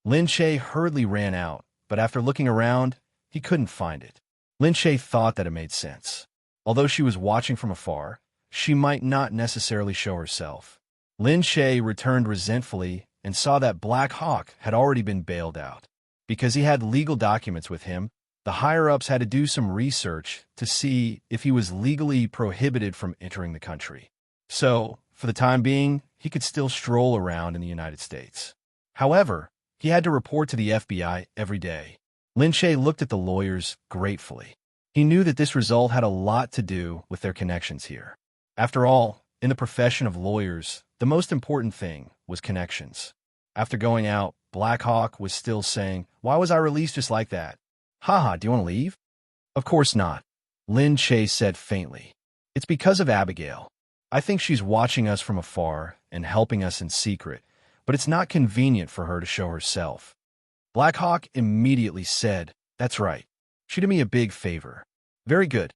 Lin Che hurriedly ran out, but after looking around, he couldn't find it. Lin Che thought that it made sense. Although she was watching from afar, she might not necessarily show herself. Lin Che returned resentfully and saw that Black Hawk had already been bailed out. Because he had legal documents with him, the higher-ups had to do some research to see if he was legally prohibited from entering the country. So, for the time being, he could still stroll around in the United States. However, he had to report to the FBI every day. Lin Shaye looked at the lawyers gratefully. He knew that this result had a lot to do with their connections here. After all, in the profession of lawyers, the most important thing was connections. After going out, Black Hawk was still saying, "Why was I released just like that? Haha, do you want to leave?" "Of course not," Lin Shaye said faintly. "It's because of Abigail. I think she's watching us from afar and helping us in secret, but it's not convenient for her to show herself." Black Hawk immediately said, "That's right. She did me a big favor." "Very good.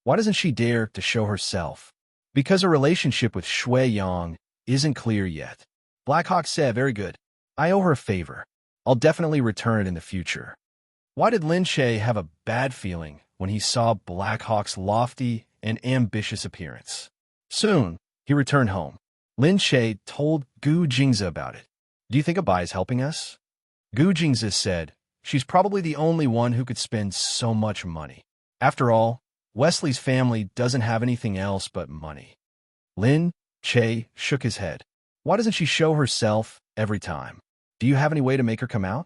Why doesn't she dare to show herself?" "Because her relationship with Shui Yang isn't clear yet." Black Hawk said, "Very good. I owe her a favor. I'll definitely return it in the future." Why did Lin Shaye have a bad feeling when he saw Black Hawk's lofty and ambitious appearance? Soon, he returned home. Lin Shaye told Gu Jingzi about it. "Do you think Abai is helping us?" Gu Jingzi said, "She's probably the only one who could spend so much money. After all, Wesley's family doesn't have anything else but money." Lin Shaye shook his head. "Why doesn't she show herself every time? Do you have any way to make her come out?"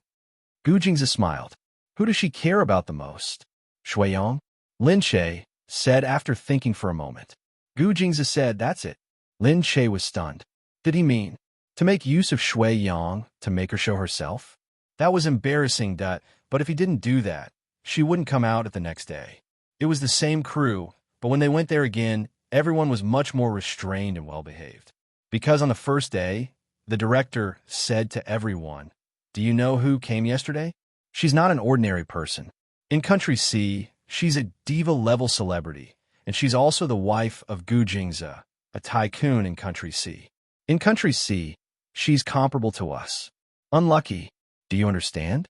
Gu Jingzi smiled. "Who does she care about the most? Shui Yang?" Lin Shaye said after thinking for a moment. Gu Jingzi said, "That's it." Lin Shaye was stunned. Did he mean to make use of Shui Yang to make her show herself? That was embarrassing, but if he didn't do that, she wouldn't come out at the next day. It was the same crew, but when they went there again, everyone was much more restrained and well-behaved. Because on the first day, the director said to everyone, "Do you know who came yesterday? She's not an ordinary person. In Country C, she's a diva-level celebrity, and she's also the wife of Gu Jingzi, a tycoon in Country C. In Country C, she's comparable to us. Unlucky. Do you understand?"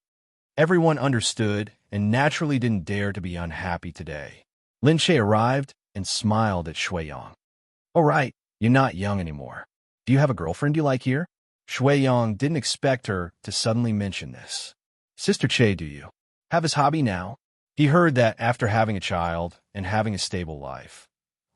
Everyone understood and naturally didn't dare to be unhappy today. Lin Shaye arrived and smiled at Shui Yang. "All right, you're not young anymore. Do you have a girlfriend you like here?" Shui Yang didn't expect her to suddenly mention this. "Sister Che, do you have his hobby now?" He heard that after having a child and having a stable life,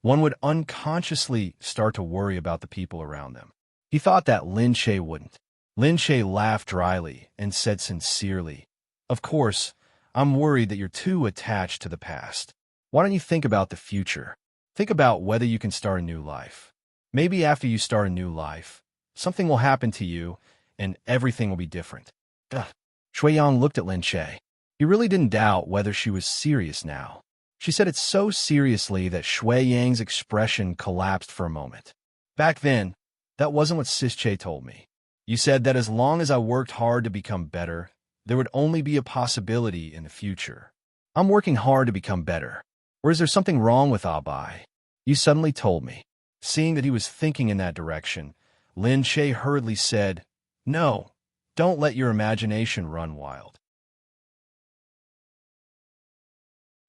one would unconsciously start to worry about the people around them. He thought that Lin Shaye wouldn't. Lin Shaye laughed dryly and said sincerely, "Of course, I'm worried that you're too attached to the past. Why don't you think about the future? Think about whether you can start a new life. Maybe after you start a new life, something will happen to you and everything will be different." Ugh. Shui Yang looked at Lin Shaye. He really didn't doubt whether she was serious now. She said it so seriously that Shui Yang's expression collapsed for a moment. "Back then, that wasn't what Sis Che told me. You said that as long as I worked hard to become better, there would only be a possibility in the future. I'm working hard to become better. Or is there something wrong with Abai? You suddenly told me." Seeing that he was thinking in that direction, Lin Shaye hurriedly said, "No, don't let your imagination run wild."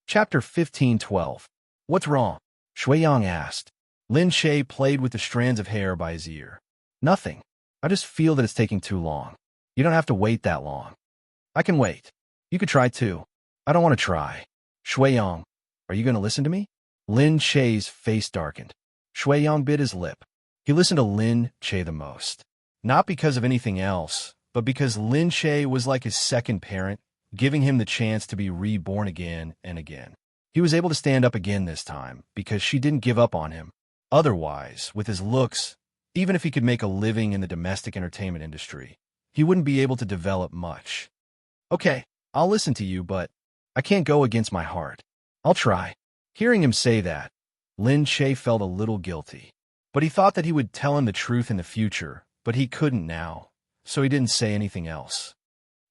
Chapter 15:12. "What's wrong?" Shui Yang asked. Lin Shaye played with the strands of hair by his ear. "Nothing. I just feel that it's taking too long." "You don't have to wait that long." "I can wait. You could try too." "I don't want to try." "Shui Yang, are you going to listen to me?" Lin Shaye's face darkened. Shui Yang bit his lip. He listened to Lin Shaye the most. Not because of anything else, but because Lin Shaye was like his second parent, giving him the chance to be reborn again and again. He was able to stand up again this time because she didn't give up on him. Otherwise, with his looks, even if he could make a living in the domestic entertainment industry, he wouldn't be able to develop much. "Okay, I'll listen to you, but I can't go against my heart. I'll try." Hearing him say that, Lin Shaye felt a little guilty. But he thought that he would tell him the truth in the future, but he couldn't now, so he didn't say anything else.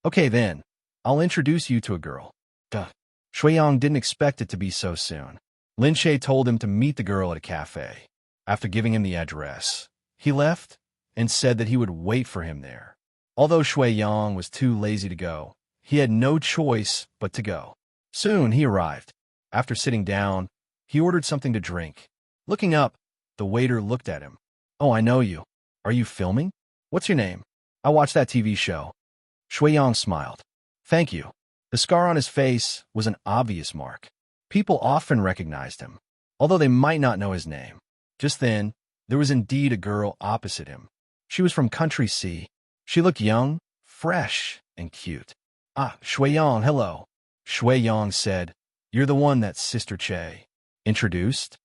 "Okay then, I'll introduce you to a girl." Duh. Shui Yang didn't expect it to be so soon. Lin Shaye told him to meet the girl at a cafe. After giving him the address, he left and said that he would wait for him there. Although Shui Yang was too lazy to go, he had no choice but to go. Soon he arrived. After sitting down, he ordered something to drink. Looking up, the waiter looked at him. "Oh, I know you. Are you filming? What's your name? I watched that TV show." Shui-Yang smiled. Thank you. The scar on his face was an obvious mark. People often recognized him, although they might not know his name. Just then, there was indeed a girl opposite him. She was from Country C. She looked young, fresh, and cute. Ah, Shui-Yang, hello. Shui-Yang said, You're the one that Sister Che introduced?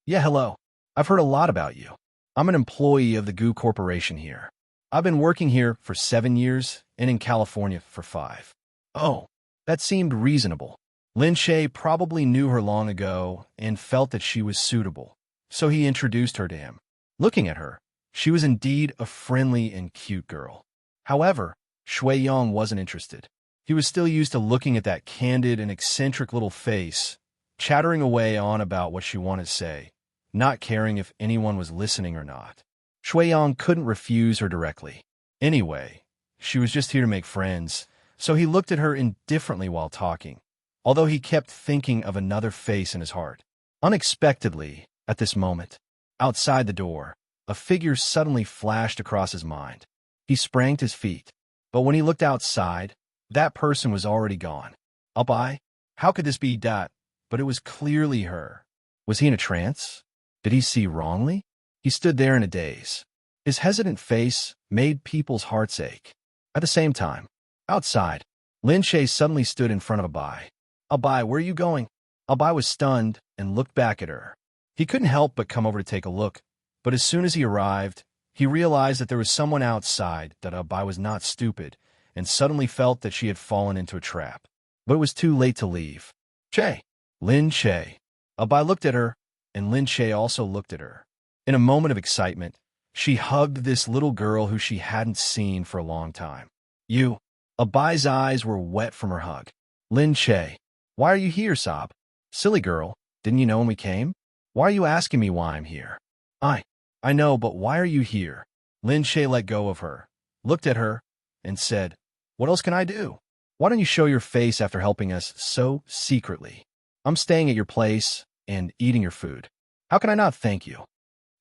Yeah, hello. I've heard a lot about you. I'm an employee of the Goo Corporation here. I've been working here for 7 years and in California for 5. Oh, that seemed reasonable. Lin Shay probably knew her long ago and felt that she was suitable, so he introduced her to him. Looking at her, she was indeed a friendly and cute girl. However, Shui-Yang wasn't interested. He was still used to looking at that candid and eccentric little face, chattering away on about what she wanted to say, not caring if anyone was listening or not. Shui-Yang couldn't refuse her directly. Anyway, she was just here to make friends, so he looked at her indifferently while talking, although he kept thinking of another face in his heart. Unexpectedly, at this moment, outside the door, a figure suddenly flashed across his mind. He sprang to his feet, but when he looked outside, that person was already gone. Up-I? How could this be that? But it was clearly her. Was he in a trance? Did he see wrongly? He stood there in a daze. His hesitant face made people's hearts ache. At the same time, outside, Lin Shay suddenly stood in front of Abai. Abai, where are you going? Abai was stunned and looked back at her. He couldn't help but come over to take a look, but as soon as he arrived, he realized that there was someone outside, that Abai was not stupid, and suddenly felt that she had fallen into a trap. But it was too late to leave. Che! Lin Shay. Abai looked at her, and Lin Shay also looked at her. In a moment of excitement, she hugged this little girl who she hadn't seen for a long time. You. Abai's eyes were wet from her hug. Lin Shay. Why are you here, Sob? Silly girl, didn't you know when we came? Why are you asking me why I'm here? I know, but why are you here? Lin Shay let go of her, looked at her, and said, What else can I do? Why don't you show your face after helping us so secretly? I'm staying at your place and eating your food. How can I not thank you?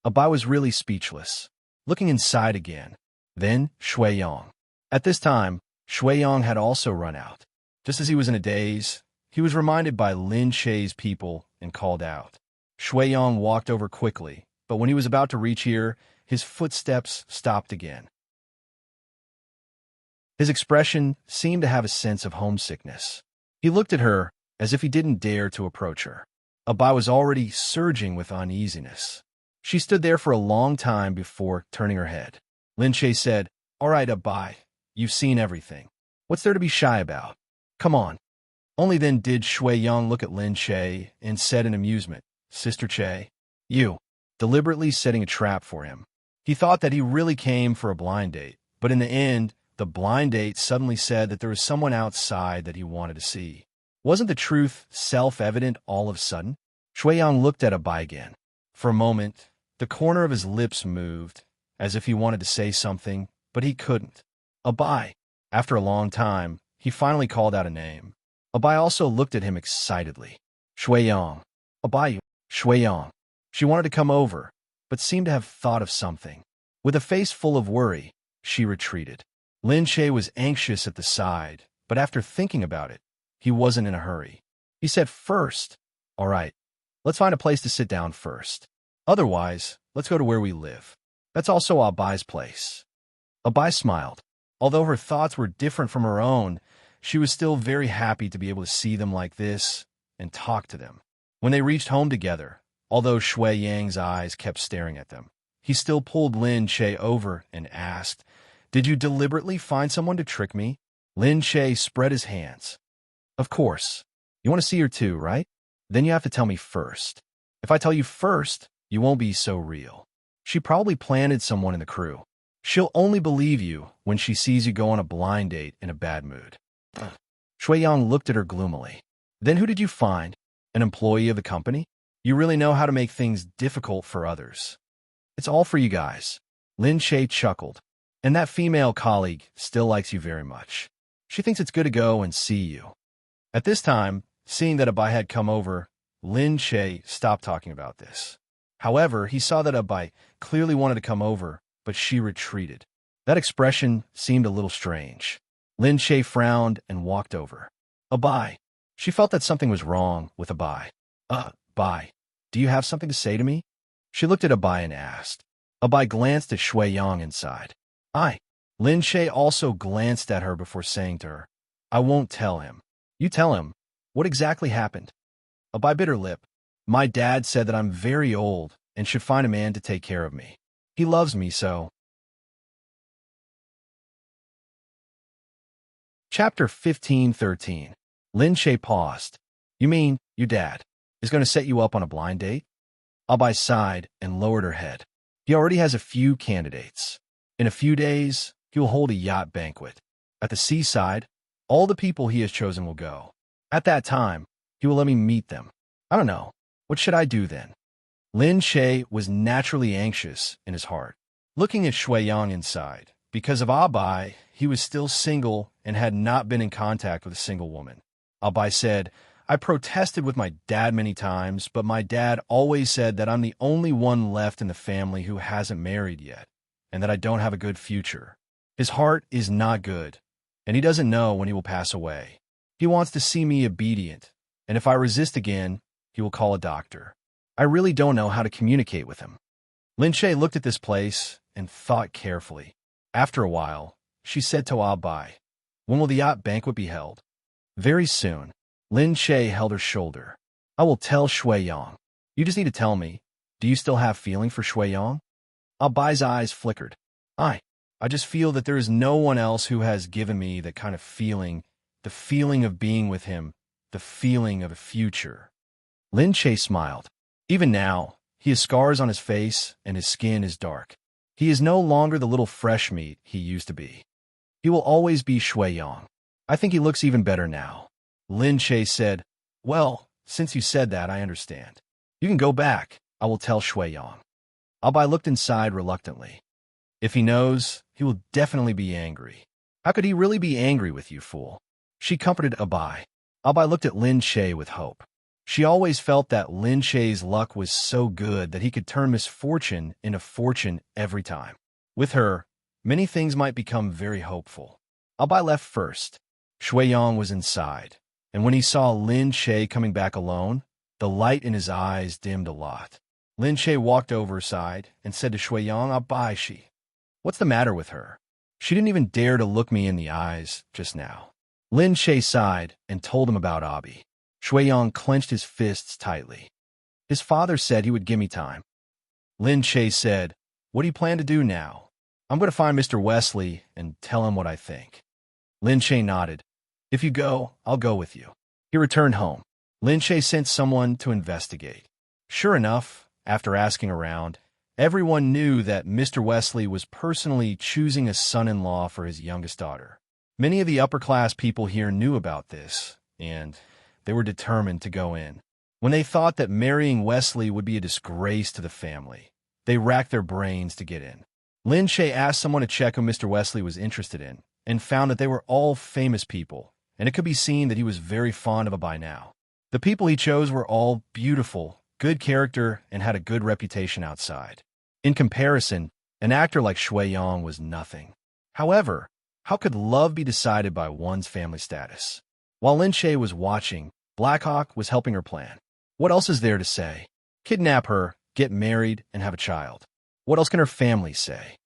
Abai was really speechless, looking inside again. Then Shui-Yang. At this time, Shui-Yang had also run out. Just as he was in a daze, he was reminded by Lin Shay's people and called out. Shui-Yang walked over quickly, but when he was about to reach here, his footsteps stopped again. His expression seemed to have a sense of homesickness. He looked at her as if he didn't dare to approach her. Abai was already surging with uneasiness. She stood there for a long time before turning her head. Lin Shay said, All right, Abai, you've seen everything. What's there to be shy about? Come on. Only then did Shui-Yang look at Lin Shay and said in amusement, Sister Che, you, deliberately setting a trap for him. He thought that he really came for a blind date, but in the end, the blind date suddenly said that there was someone outside that he wanted to see. Wasn't the truth self-evident all of a sudden? Shui-Yang looked at Abai again. For a moment, the corner of his lips moved, as if he wanted to say something, but he couldn't. Abai. After a long time, he finally called out a name. Abai also looked at him excitedly. Shui-Yang. Abai. Shui-Yang. She wanted to come over, but seemed to have thought of something. With a face full of worry, she retreated. Lin Shay was anxious at the side, but after thinking about it, he wasn't in a hurry. He said first, All right, let's find a place to sit down first. Otherwise, let's go to where we live. That's also Abai's place. Abai smiled. Although her thoughts were different from her own, she was still very happy to be able to see them like this and talk to them. When they reached home together, although Shui-Yang's eyes kept staring at them, he still pulled Lin Shay over and asked, Did you deliberately find someone to trick me? Lin Shay spread his hands. Of course. You want to see her too, right? Then you have to tell me first. If I tell you first, you won't be so real. She probably planted someone in the crew. She'll only believe you when she sees you go on a blind date in a bad mood. Shui-Yang looked at her gloomily. Then who did you find? An employee of the company? You really know how to make things difficult for others. It's all for you guys. Lin Shay chuckled. And that female colleague still likes you very much. She thinks it's good to go and see you. At this time, seeing that Abai had come over, Lin Shay stopped talking about this. However, he saw that Abai clearly wanted to come over, but she retreated. That expression seemed a little strange. Lin Shay frowned and walked over. Abai. She felt that something was wrong with Abai. Bai, do you have something to say to me? She looked at Abai and asked. Abai glanced at Shui Yang inside. I. Lin Shay also glanced at her before saying to her, I won't tell him. You tell him. What exactly happened? Abai bit her lip. My dad said that I'm very old and should find a man to take care of me. He loves me so. Chapter 15:13. Lin Shay paused. You mean your dad is going to set you up on a blind date? Abai sighed and lowered her head. He already has a few candidates. In a few days, he will hold a yacht banquet. At the seaside, all the people he has chosen will go. At that time, he will let me meet them. I don't know. What should I do then? Lin Shay was naturally anxious in his heart. Looking at Shui Yang inside, because of Abai, he was still single and had not been in contact with a single woman. Abai said, I protested with my dad many times, but my dad always said that I'm the only one left in the family who hasn't married yet, and that I don't have a good future. His heart is not good, and he doesn't know when he will pass away. He wants to see me obedient, and if I resist again, he will call a doctor. I really don't know how to communicate with him. Lin Shay looked at this place and thought carefully. After a while, she said to Abai, when will the yacht banquet be held? Very soon. Lin Shay held her shoulder. I will tell Shui Yang. You just need to tell me, do you still have feeling for Shui Yang? Abai's eyes flickered. I just feel that there is no one else who has given me that kind of feeling, the feeling of being with him, the feeling of a future. Lin Shay smiled. Even now, he has scars on his face and his skin is dark. He is no longer the little fresh meat he used to be. He will always be Shui Yang. I think he looks even better now. Lin Shay said, well, since you said that, I understand. You can go back. I will tell Shui Yang. Abai looked inside reluctantly. If he knows, he will definitely be angry. How could he really be angry with you, fool? She comforted Abai. Abai looked at Lin Shay with hope. She always felt that Lin Shay's luck was so good that he could turn misfortune into fortune every time. With her, many things might become very hopeful. Abai left first. Shui Yang was inside, and when he saw Lin Shay coming back alone, the light in his eyes dimmed a lot. Lin Shay walked over her side and said to Shui Yang, Abai, what's the matter with her? She didn't even dare to look me in the eyes just now. Lin Shay sighed and told him about Abi. Shui Yang clenched his fists tightly. His father said he would give me time. Lin Shay said, what do you plan to do now? I'm going to find Mr. Wesley and tell him what I think. Lin Shay nodded. If you go, I'll go with you. He returned home. Lin Shay sent someone to investigate. Sure enough, after asking around, everyone knew that Mr. Wesley was personally choosing a son-in-law for his youngest daughter. Many of the upper-class people here knew about this, and they were determined to go in. When they thought that marrying Wesley would be a disgrace to the family, they racked their brains to get in. Lin Shay asked someone to check who Mr. Wesley was interested in, and found that they were all famous people, and it could be seen that he was very fond of Abai now. The people he chose were all beautiful, good character, and had a good reputation outside. In comparison, an actor like Shui Yang was nothing. However, how could love be decided by one's family status? While Lin Shay was watching, Blackhawk was helping her plan. What else is there to say? Kidnap her, get married, and have a child. What else can her family say?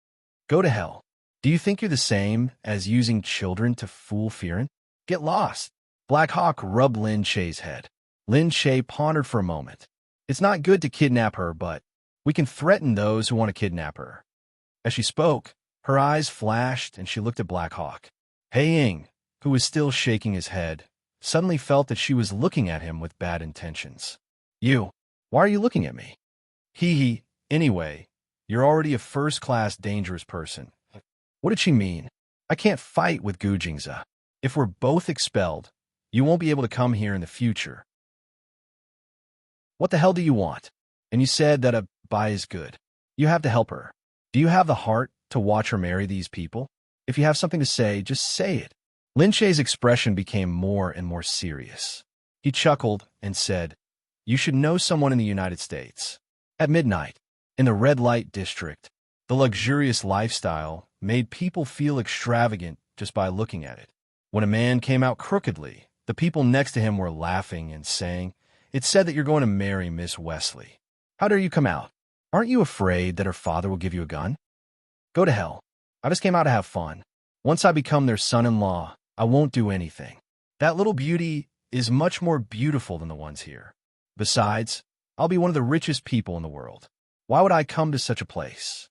Go to hell. Do you think you're the same as using children to fool Firen? Get lost. Blackhawk rubbed Lin Shay's head. Lin Shay pondered for a moment. It's not good to kidnap her, but we can threaten those who want to kidnap her. As she spoke, her eyes flashed and she looked at Blackhawk. Hei Ying, who was still shaking his head, suddenly felt that she was looking at him with bad intentions. You, why are you looking at me? Hee, anyway, you're already a first-class dangerous person. What did she mean? I can't fight with Gu Jingze. If we're both expelled, you won't be able to come here in the future. What the hell do you want? And you said that a Bai is good. You have to help her. Do you have the heart to watch her marry these people? If you have something to say, just say it. Lin Shay's expression became more and more serious. He chuckled and said, you should know someone in the United States. At midnight, in the red light district, the luxurious lifestyle made people feel extravagant just by looking at it. When a man came out crookedly, the people next to him were laughing and saying, "It's said that you're going to marry Miss Wesley. How dare you come out? Aren't you afraid that her father will give you a gun? Go to hell. I just came out to have fun. Once I become their son-in-law, I won't do anything. That little beauty is much more beautiful than the ones here. Besides, I'll be one of the richest people in the world. Why would I come to such a place?"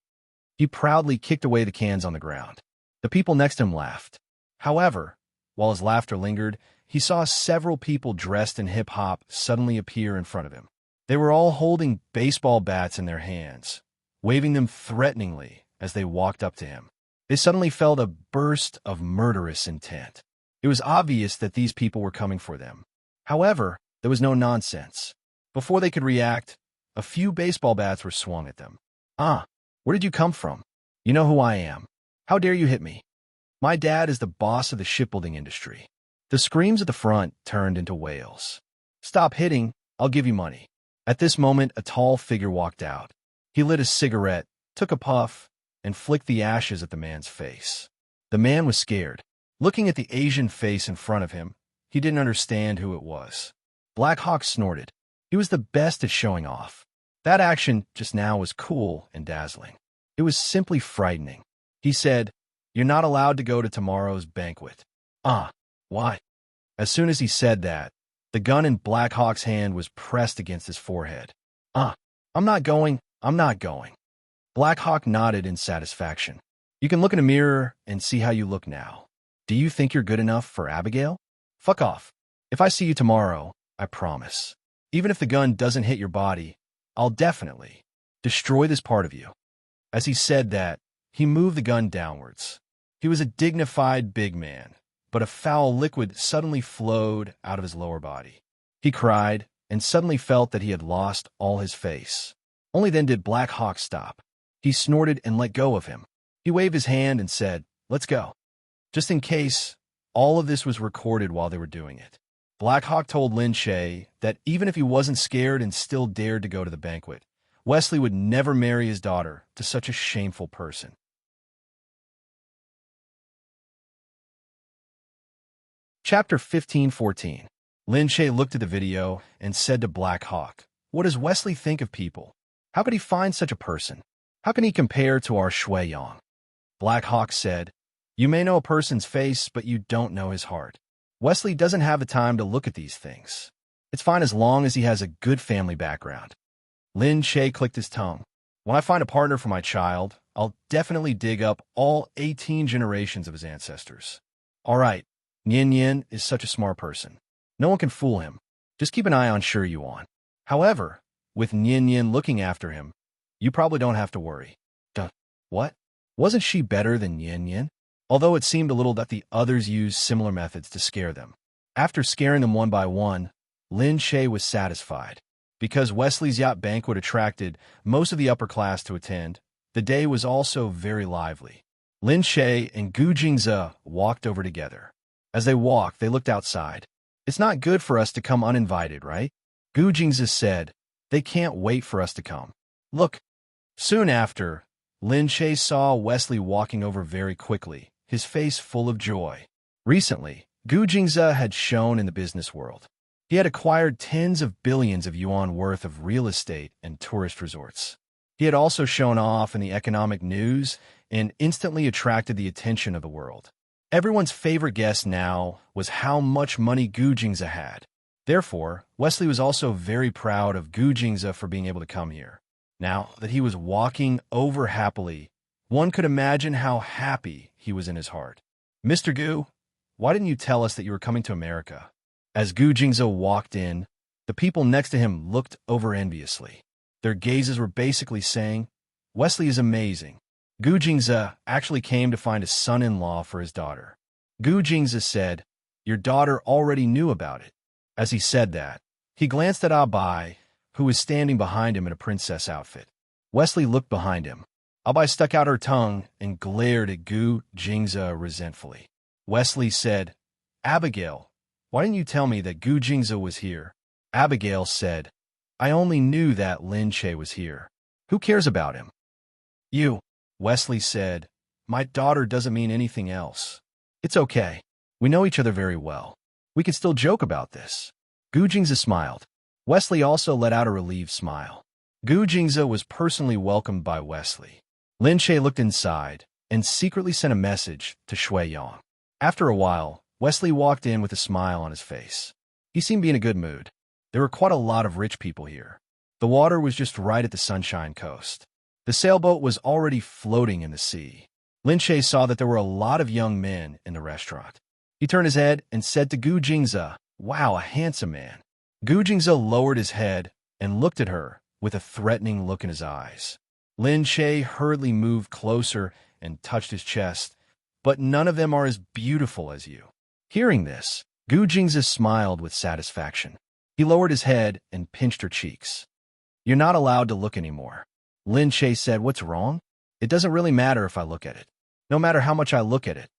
He proudly kicked away the cans on the ground. The people next to him laughed. However, while his laughter lingered, he saw several people dressed in hip-hop suddenly appear in front of him. They were all holding baseball bats in their hands, waving them threateningly as they walked up to him. They suddenly felt a burst of murderous intent. It was obvious that these people were coming for them. However, there was no nonsense. Before they could react, a few baseball bats were swung at them. "Ah, where did you come from? You know who I am. How dare you hit me? My dad is the boss of the shipbuilding industry." The screams at the front turned into wails. "Stop hitting, I'll give you money." At this moment, a tall figure walked out. He lit a cigarette, took a puff, and flicked the ashes at the man's face. The man was scared. Looking at the Asian face in front of him, he didn't understand who it was. Black Hawk snorted. He was the best at showing off. That action just now was cool and dazzling. It was simply frightening. He said, "You're not allowed to go to tomorrow's banquet." "Ah, why?" As soon as he said that, the gun in Black Hawk's hand was pressed against his forehead. "Ah, I'm not going. Black Hawk nodded in satisfaction. "You can look in a mirror and see how you look now. Do you think you're good enough for Abigail? Fuck off. If I see you tomorrow, I promise, even if the gun doesn't hit your body, I'll definitely destroy this part of you." As he said that, he moved the gun downwards. He was a dignified big man, but a foul liquid suddenly flowed out of his lower body. He cried and suddenly felt that he had lost all his face. Only then did Black Hawk stop. He snorted and let go of him. He waved his hand and said, "Let's go." Just in case, all of this was recorded while they were doing it. Black Hawk told Lin Shay that even if he wasn't scared and still dared to go to the banquet, Wesley would never marry his daughter to such a shameful person. Chapter 15:14. Lin Shay looked at the video and said to Black Hawk, "What does Wesley think of people? How could he find such a person? How can he compare to our Shui Yang?" Black Hawk said, "You may know a person's face, but you don't know his heart. Wesley doesn't have the time to look at these things. It's fine as long as he has a good family background." Lin Shay clicked his tongue. "When I find a partner for my child, I'll definitely dig up all 18 generations of his ancestors." "All right, Yin Yin is such a smart person. No one can fool him. Just keep an eye on Sure Yuan. However, with Yin Yin looking after him, you probably don't have to worry." Duh. What? Wasn't she better than Yin Yin? Although it seemed a little that the others used similar methods to scare them. After scaring them one by one, Lin Shay was satisfied. Because Wesley's yacht banquet attracted most of the upper class to attend, the day was also very lively. Lin Shay and Gu Jingze walked over together. As they walked, they looked outside. "It's not good for us to come uninvited, right?" Gu Jingze said, "They can't wait for us to come. Look." Soon after, Lin Shay saw Wesley walking over very quickly, his face full of joy. Recently, Gu Jingze had shone in the business world. He had acquired tens of billions of yuan worth of real estate and tourist resorts. He had also shown off in the economic news and instantly attracted the attention of the world. Everyone's favorite guest now was how much money Gu Jingze had. Therefore, Wesley was also very proud of Gu Jingze for being able to come here. Now that he was walking over happily, one could imagine how happy he was in his heart. "Mr. Gu, why didn't you tell us that you were coming to America?" As Gu Jingze walked in, the people next to him looked over enviously. Their gazes were basically saying, "Wesley is amazing. Gu Jingze actually came to find a son-in-law for his daughter." Gu Jingze said, "Your daughter already knew about it." As he said that, he glanced at Abai, who was standing behind him in a princess outfit. Wesley looked behind him. Abai stuck out her tongue and glared at Gu Jingze resentfully. Wesley said, "Abigail, why didn't you tell me that Gu Jingze was here?" Abigail said, "I only knew that Lin Shay was here. Who cares about him?" "You." Wesley said, "My daughter doesn't mean anything else. It's okay. We know each other very well. We can still joke about this. Gu Jingze smiled. Wesley also let out a relieved smile. Gu Jingze was personally welcomed by Wesley. Lin Che looked inside and secretly sent a message to Shui Yang. After a while, Wesley walked in with a smile on his face. He seemed to be in a good mood. There were quite a lot of rich people here. The water was just right at the Sunshine Coast. The sailboat was already floating in the sea. Lin Che saw that there were a lot of young men in the restaurant. He turned his head and said to Gu Jingze, "Wow, a handsome man." Gu Jingze lowered his head and looked at her with a threatening look in his eyes. Lin Che hurriedly moved closer and touched his chest, "But none of them are as beautiful as you." Hearing this, Gu Jingze smiled with satisfaction. He lowered his head and pinched her cheeks. "You're not allowed to look anymore." Lin Che said, "What's wrong? It doesn't really matter if I look at it. No matter how much I look at it,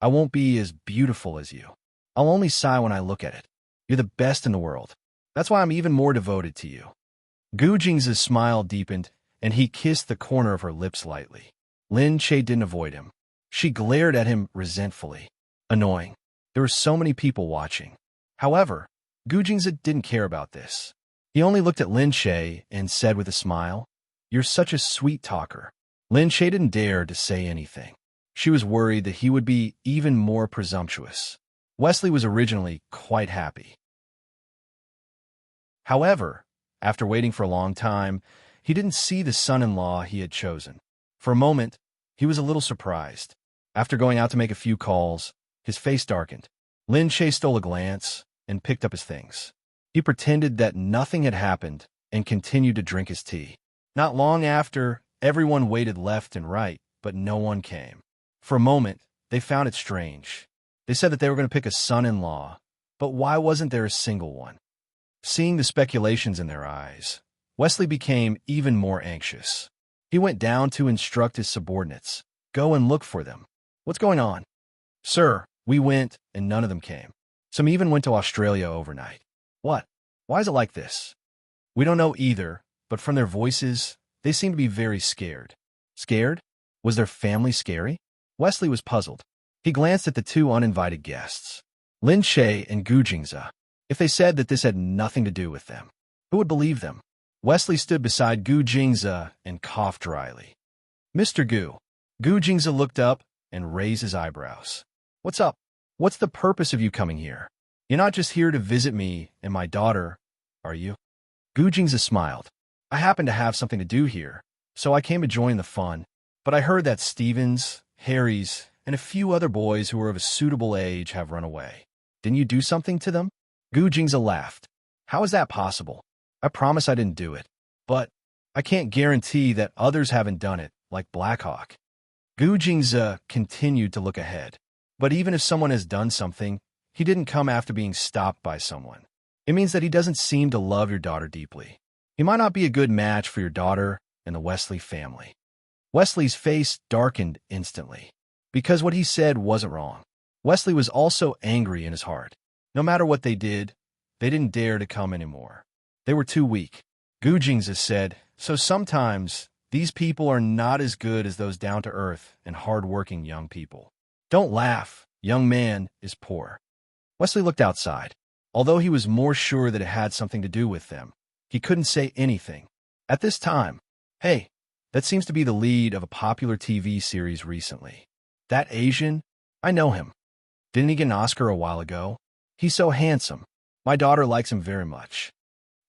I won't be as beautiful as you. I'll only sigh when I look at it. You're the best in the world. That's why I'm even more devoted to you." Gu Jingze's smile deepened, and he kissed the corner of her lips lightly. Lin Che didn't avoid him. She glared at him resentfully. Annoying. There were so many people watching. However, Gu Jingze didn't care about this. He only looked at Lin Che and said with a smile, "You're such a sweet talker." Lin Che didn't dare to say anything. She was worried that he would be even more presumptuous. Wesley was originally quite happy. However, after waiting for a long time, he didn't see the son-in-law he had chosen. For a moment, he was a little surprised. After going out to make a few calls, his face darkened. Lin Che stole a glance and picked up his things. He pretended that nothing had happened and continued to drink his tea. Not long after, everyone waited left and right, but no one came. For a moment, they found it strange. They said that they were going to pick a son-in-law, but why wasn't there a single one? Seeing the speculations in their eyes, Wesley became even more anxious. He went down to instruct his subordinates. "Go and look for them." "What's going on?" "Sir, we went, and none of them came. Some even went to Australia overnight." "What? Why is it like this?" "We don't know either, but from their voices, they seem to be very scared." "Scared? Was their family scary?" Wesley was puzzled. He glanced at the two uninvited guests, Lin Che and Gu Jingze. If they said that this had nothing to do with them, who would believe them? Wesley stood beside Gu Jingze and coughed dryly. "Mr. Gu." Gu Jingze looked up and raised his eyebrows. "What's up? What's the purpose of you coming here? You're not just here to visit me and my daughter, are you?" Gu Jingze smiled. "I happen to have something to do here, so I came to join the fun. But I heard that Stevens, Harry's, and a few other boys who are of a suitable age have run away. Didn't you do something to them?" Gu Jingze laughed. "How is that possible? I promise I didn't do it. But I can't guarantee that others haven't done it, like Blackhawk." Gu Jingze continued to look ahead. But even if someone has done something, he didn't come after being stopped by someone. It means that he doesn't seem to love your daughter deeply. He might not be a good match for your daughter and the Wesley family. Wesley's face darkened instantly, because what he said wasn't wrong. Wesley was also angry in his heart. No matter what they did, they didn't dare to come anymore. They were too weak. Gu Jingze said, "So sometimes these people are not as good as those down-to-earth and hard-working young people. Don't laugh, young man is poor." Wesley looked outside. Although he was more sure that it had something to do with them, he couldn't say anything. At this time, "Hey, that seems to be the lead of a popular TV series recently. That Asian? I know him. Didn't he get an Oscar a while ago? He's so handsome. My daughter likes him very much.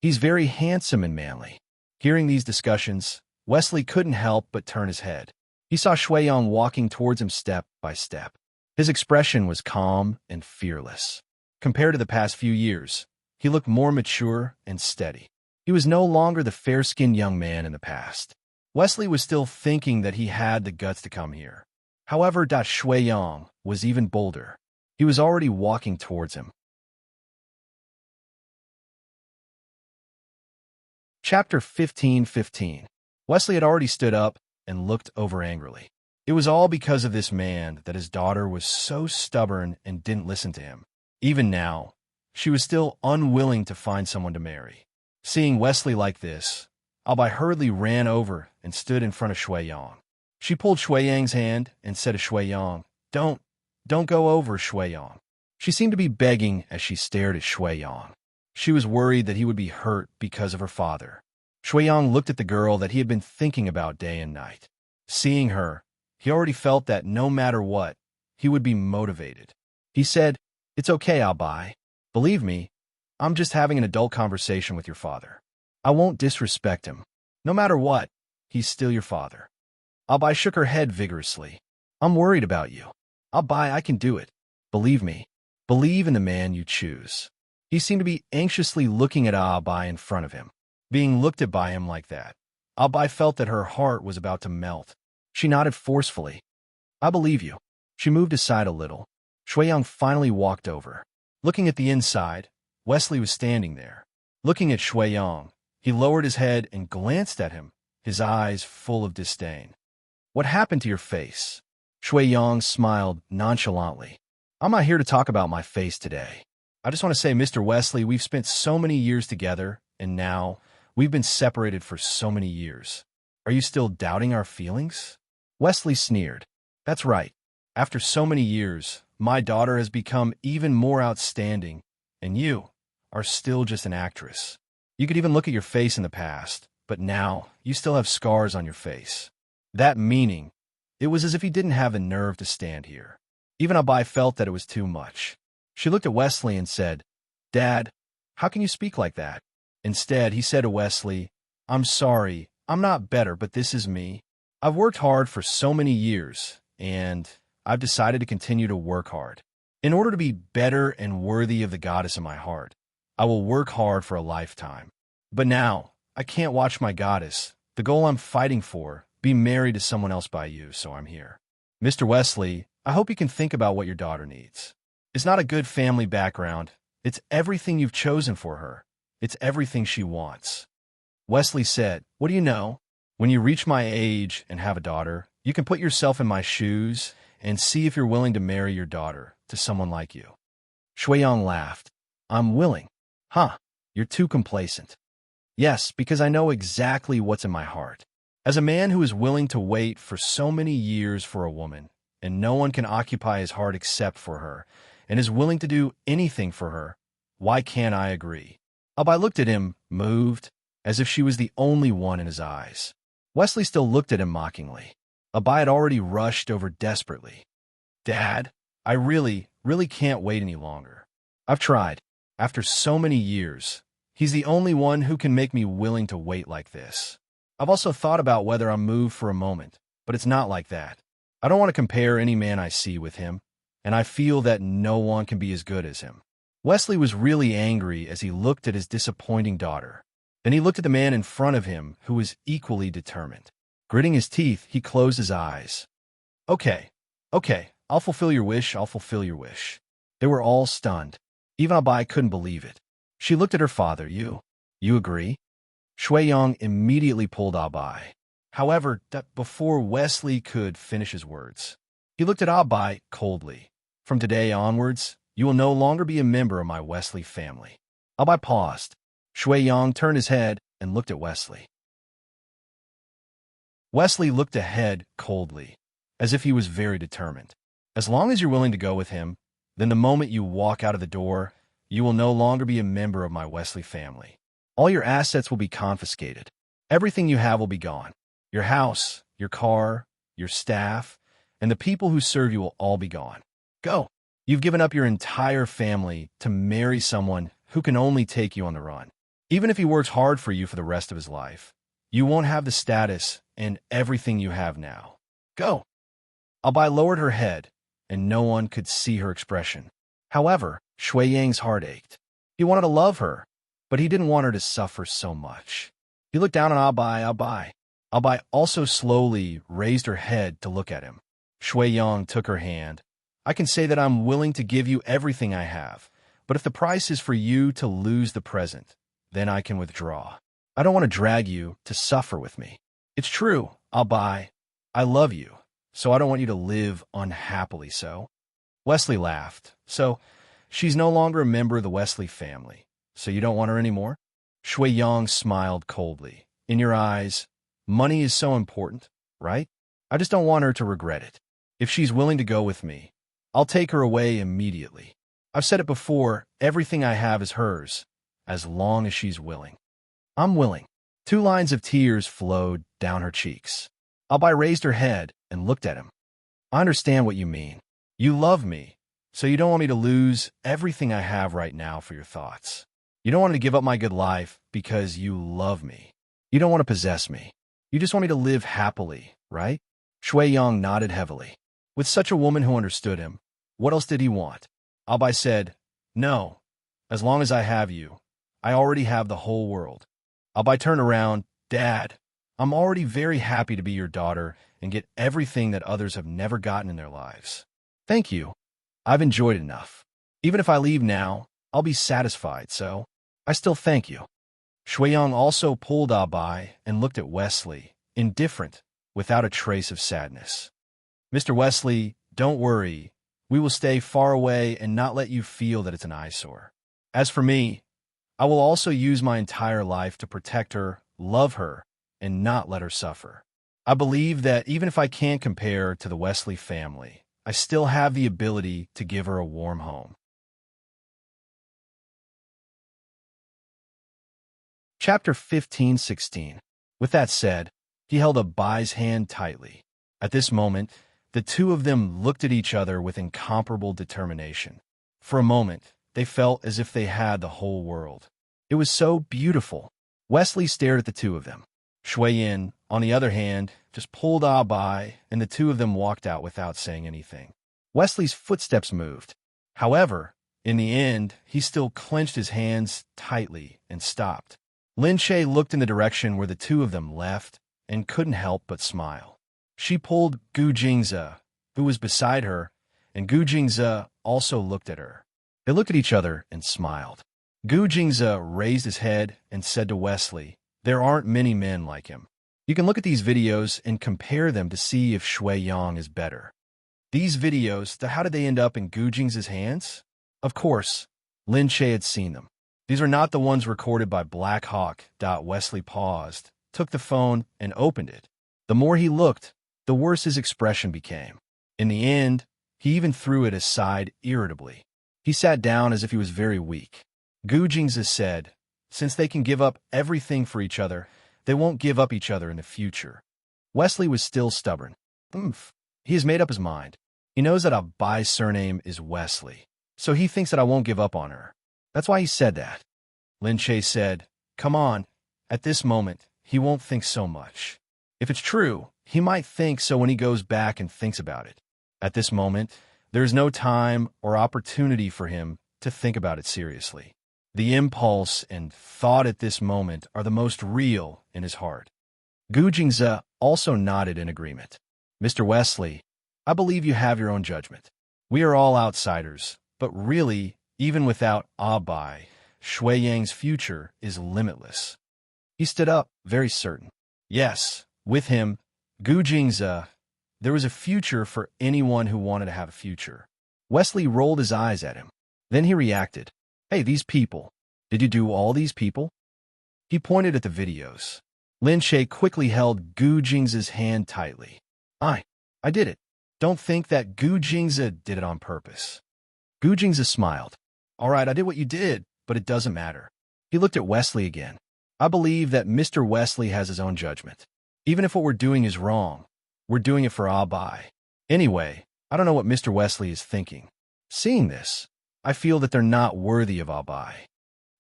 He's very handsome and manly." Hearing these discussions, Wesley couldn't help but turn his head. He saw Shui Yang walking towards him step by step. His expression was calm and fearless. Compared to the past few years, he looked more mature and steady. He was no longer the fair-skinned young man in the past. Wesley was still thinking that he had the guts to come here. However, Shui Yang was even bolder. He was already walking towards him. Chapter 15:15. Wesley had already stood up and looked over angrily. It was all because of this man that his daughter was so stubborn and didn't listen to him. Even now, she was still unwilling to find someone to marry. Seeing Wesley like this, Albai hurriedly ran over and stood in front of Shui Yang. She pulled Shui Yang's hand and said to Shui Yang, Don't go over, Shui Yang. She seemed to be begging as she stared at Shui Yang. She was worried that he would be hurt because of her father. Shui Yang looked at the girl that he had been thinking about day and night. Seeing her, he already felt that no matter what, he would be motivated. He said, "It's okay, I'll buy. Believe me, I'm just having an adult conversation with your father. I won't disrespect him. No matter what, he's still your father." Abai shook her head vigorously. "I'm worried about you. Abai, I can do it. Believe me. Believe in the man you choose." He seemed to be anxiously looking at Abai in front of him. Being looked at by him like that, Abai felt that her heart was about to melt. She nodded forcefully. "I believe you." She moved aside a little. Shui Yang finally walked over. Looking at the inside, Wesley was standing there. Looking at Shui Yang, he lowered his head and glanced at him, his eyes full of disdain. "What happened to your face?" Shui Yang smiled nonchalantly. "I'm not here to talk about my face today. I just want to say, Mr. Wesley, we've spent so many years together, and now we've been separated for so many years. Are you still doubting our feelings?" Wesley sneered. "That's right. After so many years, my daughter has become even more outstanding, and you are still just an actress. You could even look at your face in the past, but now you still have scars on your face." That meaning, it was as if he didn't have the nerve to stand here. Even Abai felt that it was too much. She looked at Wesley and said, "Dad, how can you speak like that?" Instead, he said to Wesley, "I'm sorry, I'm not better, but this is me. I've worked hard for so many years, and I've decided to continue to work hard. In order to be better and worthy of the goddess in my heart, I will work hard for a lifetime. But now, I can't watch my goddess, the goal I'm fighting for, be married to someone else by you, so I'm here. Mr. Wesley, I hope you can think about what your daughter needs. It's not a good family background. It's everything you've chosen for her. It's everything she wants." Wesley said, "What do you know? When you reach my age and have a daughter, you can put yourself in my shoes and see if you're willing to marry your daughter to someone like you." Shui Yang laughed. "I'm willing." "Huh, you're too complacent." "Yes, because I know exactly what's in my heart. As a man who is willing to wait for so many years for a woman, and no one can occupy his heart except for her, and is willing to do anything for her, why can't I agree?" Abai looked at him, moved, as if she was the only one in his eyes. Wesley still looked at him mockingly. Abai had already rushed over desperately. "Dad, I really can't wait any longer. I've tried. After so many years, he's the only one who can make me willing to wait like this. I've also thought about whether I'm moved for a moment, but it's not like that. I don't want to compare any man I see with him, and I feel that no one can be as good as him." Wesley was really angry as he looked at his disappointing daughter. Then he looked at the man in front of him, who was equally determined. Gritting his teeth, he closed his eyes. Okay, I'll fulfill your wish, I'll fulfill your wish." They were all stunned. Even Abai couldn't believe it. She looked at her father. You agree?" Shui Yang immediately pulled Abai. However, that before Wesley could finish his words, he looked at Abai coldly. "From today onwards, you will no longer be a member of my Wesley family." Abai paused. Shui Yang turned his head and looked at Wesley. Wesley looked ahead coldly, as if he was very determined. "As long as you're willing to go with him, then the moment you walk out of the door, you will no longer be a member of my Wesley family. All your assets will be confiscated. Everything you have will be gone. Your house, your car, your staff, and the people who serve you will all be gone. Go. You've given up your entire family to marry someone who can only take you on the run. Even if he works hard for you for the rest of his life, you won't have the status and everything you have now. Go." Abai lowered her head, and no one could see her expression. However, Shui Yang's heart ached. He wanted to love her, but he didn't want her to suffer so much. He looked down on Abai. Abai also slowly raised her head to look at him. Shui Yang took her hand. "I can say that I'm willing to give you everything I have, but if the price is for you to lose the present, then I can withdraw. I don't want to drag you to suffer with me. It's true, Abai. I love you, so I don't want you to live unhappily so." Wesley laughed. "So, she's no longer a member of the Wesley family, so you don't want her anymore?" Shui Yang smiled coldly. "In your eyes, money is so important, right? I just don't want her to regret it. If she's willing to go with me, I'll take her away immediately. I've said it before, everything I have is hers, as long as she's willing. I'm willing. 2 lines of tears flowed down her cheeks. Albai raised her head and looked at him. I understand what you mean. You love me, so you don't want me to lose everything I have right now for your thoughts. You don't want me to give up my good life because you love me. You don't want to possess me. You just want me to live happily, right? Shui Yang nodded heavily. With such a woman who understood him, what else did he want? Albai said, no, as long as I have you, I already have the whole world. Albai turned around. Dad, I'm already very happy to be your daughter and get everything that others have never gotten in their lives. Thank you. I've enjoyed enough. Even if I leave now, I'll be satisfied, so I still thank you. Shuiyang also pulled Albai and looked at Wesley, indifferent, without a trace of sadness. Mr. Wesley, don't worry. We will stay far away and not let you feel that it's an eyesore. As for me, I will also use my entire life to protect her, love her, and not let her suffer. I believe that even if I can't compare to the Wesley family, I still have the ability to give her a warm home. Chapter 15:16. With that said, he held Abai's hand tightly. At this moment, the two of them looked at each other with incomparable determination. For a moment, they felt as if they had the whole world. It was so beautiful. Wesley stared at the two of them. Shui Yin, on the other hand, just pulled Abai, and the two of them walked out without saying anything. Wesley's footsteps moved. However, in the end, he still clenched his hands tightly and stopped. Lin Shay looked in the direction where the two of them left and couldn't help but smile. She pulled Gu Jingze, who was beside her, and Gu Jingze also looked at her. They looked at each other and smiled. Gu Jingze raised his head and said to Wesley, there aren't many men like him. You can look at these videos and compare them to see if Shui Yang is better. These videos, how did they end up in Gu Jingze's hands? Of course, Lin Shay had seen them. These are not the ones recorded by Black Hawk. Wesley paused, took the phone, and opened it. The more he looked, the worse his expression became. In the end, he even threw it aside irritably. He sat down as if he was very weak. Gu Jingze said, since they can give up everything for each other, they won't give up each other in the future. Wesley was still stubborn. He has made up his mind. He knows that Abai's surname is Wesley, so he thinks that I won't give up on her. That's why he said that. Lin Shay said, come on, at this moment, he won't think so much. If it's true, he might think so when he goes back and thinks about it. At this moment, there is no time or opportunity for him to think about it seriously. The impulse and thought at this moment are the most real in his heart. Gu Jingze also nodded in agreement. Mr. Wesley, I believe you have your own judgment. We are all outsiders, but really, even without Abai, Shui Yang's future is limitless. He stood up, very certain. Yes, with him, Gu Jingze, there was a future for anyone who wanted to have a future. Wesley rolled his eyes at him. Then he reacted. Hey, these people. Did you do all these people? He pointed at the videos. Lin Shay quickly held Gu Jingze's hand tightly. I did it. Don't think that Gu Jingze did it on purpose. Gu Jingze smiled. All right, I did what you did, but it doesn't matter. He looked at Wesley again. I believe that Mr. Wesley has his own judgment. Even if what we're doing is wrong, we're doing it for Abai. Anyway, I don't know what Mr. Wesley is thinking. Seeing this, I feel that they're not worthy of Abai.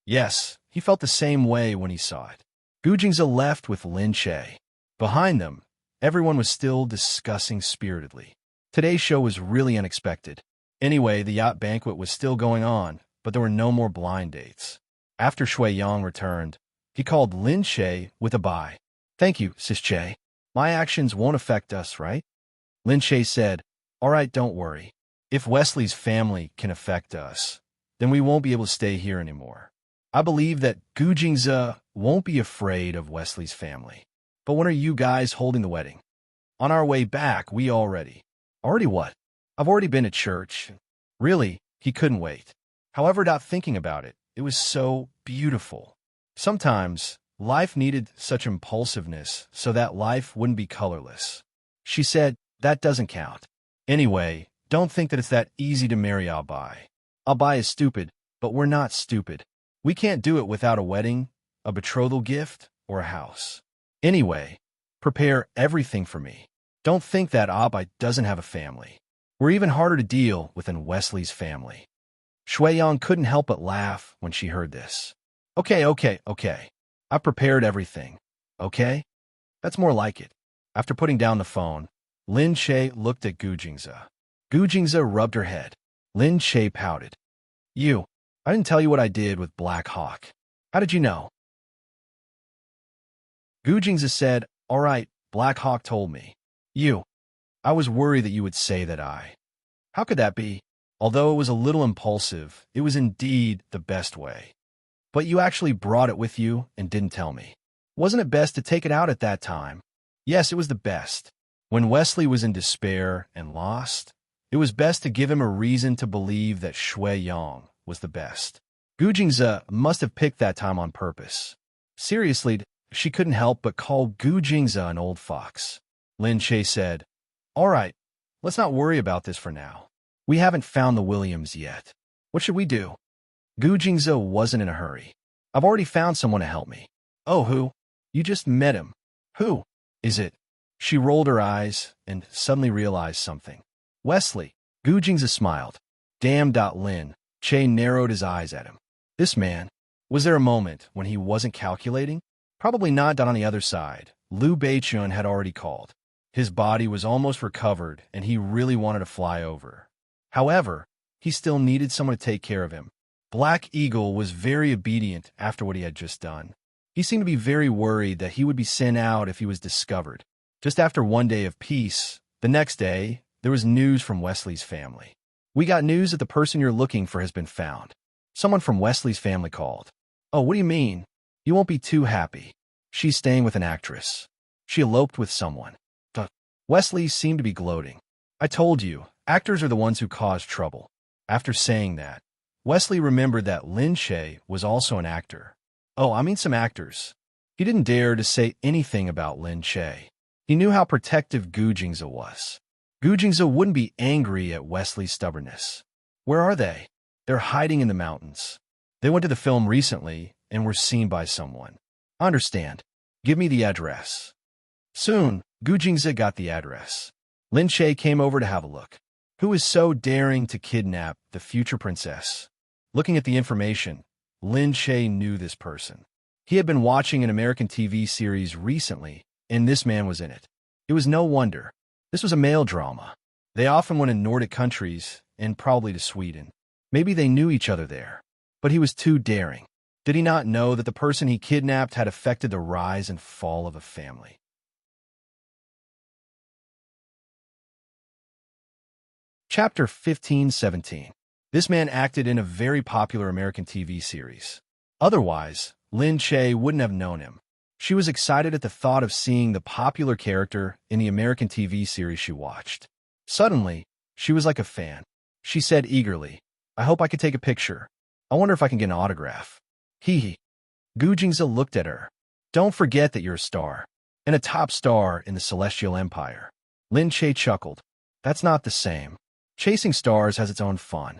Yes, he felt the same way when he saw it. Gu Jingze left with Lin Shay. Behind them, everyone was still discussing spiritedly. Today's show was really unexpected. Anyway, the yacht banquet was still going on, but there were no more blind dates. After Shui Yang returned, he called Lin Shay with a bye. Thank you, Sis Shay. My actions won't affect us, right? Lin Shay said, all right, don't worry. If Wesley's family can affect us, then we won't be able to stay here anymore. I believe that Gu Jingze won't be afraid of Wesley's family. But when are you guys holding the wedding? On our way back, we already. Already what? I've already been to church. Really, he couldn't wait. However, thinking about it, it was so beautiful. Sometimes, life needed such impulsiveness so that life wouldn't be colorless. She said, that doesn't count. Anyway, don't think that it's that easy to marry Abai. Abai is stupid, but we're not stupid. We can't do it without a wedding, a betrothal gift, or a house. Anyway, prepare everything for me. Don't think that Abai doesn't have a family. We're even harder to deal with than Wesley's family. Shuiyang couldn't help but laugh when she heard this. Okay. I've prepared everything. Okay? That's more like it. After putting down the phone, Lin Che looked at Gu Jingze. Gu Jingze rubbed her head. Lin Che pouted. I didn't tell you what I did with Black Hawk. How did you know? Gu Jingze said, all right, Black Hawk told me. I was worried that you would say that I. How could that be? Although it was a little impulsive, it was indeed the best way. But you actually brought it with you and didn't tell me. Wasn't it best to take it out at that time? Yes, it was the best. When Wesley was in despair and lost, it was best to give him a reason to believe that Shuiyang was the best. Gu Jingze must have picked that time on purpose. Seriously, she couldn't help but call Gu Jingze an old fox. Lin Che said, all right, let's not worry about this for now. We haven't found the Williams yet. What should we do? Gu Jingze wasn't in a hurry. I've already found someone to help me. Oh, who? You just met him. Who? Is it? She rolled her eyes and suddenly realized something. Wesley. Gu Jingze smiled. Damn. Lin Che narrowed his eyes at him. This man. Was there a moment when he wasn't calculating? Probably not. On the other side, Liu Beichun had already called. His body was almost recovered and he really wanted to fly over. However, he still needed someone to take care of him. Black Eagle was very obedient after what he had just done. He seemed to be very worried that he would be sent out if he was discovered. Just after one day of peace, the next day, there was news from Wesley's family. We got news that the person you're looking for has been found. Someone from Wesley's family called. Oh, what do you mean? You won't be too happy. She's staying with an actress. She eloped with someone. Wesley seemed to be gloating. I told you, actors are the ones who cause trouble. After saying that, Wesley remembered that Lin Che was also an actor. Oh, I mean some actors. He didn't dare to say anything about Lin Che. He knew how protective Gu Jingze was. Gu Jingze wouldn't be angry at Wesley's stubbornness. Where are they? They're hiding in the mountains. They went to the film recently and were seen by someone. I understand. Give me the address. Soon, Gu Jingze got the address. Lin Che came over to have a look. Who is so daring to kidnap the future princess? Looking at the information, Lin Che knew this person. He had been watching an American TV series recently, and this man was in it. It was no wonder. This was a male drama. They often went in Nordic countries, and probably to Sweden. Maybe they knew each other there. But he was too daring. Did he not know that the person he kidnapped had affected the rise and fall of a family? Chapter 15-17. This man acted in a very popular American TV series. Otherwise, Lin Che wouldn't have known him. She was excited at the thought of seeing the popular character in the American TV series she watched. Suddenly, she was like a fan. She said eagerly, I hope I could take a picture. I wonder if I can get an autograph. Hee. Gu Jingze looked at her. Don't forget that you're a star, and a top star in the Celestial Empire. Lin Che chuckled. That's not the same. Chasing stars has its own fun.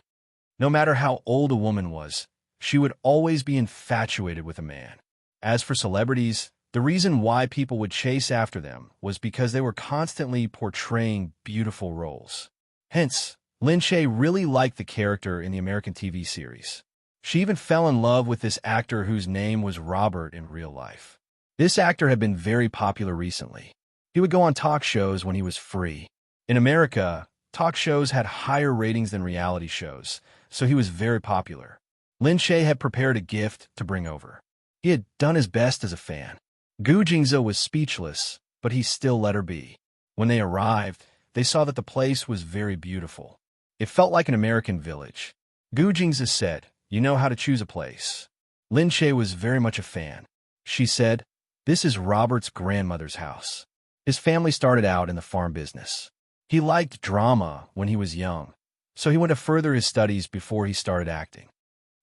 No matter how old a woman was, she would always be infatuated with a man. As for celebrities, the reason why people would chase after them was because they were constantly portraying beautiful roles. Hence, Lin Che really liked the character in the American TV series. She even fell in love with this actor whose name was Robert in real life. This actor had been very popular recently. He would go on talk shows when he was free. In America, talk shows had higher ratings than reality shows, so he was very popular. Lin Che had prepared a gift to bring over. He had done his best as a fan. Gu Jingze was speechless, but he still let her be. When they arrived, they saw that the place was very beautiful. It felt like an American village. Gu Jingze said, you know how to choose a place. Lin Che was very much a fan. She said, this is Robert's grandmother's house. His family started out in the farm business. He liked drama when he was young, so he went to further his studies before he started acting.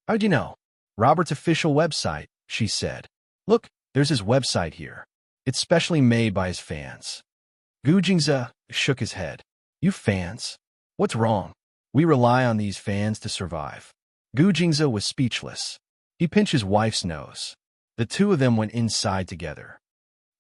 How'd you know? Robert's official website, she said. Look, there's his website here. It's specially made by his fans. Gu Jingze shook his head. You fans? What's wrong? We rely on these fans to survive. Gu Jingze was speechless. He pinched his wife's nose. The two of them went inside together.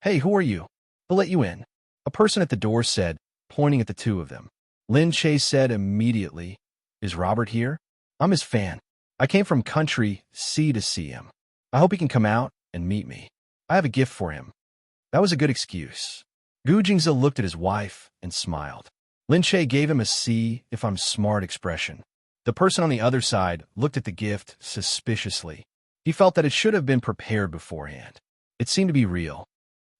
Hey, who are you? I'll let you in. A person at the door said, pointing at the two of them. Lin Che said immediately, Is Robert here? I'm his fan. I came from country C to see him. I hope he can come out and meet me. I have a gift for him. That was a good excuse. Gu Jingze looked at his wife and smiled. Lin Che gave him a see if I'm smart expression. The person on the other side looked at the gift suspiciously. He felt that it should have been prepared beforehand. It seemed to be real.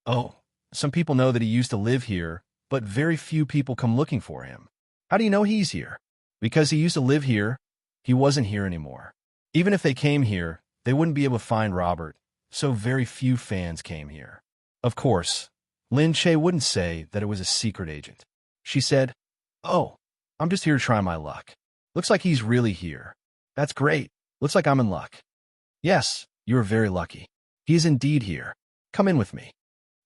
Oh, some people know that he used to live here, but very few people come looking for him. How do you know he's here? Because he used to live here, he wasn't here anymore. Even if they came here, they wouldn't be able to find Robert, so very few fans came here. Of course, Lin Che wouldn't say that it was a secret agent. She said, Oh, I'm just here to try my luck. Looks like he's really here. That's great. Looks like I'm in luck. Yes, you are very lucky. He is indeed here. Come in with me.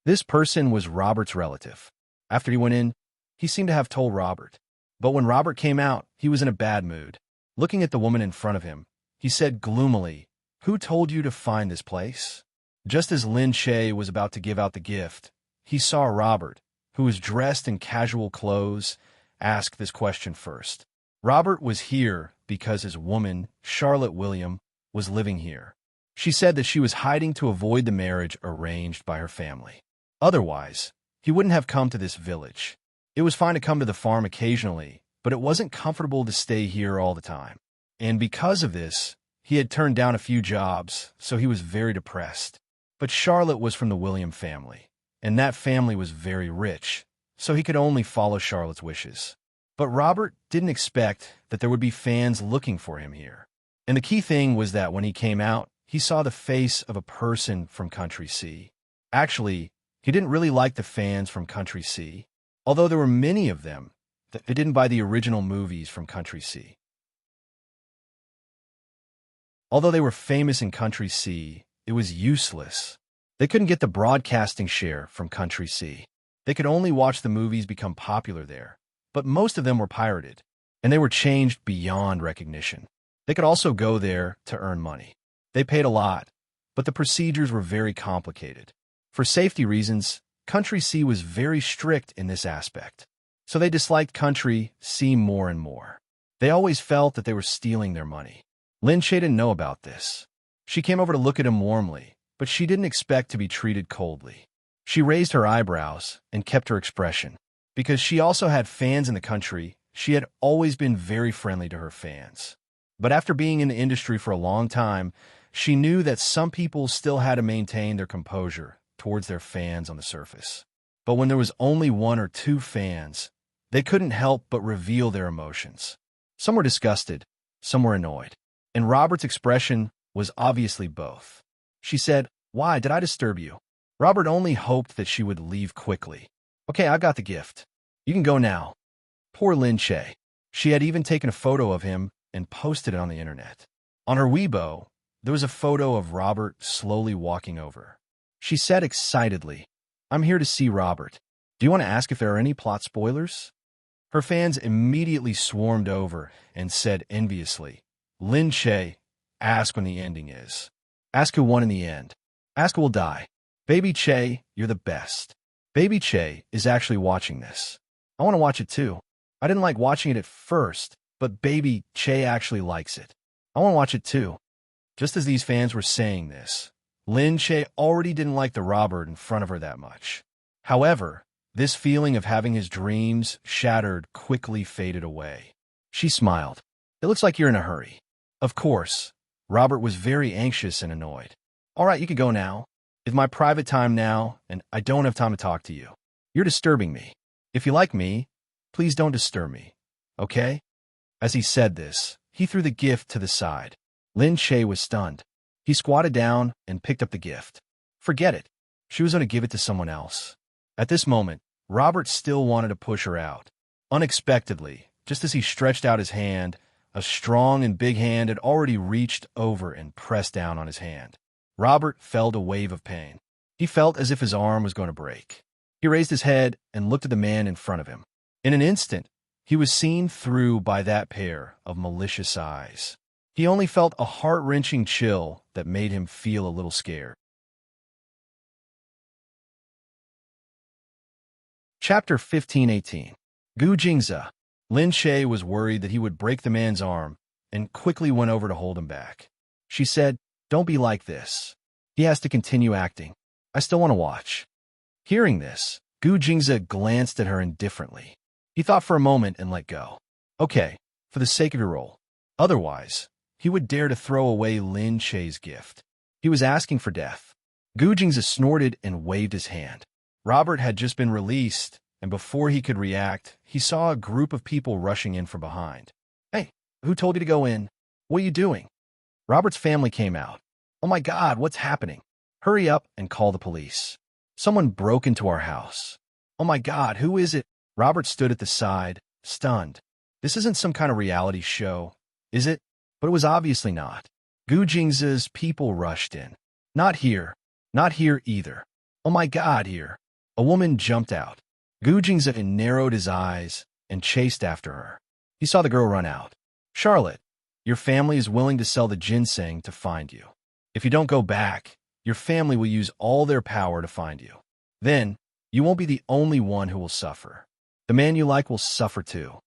This person was Robert's relative. After he went in, he seemed to have told Robert. But when Robert came out, he was in a bad mood. Looking at the woman in front of him, he said gloomily, Who told you to find this place? Just as Lin Che was about to give out the gift, he saw Robert, who was dressed in casual clothes, ask this question first. Robert was here because his woman, Charlotte William, was living here. She said that she was hiding to avoid the marriage arranged by her family. Otherwise, he wouldn't have come to this village. It was fine to come to the farm occasionally, but it wasn't comfortable to stay here all the time. And because of this, he had turned down a few jobs, so he was very depressed. But Charlotte was from the William family, and that family was very rich, so he could only follow Charlotte's wishes. But Robert didn't expect that there would be fans looking for him here. And the key thing was that when he came out, he saw the face of a person from Country C. Actually, he didn't really like the fans from Country C, although there were many of them that didn't buy the original movies from Country C. Although they were famous in Country C, it was useless. They couldn't get the broadcasting share from Country C. They could only watch the movies become popular there, but most of them were pirated, and they were changed beyond recognition. They could also go there to earn money. They paid a lot, but the procedures were very complicated. For safety reasons, Country C was very strict in this aspect, so they disliked Country C more and more. They always felt that they were stealing their money. Lin Che didn't know about this. She came over to look at him warmly, but she didn't expect to be treated coldly. She raised her eyebrows and kept her expression. Because she also had fans in the country, she had always been very friendly to her fans. But after being in the industry for a long time, she knew that some people still had to maintain their composure towards their fans on the surface. But when there was only one or two fans, they couldn't help but reveal their emotions. Some were disgusted, some were annoyed. And Robert's expression was obviously both. She said, Why did I disturb you? Robert only hoped that she would leave quickly. Okay, I got the gift. You can go now. Poor Lin Che. She had even taken a photo of him and posted it on the internet. On her Weibo, there was a photo of Robert slowly walking over. She said excitedly, I'm here to see Robert. Do you want to ask if there are any plot spoilers? Her fans immediately swarmed over and said enviously, Lin Che, ask when the ending is. Ask who won in the end. Ask who will die. Baby Che, you're the best. Baby Che is actually watching this. I want to watch it too. I didn't like watching it at first, but Baby Che actually likes it. I want to watch it too. Just as these fans were saying this, Lin Che already didn't like the Robert in front of her that much. However, this feeling of having his dreams shattered quickly faded away. She smiled. It looks like you're in a hurry. Of course, Robert was very anxious and annoyed. All right, you can go now. It's my private time now, and I don't have time to talk to you. You're disturbing me. If you like me, please don't disturb me, okay? As he said this, he threw the gift to the side. Lin Che was stunned. He squatted down and picked up the gift. Forget it. She was going to give it to someone else. At this moment, Robert still wanted to push her out. Unexpectedly, just as he stretched out his hand, a strong and big hand had already reached over and pressed down on his hand. Robert felt a wave of pain. He felt as if his arm was going to break. He raised his head and looked at the man in front of him. In an instant, He was seen through by that pair of malicious eyes. He only felt a heart-wrenching chill that made him feel a little scared. Chapter 15:18. Gu Jingze. Lin Shay was worried that he would break the man's arm and quickly went over to hold him back. She said, "Don't be like this. He has to continue acting. I still want to watch." Hearing this, Gu Jingze glanced at her indifferently. He thought for a moment and let go. Okay, for the sake of your role. Otherwise, he would dare to throw away Lin Shay's gift. He was asking for death. Gu Jingze snorted and waved his hand. Robert had just been released, and before he could react, he saw a group of people rushing in from behind. "Hey, who told you to go in? What are you doing?" Robert's family came out. "Oh my God, what's happening? Hurry up and call the police. Someone broke into our house." "Oh my God, who is it?" Robert stood at the side, stunned. This isn't some kind of reality show, is it? But it was obviously not. Gu Jingze's people rushed in. "Not here. Not here either. Oh my God, here." A woman jumped out. Gu Jingze narrowed his eyes and chased after her. He saw the girl run out. "Charlotte, your family is willing to sell the ginseng to find you. If you don't go back, your family will use all their power to find you. Then, you won't be the only one who will suffer. The man you like will suffer too."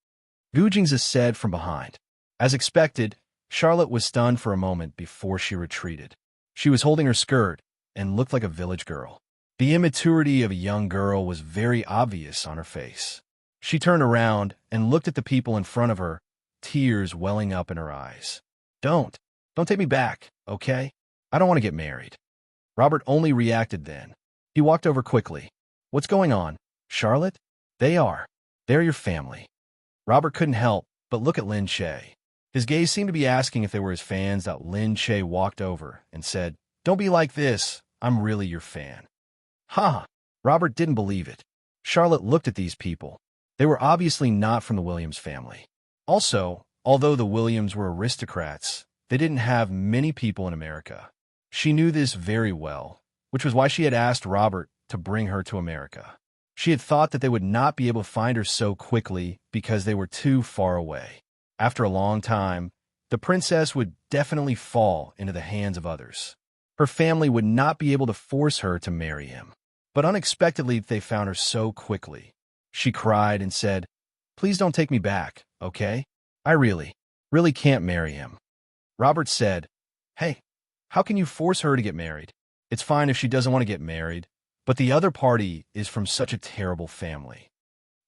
Gu Jingze said from behind. As expected, Charlotte was stunned for a moment before she retreated. She was holding her skirt and looked like a village girl. The immaturity of a young girl was very obvious on her face. She turned around and looked at the people in front of her, tears welling up in her eyes. Don't take me back, okay? I don't want to get married." Robert only reacted then. He walked over quickly. "What's going on, Charlotte?" They're your family." Robert couldn't help but look at Lin Shay. His gaze seemed to be asking if they were his fans. Lin Shay walked over and said, "Don't be like this. I'm really your fan." "Huh." Robert didn't believe it. Charlotte looked at these people. They were obviously not from the Williams family. Also, although the Williams were aristocrats, they didn't have many people in America. She knew this very well, which was why she had asked Robert to bring her to America. She had thought that they would not be able to find her so quickly because they were too far away. After a long time, the princess would definitely fall into the hands of others. Her family would not be able to force her to marry him. But unexpectedly, they found her so quickly. She cried and said, "Please don't take me back, okay? I really can't marry him." Robert said, "Hey, how can you force her to get married? It's fine if she doesn't want to get married, but the other party is from such a terrible family."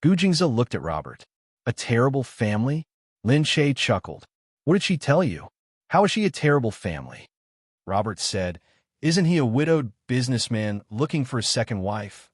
Gu Jingze looked at Robert. "A terrible family?" Lin Shay chuckled. "What did she tell you? How is she a terrible family?" Robert said, "Isn't he a widowed businessman looking for a second wife?"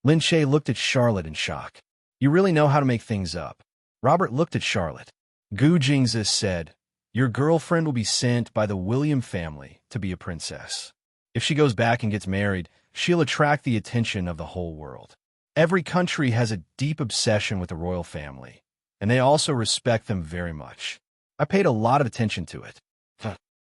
Lin Shay looked at Charlotte in shock. "You really know how to make things up." Robert looked at Charlotte. Gu Jingze said, "Your girlfriend will be sent by the William family to be a princess. If she goes back and gets married, she'll attract the attention of the whole world. Every country has a deep obsession with the royal family, and they also respect them very much. I paid a lot of attention to it."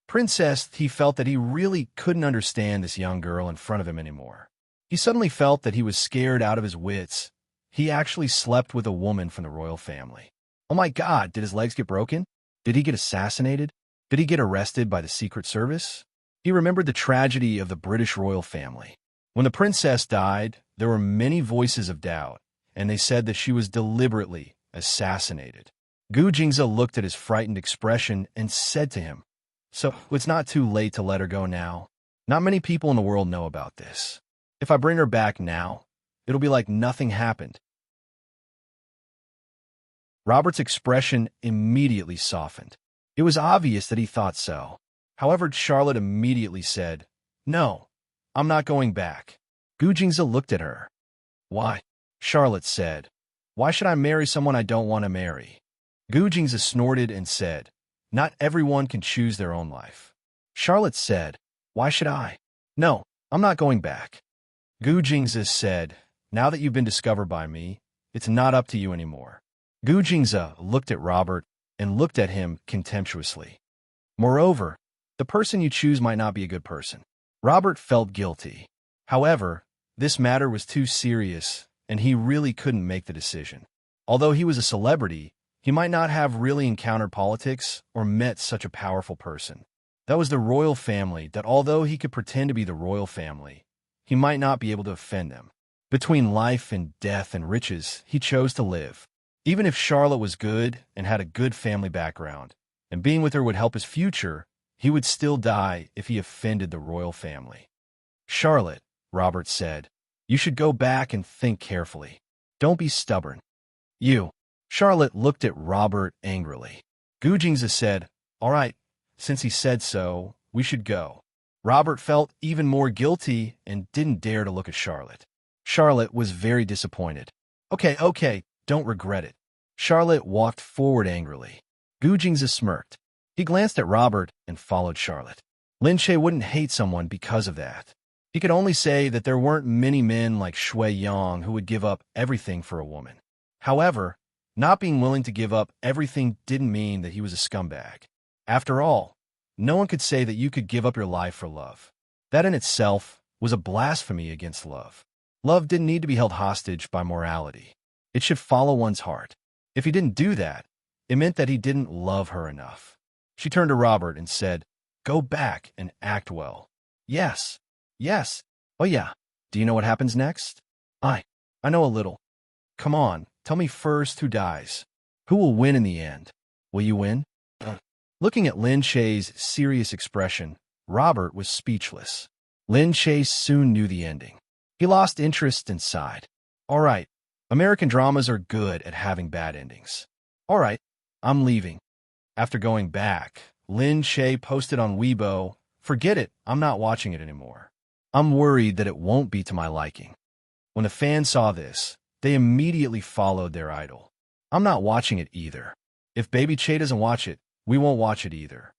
Princess, he felt that he really couldn't understand this young girl in front of him anymore. He suddenly felt that he was scared out of his wits. He actually slept with a woman from the royal family. Oh my God, did his legs get broken? Did he get assassinated? Did he get arrested by the Secret Service? He remembered the tragedy of the British royal family. When the princess died, there were many voices of doubt, and they said that she was deliberately assassinated. Gu Jingze looked at his frightened expression and said to him, "So it's not too late to let her go now. Not many people in the world know about this. If I bring her back now, it'll be like nothing happened." Robert's expression immediately softened. It was obvious that he thought so. However, Charlotte immediately said, "No, I'm not going back." Gu Jingze looked at her. "Why?" Charlotte said, "Why should I marry someone I don't want to marry?" Gu Jingze snorted and said, "Not everyone can choose their own life." Charlotte said, "Why should I?" "No, I'm not going back." Gu Jingze said, "Now that you've been discovered by me, it's not up to you anymore." Gu Jingze looked at Robert and looked at him contemptuously. "Moreover, the person you choose might not be a good person." Robert felt guilty. However, this matter was too serious, and he really couldn't make the decision. Although he was a celebrity, he might not have really encountered politics or met such a powerful person. That was the royal family that although he could pretend to be the royal family, he might not be able to offend them. Between life and death and riches, he chose to live. Even if Charlotte was good and had a good family background, and being with her would help his future, he would still die if he offended the royal family. Charlotte, Robert said, you should go back and think carefully. Don't be stubborn. You. Charlotte looked at Robert angrily. Gujingza said, all right, since he said so, we should go. Robert felt even more guilty and didn't dare to look at Charlotte. Charlotte was very disappointed. Okay, don't regret it. Charlotte walked forward angrily. Gujingza smirked. He glanced at Robert and followed Charlotte. Lin Che wouldn't hate someone because of that. He could only say that there weren't many men like Shui Yang who would give up everything for a woman. However, not being willing to give up everything didn't mean that he was a scumbag. After all, no one could say that you could give up your life for love. That in itself was a blasphemy against love. Love didn't need to be held hostage by morality. It should follow one's heart. If he didn't do that, it meant that he didn't love her enough. She turned to Robert and said, go back and act well. Yes. Oh yeah. Do you know what happens next? I know a little. Come on, tell me first who dies. Who will win in the end? Will you win? Looking at Lin Che's serious expression, Robert was speechless. Lin Che soon knew the ending. He lost interest and sighed. All right, American dramas are good at having bad endings. All right, I'm leaving. After going back, Lin Che posted on Weibo, forget it, I'm not watching it anymore. I'm worried that it won't be to my liking. When the fans saw this, they immediately followed their idol. I'm not watching it either. If Baby Che doesn't watch it, we won't watch it either.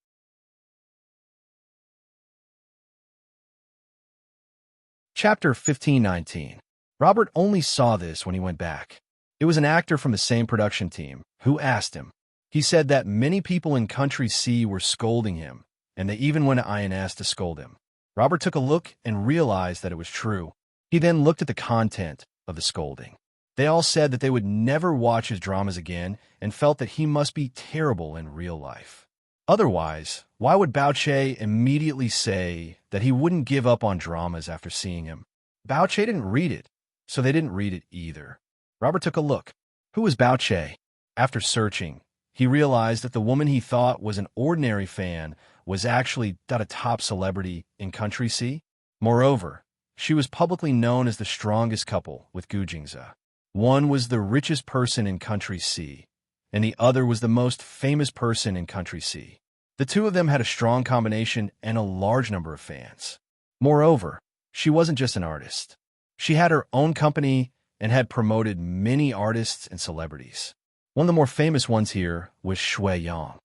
Chapter 1519. Robert only saw this when he went back. It was an actor from the same production team who asked him. He said that many people in Country C were scolding him, and they even went to INS to scold him. Robert took a look and realized that it was true. He then looked at the content of the scolding. They all said that they would never watch his dramas again and felt that he must be terrible in real life. Otherwise, why would Bao Che immediately say that he wouldn't give up on dramas after seeing him? Bao Che didn't read it, so they didn't read it either. Robert took a look. Who was Bao Che? After searching, he realized that the woman he thought was an ordinary fan was actually a top celebrity in Country C. Moreover, she was publicly known as the strongest couple with Gu Jingze. One was the richest person in Country C, and the other was the most famous person in Country C. The two of them had a strong combination and a large number of fans. Moreover, she wasn't just an artist. She had her own company and had promoted many artists and celebrities. One of the more famous ones here was Shui Yang.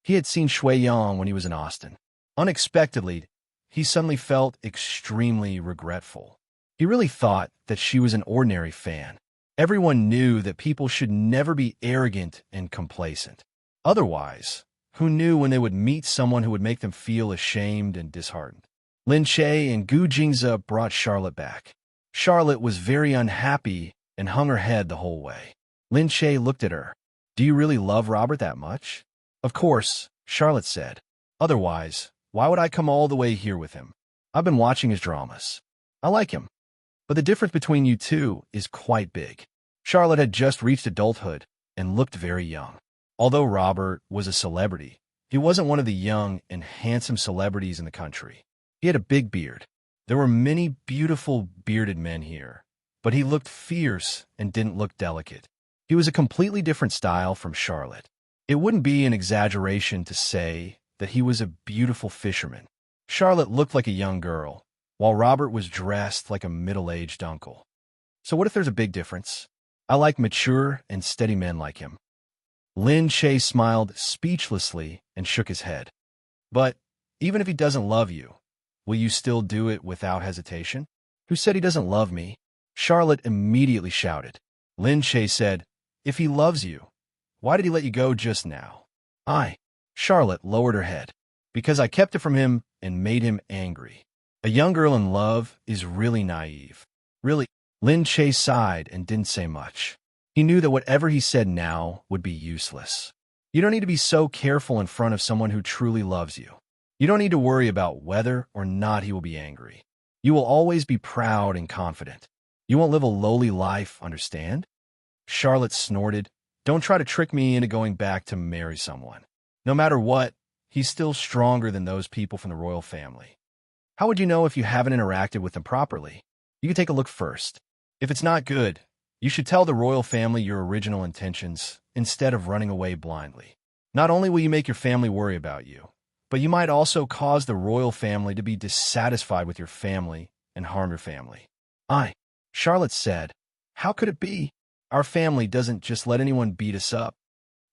He had seen Shui Yang when he was in Austin. Unexpectedly, he suddenly felt extremely regretful. He really thought that she was an ordinary fan. Everyone knew that people should never be arrogant and complacent. Otherwise, who knew when they would meet someone who would make them feel ashamed and disheartened? Lin Che and Gu Jingze brought Charlotte back. Charlotte was very unhappy and hung her head the whole way. Lin Che looked at her. Do you really love Robert that much? Of course, Charlotte said. Otherwise, why would I come all the way here with him? I've been watching his dramas. I like him. But the difference between you two is quite big. Charlotte had just reached adulthood and looked very young. Although Robert was a celebrity, he wasn't one of the young and handsome celebrities in the country. He had a big beard. There were many beautiful bearded men here, but he looked fierce and didn't look delicate. He was a completely different style from Charlotte. It wouldn't be an exaggeration to say that he was a beautiful fisherman. Charlotte looked like a young girl, while Robert was dressed like a middle-aged uncle. So what if there's a big difference? I like mature and steady men like him. Lin Che smiled speechlessly and shook his head. But even if he doesn't love you, will you still do it without hesitation? Who said he doesn't love me? Charlotte immediately shouted. Lin Che said, if he loves you, why did he let you go just now? Charlotte lowered her head. Because I kept it from him and made him angry. A young girl in love is really naive. Really, Lin Che sighed and didn't say much. He knew that whatever he said now would be useless. You don't need to be so careful in front of someone who truly loves you. You don't need to worry about whether or not he will be angry. You will always be proud and confident. You won't live a lowly life, understand? Charlotte snorted. Don't try to trick me into going back to marry someone. No matter what, he's still stronger than those people from the royal family. How would you know if you haven't interacted with them properly? You can take a look first. If it's not good, you should tell the royal family your original intentions instead of running away blindly. Not only will you make your family worry about you, but you might also cause the royal family to be dissatisfied with your family and harm your family. Charlotte said, how could it be? Our family doesn't just let anyone beat us up.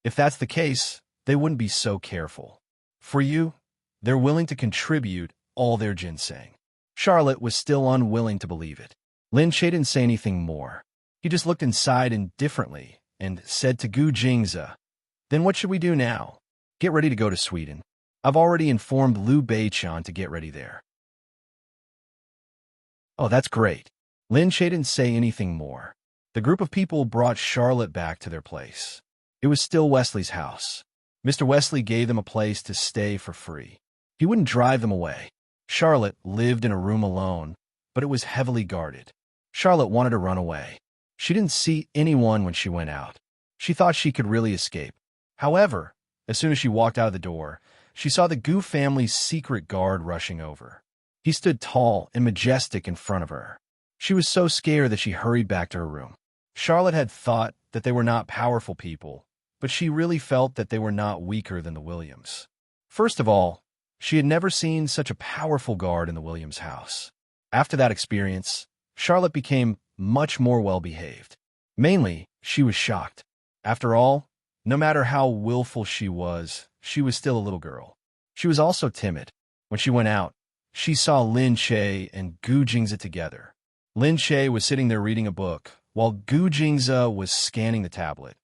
If that's the case, they wouldn't be so careful. For you, they're willing to contribute all their ginseng. Charlotte was still unwilling to believe it. Lin Che didn't say anything more. He just looked inside indifferently and said to Gu Jingze, then what should we do now? Get ready to go to Sweden. I've already informed Liu Beichan to get ready there. Oh, that's great. Lin Che didn't say anything more. The group of people brought Charlotte back to their place. It was still Wesley's house. Mr. Wesley gave them a place to stay for free. He wouldn't drive them away. Charlotte lived in a room alone, but it was heavily guarded. Charlotte wanted to run away. She didn't see anyone when she went out. She thought she could really escape. However, as soon as she walked out of the door, she saw the Gu family's secret guard rushing over. He stood tall and majestic in front of her. She was so scared that she hurried back to her room. Charlotte had thought that they were not powerful people, but she really felt that they were not weaker than the Williams. First of all, she had never seen such a powerful guard in the Williams house. After that experience, Charlotte became much more well-behaved. Mainly, she was shocked. After all, no matter how willful she was still a little girl. She was also timid. When she went out, she saw Lin Che and Gu Jingze together. Lin Che was sitting there reading a book, while Gu Jingze was scanning the tablet,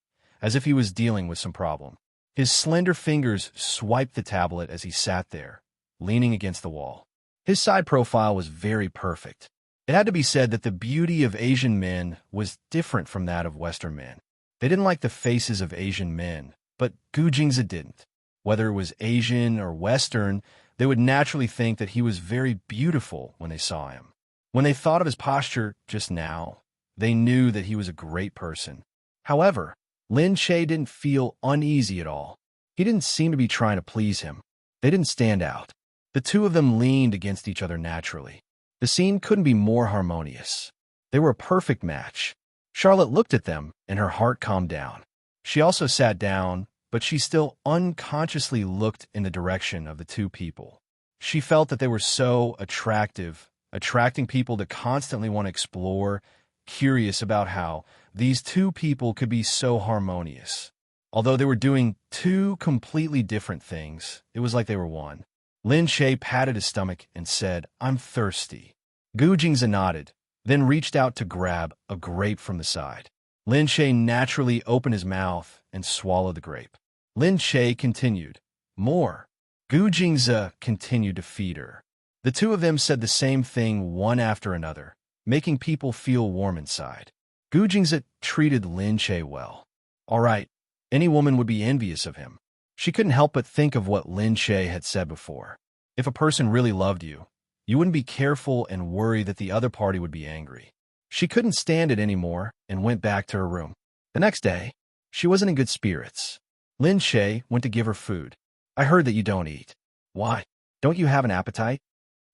as if he was dealing with some problem. His slender fingers swiped the tablet as he sat there, leaning against the wall. His side profile was very perfect. It had to be said that the beauty of Asian men was different from that of Western men. They didn't like the faces of Asian men, but Gu Jingze didn't. Whether it was Asian or Western, they would naturally think that he was very beautiful when they saw him. When they thought of his posture just now, they knew that he was a great person. However, Lin Che didn't feel uneasy at all. He didn't seem to be trying to please him. They didn't stand out. The two of them leaned against each other naturally. The scene couldn't be more harmonious. They were a perfect match. Charlotte looked at them, and her heart calmed down. She also sat down, but she still unconsciously looked in the direction of the two people. She felt that they were so attractive, attracting people to constantly want to explore, curious about how these two people could be so harmonious. Although they were doing two completely different things, it was like they were one. Lin Che patted his stomach and said, I'm thirsty. Gu Jingze nodded, then reached out to grab a grape from the side. Lin Che naturally opened his mouth and swallowed the grape. Lin Che continued, more. Gu Jingze continued to feed her. The two of them said the same thing one after another, making people feel warm inside. Gu Jingze treated Lin Che well. All right, any woman would be envious of him. She couldn't help but think of what Lin Che had said before. If a person really loved you, you wouldn't be careful and worry that the other party would be angry. She couldn't stand it anymore and went back to her room. The next day, she wasn't in good spirits. Lin Che went to give her food. I heard that you don't eat. Why? Don't you have an appetite?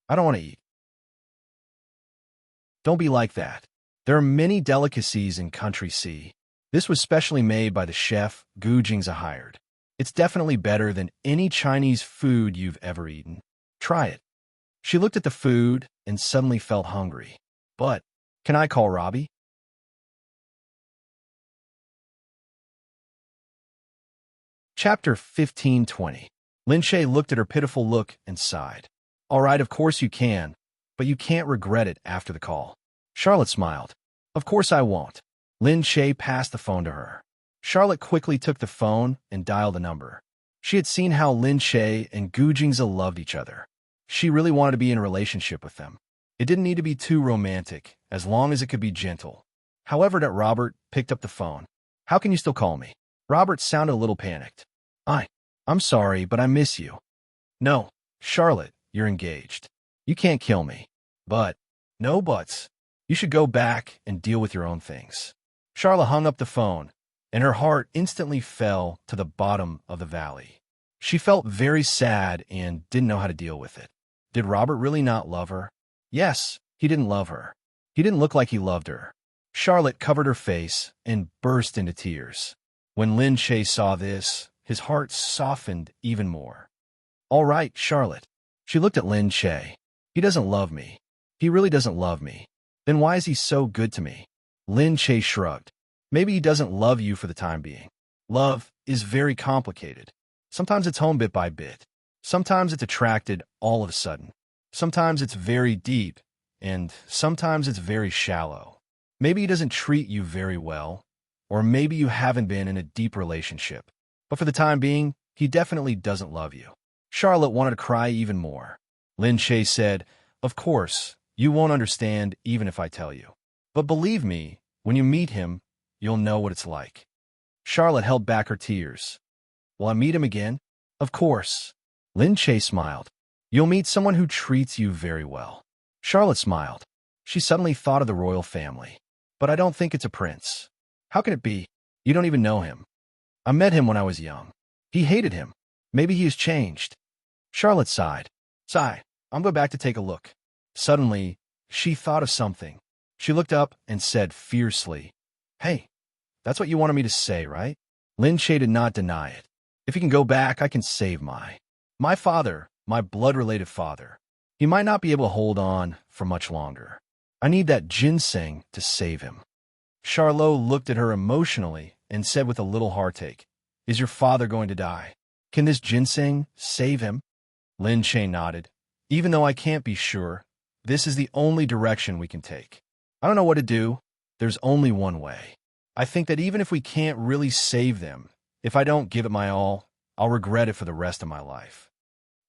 I don't want to eat. Don't be like that. There are many delicacies in Country C. This was specially made by the chef Gu Jingze hired. It's definitely better than any Chinese food you've ever eaten. Try it. She looked at the food and suddenly felt hungry. But, can I call Robbie? Chapter 15:20. Lin Che looked at her pitiful look and sighed. All right, of course you can, but you can't regret it after the call. Charlotte smiled. Of course I won't. Lin Che passed the phone to her. Charlotte quickly took the phone and dialed the number. She had seen how Lin Che and Gu Jingze loved each other. She really wanted to be in a relationship with them. It didn't need to be too romantic, as long as it could be gentle. However, that Robert picked up the phone. How can you still call me? Robert sounded a little panicked. I'm sorry, but I miss you. No, Charlotte, you're engaged. You can't kill me. But, no buts. You should go back and deal with your own things. Charlotte hung up the phone, and her heart instantly fell to the bottom of the valley. She felt very sad and didn't know how to deal with it. Did Robert really not love her? Yes, he didn't love her. He didn't look like he loved her. Charlotte covered her face and burst into tears. When Lin Che saw this, his heart softened even more. All right, Charlotte. She looked at Lin Che. He doesn't love me. He really doesn't love me. Then why is he so good to me? Lin Che shrugged. Maybe he doesn't love you for the time being. Love is very complicated. Sometimes it's home bit by bit. Sometimes it's attracted all of a sudden. Sometimes it's very deep, and sometimes it's very shallow. Maybe he doesn't treat you very well, or maybe you haven't been in a deep relationship. But for the time being, he definitely doesn't love you. Charlotte wanted to cry even more. Lin Che said, "Of course, you won't understand even if I tell you. But believe me, when you meet him, you'll know what it's like." Charlotte held back her tears. "Will I meet him again?" "Of course." Lin Che smiled. "You'll meet someone who treats you very well." Charlotte smiled. She suddenly thought of the royal family. "But I don't think it's a prince." "How can it be? You don't even know him." "I met him when I was young. He hated him. Maybe he has changed." Charlotte sighed. I'm going back to take a look." Suddenly, she thought of something. She looked up and said fiercely, "Hey, that's what you wanted me to say, right?" Lin Che did not deny it. "If you can go back, I can save my father, my blood-related father. He might not be able to hold on for much longer. I need that ginseng to save him." Charlot looked at her emotionally and said with a little heartache, "Is your father going to die? Can this ginseng save him?" Lin Che nodded. "Even though I can't be sure, this is the only direction we can take. I don't know what to do. There's only one way. I think that even if we can't really save them, if I don't give it my all, I'll regret it for the rest of my life."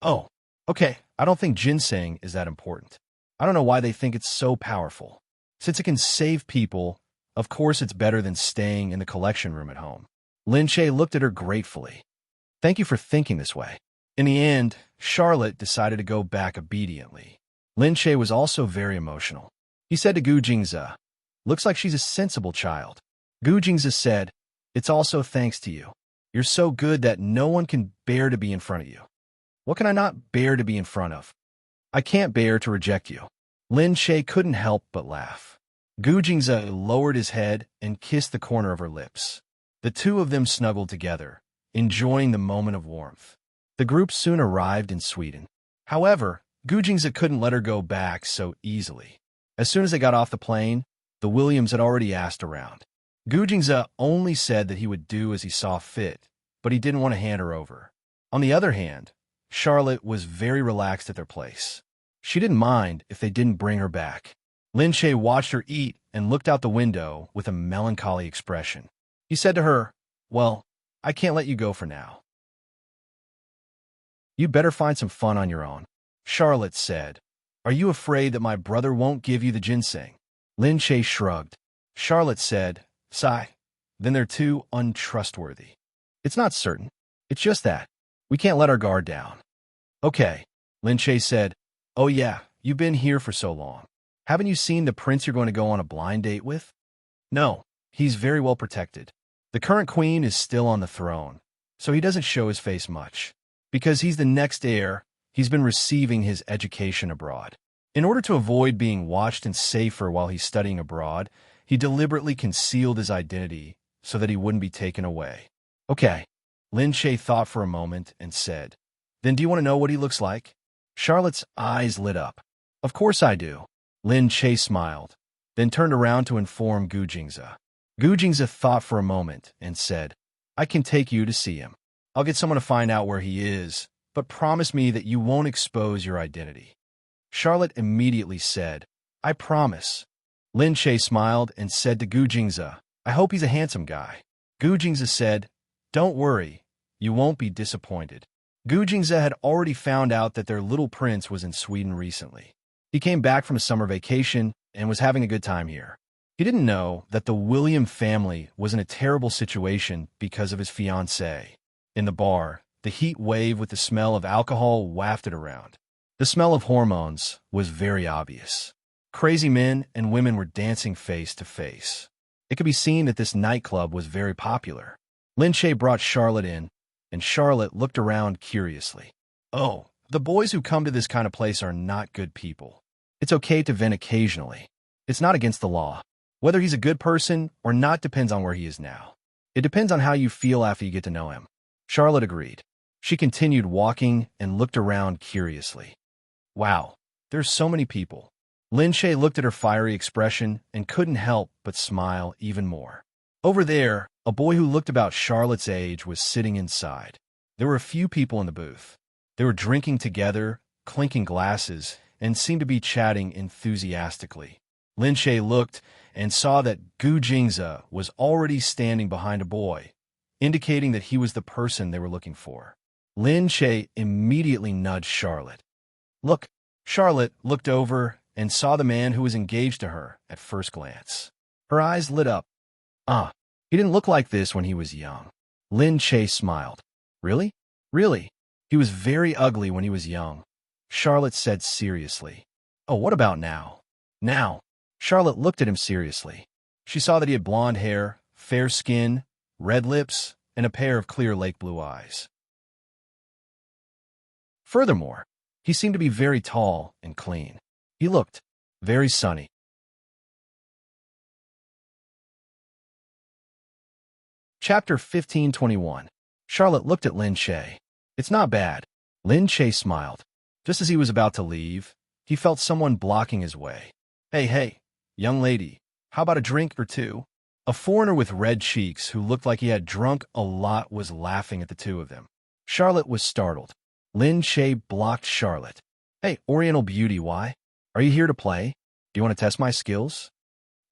"Oh, okay. I don't think ginseng is that important. I don't know why they think it's so powerful. Since it can save people, of course it's better than staying in the collection room at home." Lin Che looked at her gratefully. "Thank you for thinking this way." In the end, Charlotte decided to go back obediently. Lin Che was also very emotional. He said to Gu Jingze, "Looks like she's a sensible child." Gu Jingze said, "It's also thanks to you. You're so good that no one can bear to be in front of you." "What can I not bear to be in front of?" "I can't bear to reject you." Lin Che couldn't help but laugh. Gu Jingze lowered his head and kissed the corner of her lips. The two of them snuggled together, enjoying the moment of warmth. The group soon arrived in Sweden. However, Gu Jingze couldn't let her go back so easily. As soon as they got off the plane, the Williams had already asked around. Gu Jingze only said that he would do as he saw fit, but he didn't want to hand her over. On the other hand, Charlotte was very relaxed at their place. She didn't mind if they didn't bring her back. Lin Che watched her eat and looked out the window with a melancholy expression. He said to her, "Well, I can't let you go for now. You'd better find some fun on your own." Charlotte said, "Are you afraid that my brother won't give you the ginseng?" Lin Che shrugged. Charlotte said, "Sigh, then they're too untrustworthy." "It's not certain. It's just that. We can't let our guard down." "Okay," Lin Che said. "Oh yeah, you've been here for so long. Haven't you seen the prince you're going to go on a blind date with?" "No, he's very well protected. The current queen is still on the throne, so he doesn't show his face much. Because he's the next heir, he's been receiving his education abroad. In order to avoid being watched and safer while he's studying abroad, he deliberately concealed his identity so that he wouldn't be taken away." "Okay." Lin Che thought for a moment and said, "Then do you want to know what he looks like?" Charlotte's eyes lit up. "Of course I do." Lin Che smiled, then turned around to inform Gu Jingze. Gu Jingze thought for a moment and said, "I can take you to see him. I'll get someone to find out where he is, but promise me that you won't expose your identity." Charlotte immediately said, "I promise." Lin Che smiled and said to Gu Jingze, "I hope he's a handsome guy." Gu Jingze said, "Don't worry, you won't be disappointed." Gu Jingze had already found out that their little prince was in Sweden recently. He came back from a summer vacation and was having a good time here. He didn't know that the William family was in a terrible situation because of his fiancée. In the bar, the heat wave with the smell of alcohol wafted around. The smell of hormones was very obvious. Crazy men and women were dancing face to face. It could be seen that this nightclub was very popular. Lin Shaye brought Charlotte in, and Charlotte looked around curiously. Oh, the boys who come to this kind of place are not good people. It's okay to vent occasionally. It's not against the law. Whether he's a good person or not depends on where he is now. It depends on how you feel after you get to know him. Charlotte agreed. She continued walking and looked around curiously. Wow, there's so many people. Lin Shaye looked at her fiery expression and couldn't help but smile even more. Over there, a boy who looked about Charlotte's age was sitting inside. There were a few people in the booth. They were drinking together, clinking glasses, and seemed to be chatting enthusiastically. Lin Shaye looked and saw that Gu Jingze was already standing behind a boy, indicating that he was the person they were looking for. Lin Shaye immediately nudged Charlotte. Look, Charlotte looked over and saw the man who was engaged to her at first glance. Her eyes lit up. He didn't look like this when he was young. Lin Shaye smiled. Really? Really? He was very ugly when he was young, Charlotte said seriously. Oh, what about now? Now? Charlotte looked at him seriously. She saw that he had blonde hair, fair skin, red lips, and a pair of clear lake blue eyes. Furthermore, he seemed to be very tall and clean. He looked very sunny. Chapter 1521. Charlotte looked at Lin Shaye. It's not bad. Lin Shaye smiled. Just as he was about to leave, he felt someone blocking his way. Hey, young lady, how about a drink or two? A foreigner with red cheeks who looked like he had drunk a lot was laughing at the two of them. Charlotte was startled. Lin Shaye blocked Charlotte. Hey, Oriental beauty, why? Are you here to play? Do you want to test my skills?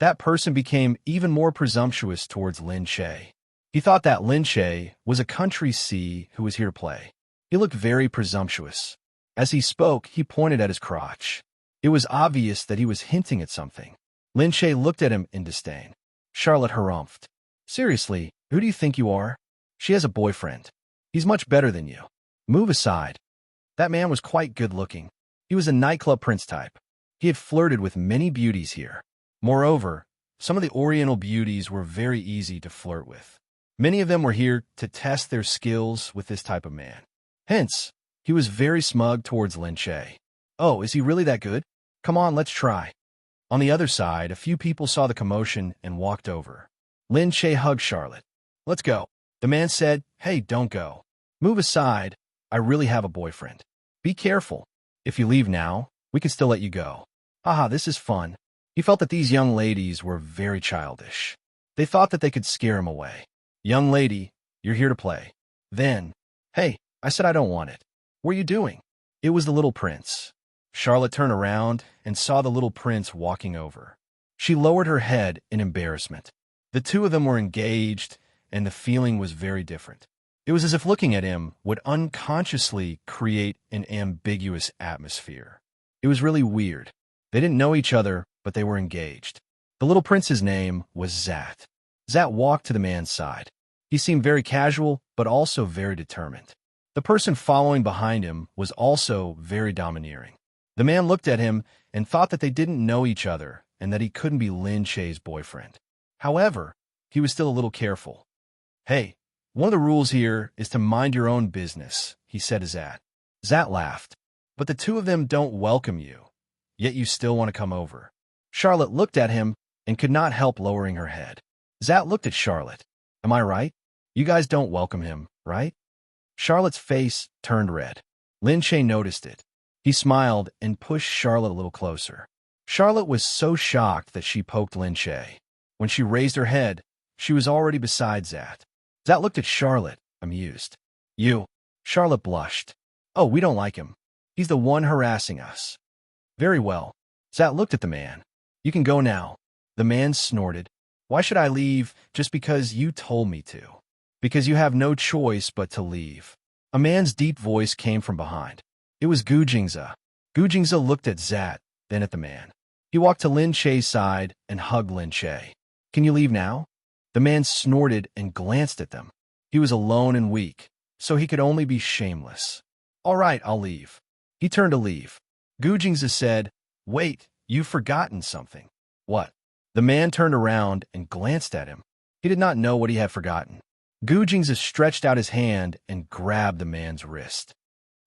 That person became even more presumptuous towards Lin Shaye. He thought that Lin Shaye was a country C who was here to play. He looked very presumptuous. As he spoke, he pointed at his crotch. It was obvious that he was hinting at something. Lin Shaye looked at him in disdain. Charlotte harumphed. Seriously, who do you think you are? She has a boyfriend. He's much better than you. Move aside. That man was quite good-looking. He was a nightclub prince type. He had flirted with many beauties here. Moreover, some of the Oriental beauties were very easy to flirt with. Many of them were here to test their skills with this type of man. Hence, he was very smug towards Lin Shaye. Oh, is he really that good? Come on, let's try. On the other side, a few people saw the commotion and walked over. Lin Shaye hugged Charlotte. Let's go. The man said, hey, don't go. Move aside. I really have a boyfriend. Be careful. If you leave now, we can still let you go. Haha, this is fun. He felt that these young ladies were very childish. They thought that they could scare him away. Young lady, you're here to play. Then, hey, I said I don't want it. What are you doing? It was the little prince. Charlotte turned around and saw the little prince walking over. She lowered her head in embarrassment. The two of them were engaged, and the feeling was very different. It was as if looking at him would unconsciously create an ambiguous atmosphere. It was really weird. They didn't know each other, but they were engaged. The little prince's name was Zat. Zat walked to the man's side. He seemed very casual, but also very determined. The person following behind him was also very domineering. The man looked at him and thought that they didn't know each other and that he couldn't be Lin Shaye's boyfriend. However, he was still a little careful. Hey, one of the rules here is to mind your own business, he said to Zat. Zat laughed. But the two of them don't welcome you, yet you still want to come over. Charlotte looked at him and could not help lowering her head. Zat looked at Charlotte. Am I right? You guys don't welcome him, right? Charlotte's face turned red. Lin Shaye noticed it. He smiled and pushed Charlotte a little closer. Charlotte was so shocked that she poked Lin Shaye. When she raised her head, she was already beside Zat. Zat looked at Charlotte, amused. You. Charlotte blushed. Oh, we don't like him. He's the one harassing us. Very well. Zat looked at the man. You can go now. The man snorted. Why should I leave just because you told me to? Because you have no choice but to leave. A man's deep voice came from behind. It was Gu Jingze. Gu Jingze looked at Zat, then at the man. He walked to Lin Che's side and hugged Lin Che. Can you leave now? The man snorted and glanced at them. He was alone and weak, so he could only be shameless. All right, I'll leave. He turned to leave. Gu Jingzi said, Wait, you've forgotten something. What? The man turned around and glanced at him. He did not know what he had forgotten. Gu Jingzi stretched out his hand and grabbed the man's wrist.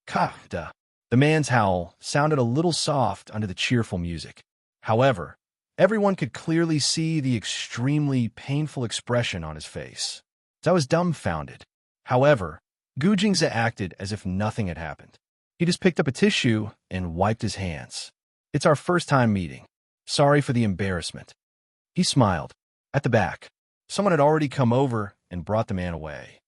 Ka-da. The man's howl sounded a little soft under the cheerful music. However, everyone could clearly see the extremely painful expression on his face. I was dumbfounded. However, Gu Jingzi acted as if nothing had happened. He just picked up a tissue and wiped his hands. It's our first time meeting. Sorry for the embarrassment. He smiled. At the back, someone had already come over and brought the man away.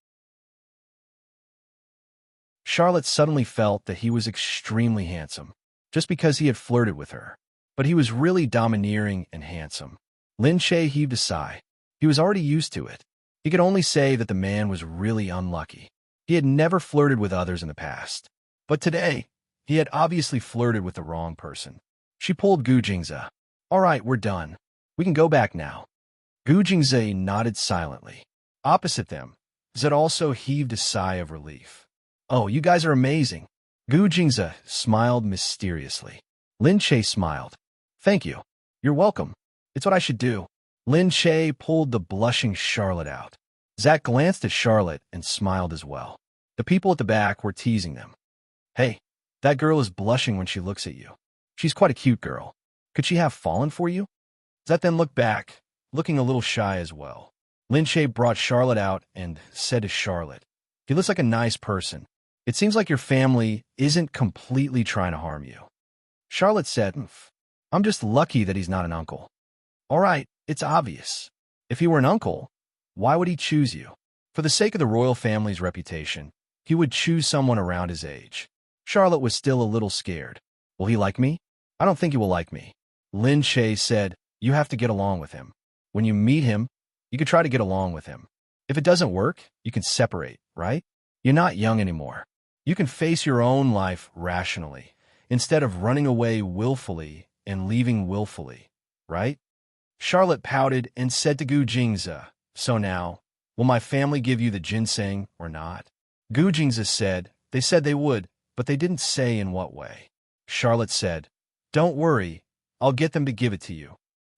Charlotte suddenly felt that he was extremely handsome, just because he had flirted with her. But he was really domineering and handsome. Lin Che heaved a sigh. He was already used to it. He could only say that the man was really unlucky. He had never flirted with others in the past. But today, he had obviously flirted with the wrong person. She pulled Gu Jingzi. All right, we're done. We can go back now. Gu Jingzi nodded silently. Opposite them, Zed also heaved a sigh of relief. Oh, you guys are amazing. Gu Jingzi smiled mysteriously. Lin Che smiled. Thank you. You're welcome. It's what I should do. Lin Che pulled the blushing Charlotte out. Zach glanced at Charlotte and smiled as well. The people at the back were teasing them. Hey, that girl is blushing when she looks at you. She's quite a cute girl. Could she have fallen for you? Zach then looked back, looking a little shy as well. Lin Che brought Charlotte out and said to Charlotte, He looks like a nice person. It seems like your family isn't completely trying to harm you. Charlotte said, I'm just lucky that he's not an uncle. All right, it's obvious. If he were an uncle, why would he choose you? For the sake of the royal family's reputation, he would choose someone around his age. Charlotte was still a little scared. Will he like me? I don't think he will like me. Lin Che said, You have to get along with him. When you meet him, you can try to get along with him. If it doesn't work, you can separate, right? You're not young anymore. You can face your own life rationally, instead of running away willfully and leaving willfully, right? Charlotte pouted and said to Gu Jingzi, So now, will my family give you the ginseng or not? Gu Jingzi said, They said they would, but they didn't say in what way. Charlotte said, Don't worry, I'll get them to give it to you.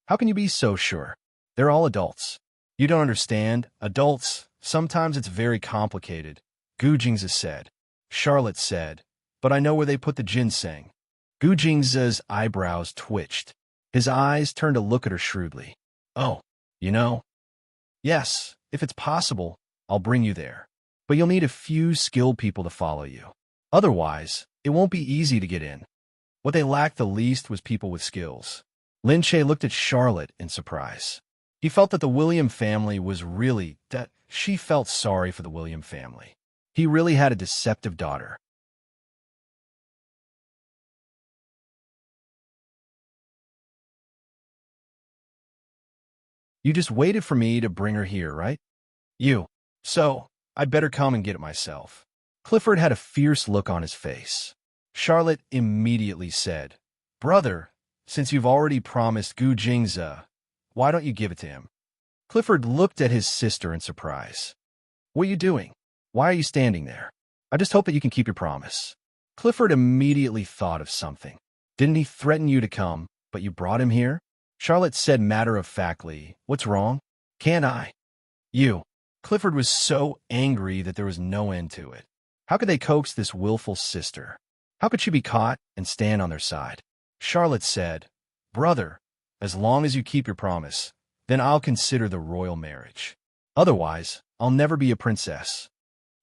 How can you be so sure? They're all adults. You don't understand. Adults, sometimes it's very complicated, Gu Jingzi said. Charlotte said, But I know where they put the ginseng. Gu Jingzi's eyebrows twitched. His eyes turned to look at her shrewdly. Oh, you know? Yes, if it's possible, I'll bring you there. But you'll need a few skilled people to follow you. Otherwise, it won't be easy to get in. What they lacked the least was people with skills. Lin Che looked at Charlotte in surprise. He felt that the William family was really that she felt sorry for the William family. He really had a deceptive daughter. You just waited for me to bring her here, right? You. So, I'd better come and get it myself. Clifford had a fierce look on his face. Charlotte immediately said, Brother, since you've already promised Gu Jingzi, why don't you give it to him? Clifford looked at his sister in surprise. What are you doing? Why are you standing there? I just hope that you can keep your promise. Clifford immediately thought of something. Didn't he threaten you to come, but you brought him here? Charlotte said matter-of-factly, What's wrong? Can't I? You. Clifford was so angry that there was no end to it. How could they coax this willful sister? How could she be caught and stand on their side? Charlotte said, Brother, as long as you keep your promise, then I'll consider the royal marriage. Otherwise, I'll never be a princess.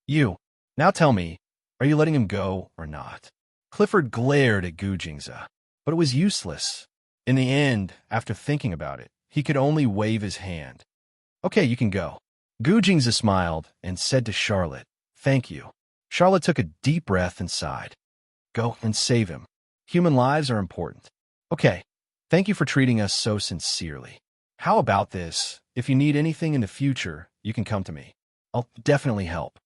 You. Now tell me, are you letting him go or not? Clifford glared at Gu Jingzi, but it was useless. In the end, after thinking about it, he could only wave his hand. Okay, you can go. Gu Jingzi smiled and said to Charlotte, Thank you. Charlotte took a deep breath and sighed. Go and save him. Human lives are important. Okay, thank you for treating us so sincerely. How about this? If you need anything in the future, you can come to me. I'll definitely help.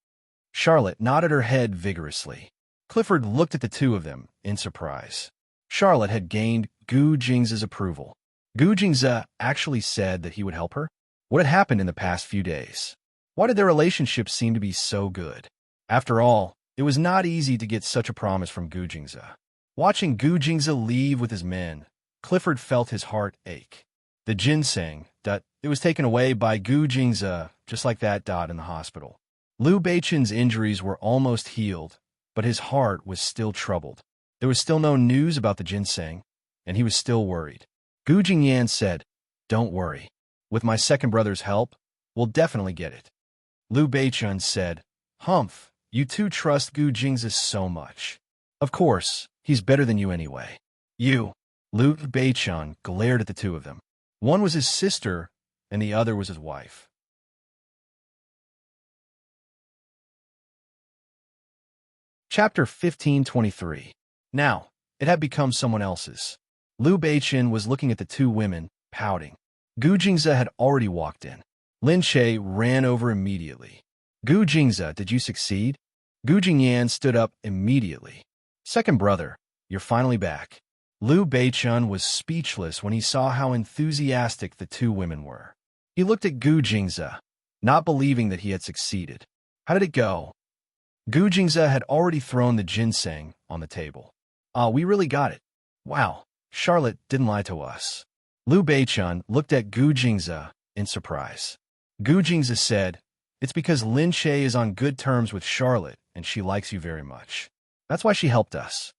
Charlotte nodded her head vigorously. Clifford looked at the two of them in surprise. Charlotte had gained Gu Jingza's approval. Gu Jingza actually said that he would help her? What had happened in the past few days? Why did their relationship seem to be so good? After all, it was not easy to get such a promise from Gu Jingza. Watching Gu Jingza leave with his men, Clifford felt his heart ache. The ginseng, it was taken away by Gu Jingza, just like that in the hospital. Liu Beichen's injuries were almost healed, but his heart was still troubled. There was still no news about the ginseng, and he was still worried. Gu Jingyan said, "Don't worry. With my second brother's help, we'll definitely get it." Liu Beichun said, "Humph, you two trust Gu Jingza so much. Of course, he's better than you anyway." "You." Liu Beichun glared at the two of them. One was his sister, and the other was his wife. Chapter 1523. Now, it had become someone else's. Liu Beichen was looking at the two women, pouting. Gu Jingza had already walked in. Lin Che ran over immediately. "Gu Jingza, did you succeed?" Gu Jingyan stood up immediately. "Second brother, you're finally back." Liu Beichun was speechless when he saw how enthusiastic the two women were. He looked at Gu Jingza, not believing that he had succeeded. "How did it go?" Gu Jingza had already thrown the ginseng on the table. We really got it. Wow, Charlotte didn't lie to us." Liu Beichun looked at Gu Jingza in surprise. Gu Jingza said, "It's because Lin Che is on good terms with Charlotte, and she likes you very much. That's why she helped us."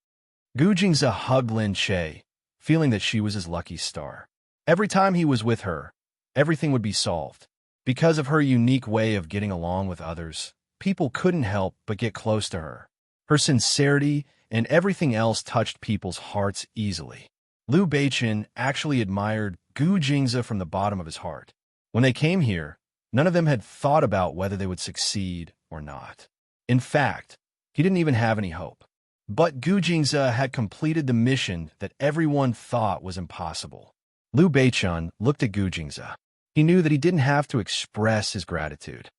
Gu Jingza hugged Lin Che, feeling that she was his lucky star. Every time he was with her, everything would be solved. Because of her unique way of getting along with others, people couldn't help but get close to her. Her sincerity and everything else touched people's hearts easily. Liu Beichen actually admired Gu Jingza from the bottom of his heart. When they came here, none of them had thought about whether they would succeed or not. In fact, he didn't even have any hope. But Gu Jingza had completed the mission that everyone thought was impossible. Liu Beichun looked at Gu Jingza. He knew that he didn't have to express his gratitude.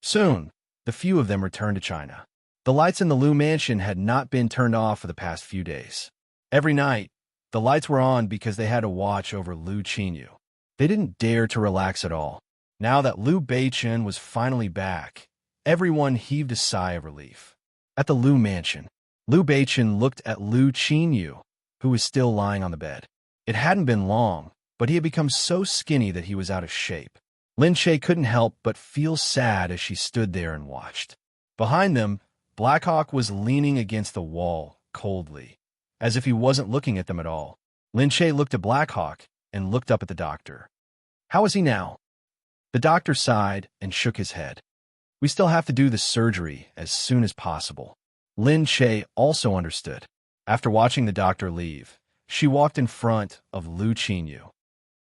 Soon, the few of them returned to China. The lights in the Liu mansion had not been turned off for the past few days. Every night, the lights were on because they had to watch over Liu Qinyu. They didn't dare to relax at all. Now that Liu Beichen was finally back, everyone heaved a sigh of relief. At the Liu mansion, Liu Beichen looked at Liu Qinyu, who was still lying on the bed. It hadn't been long, but he had become so skinny that he was out of shape. Lin Che couldn't help but feel sad as she stood there and watched. Behind them, Blackhawk was leaning against the wall, coldly, as if he wasn't looking at them at all. Lin Che looked at Blackhawk and looked up at the doctor. "How is he now?" The doctor sighed and shook his head. "We still have to do the surgery as soon as possible." Lin Che also understood. After watching the doctor leave, she walked in front of Liu Qinyu.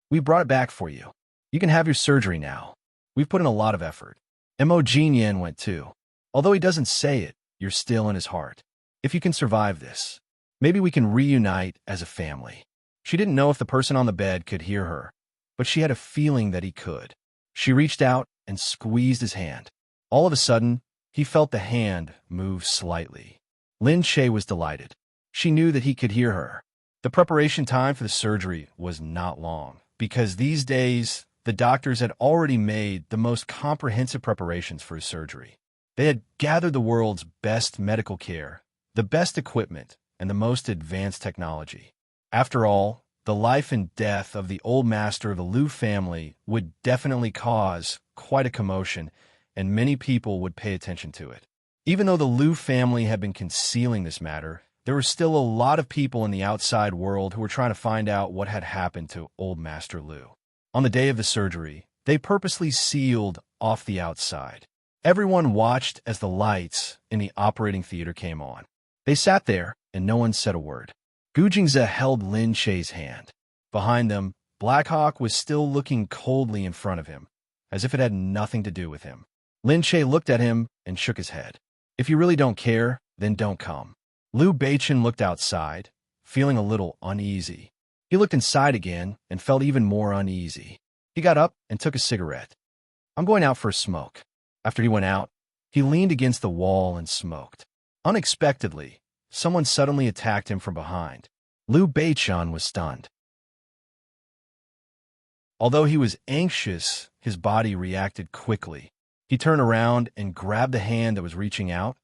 "We brought it back for you. You can have your surgery now. We've put in a lot of effort." Mo Jinyan went too. "Although he doesn't say it, you're still in his heart. If you can survive this, maybe we can reunite as a family." She didn't know if the person on the bed could hear her, but she had a feeling that he could. She reached out and squeezed his hand. All of a sudden, he felt the hand move slightly. Lin Che was delighted. She knew that he could hear her. The preparation time for the surgery was not long, because these days, the doctors had already made the most comprehensive preparations for his surgery. They had gathered the world's best medical care, the best equipment, and the most advanced technology. After all, the life and death of the old master of the Liu family would definitely cause quite a commotion, and many people would pay attention to it. Even though the Liu family had been concealing this matter, there were still a lot of people in the outside world who were trying to find out what had happened to old Master Liu. On the day of the surgery, they purposely sealed off the outside. Everyone watched as the lights in the operating theater came on. They sat there, and no one said a word. Gu Jingze held Lin Che's hand. Behind them, Blackhawk was still looking coldly in front of him, as if it had nothing to do with him. Lin Che looked at him and shook his head. "If you really don't care, then don't come." Liu Beichen looked outside, feeling a little uneasy. He looked inside again and felt even more uneasy. He got up and took a cigarette. "I'm going out for a smoke." After he went out, he leaned against the wall and smoked. Unexpectedly, someone suddenly attacked him from behind. Liu Beichun was stunned. Although he was anxious, his body reacted quickly. He turned around and grabbed the hand that was reaching out.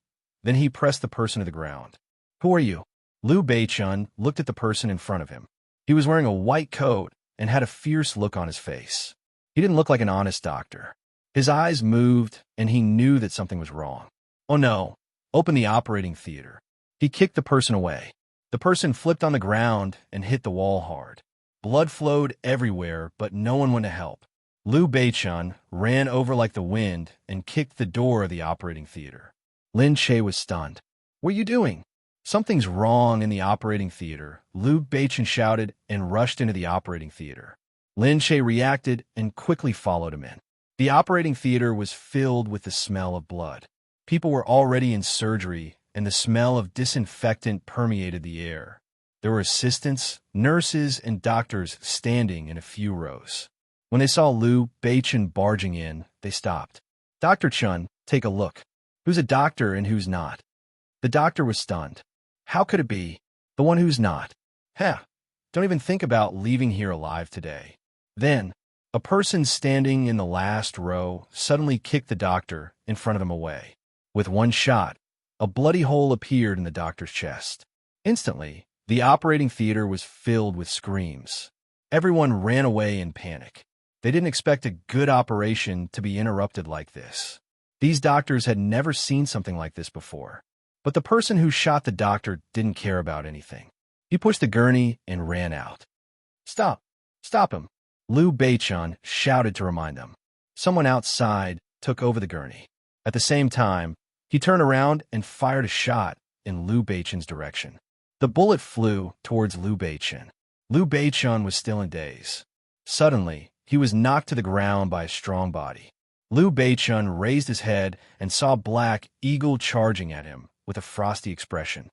Then he pressed the person to the ground. "Who are you?" Liu Beichun looked at the person in front of him. He was wearing a white coat and had a fierce look on his face. He didn't look like an honest doctor. His eyes moved, and he knew that something was wrong. "Oh no, open the operating theater." He kicked the person away. The person flipped on the ground and hit the wall hard. Blood flowed everywhere, but no one went to help. Liu Beichun ran over like the wind and kicked the door of the operating theater. Lin Che was stunned. "What are you doing?" "Something's wrong in the operating theater," Liu Beichun shouted and rushed into the operating theater. Lin Che reacted and quickly followed him in. The operating theater was filled with the smell of blood. People were already in surgery, and the smell of disinfectant permeated the air. There were assistants, nurses, and doctors standing in a few rows. When they saw Liu Beichun barging in, they stopped. "Dr. Chun, take a look. Who's a doctor and who's not?" The doctor was stunned. How could it be? The one who's not. Don't even think about leaving here alive today. Then, a person standing in the last row suddenly kicked the doctor in front of him away. With one shot, a bloody hole appeared in the doctor's chest. Instantly, the operating theater was filled with screams. Everyone ran away in panic. They didn't expect a good operation to be interrupted like this. These doctors had never seen something like this before. But the person who shot the doctor didn't care about anything. He pushed the gurney and ran out. "Stop! Stop him!" Liu Beichun shouted to remind them. Someone outside took over the gurney. At the same time, he turned around and fired a shot in Liu Beichun's direction. The bullet flew towards Liu Beichun. Liu Beichun was still in daze. Suddenly, he was knocked to the ground by a strong body. Liu Beichun raised his head and saw Black Eagle charging at him with a frosty expression.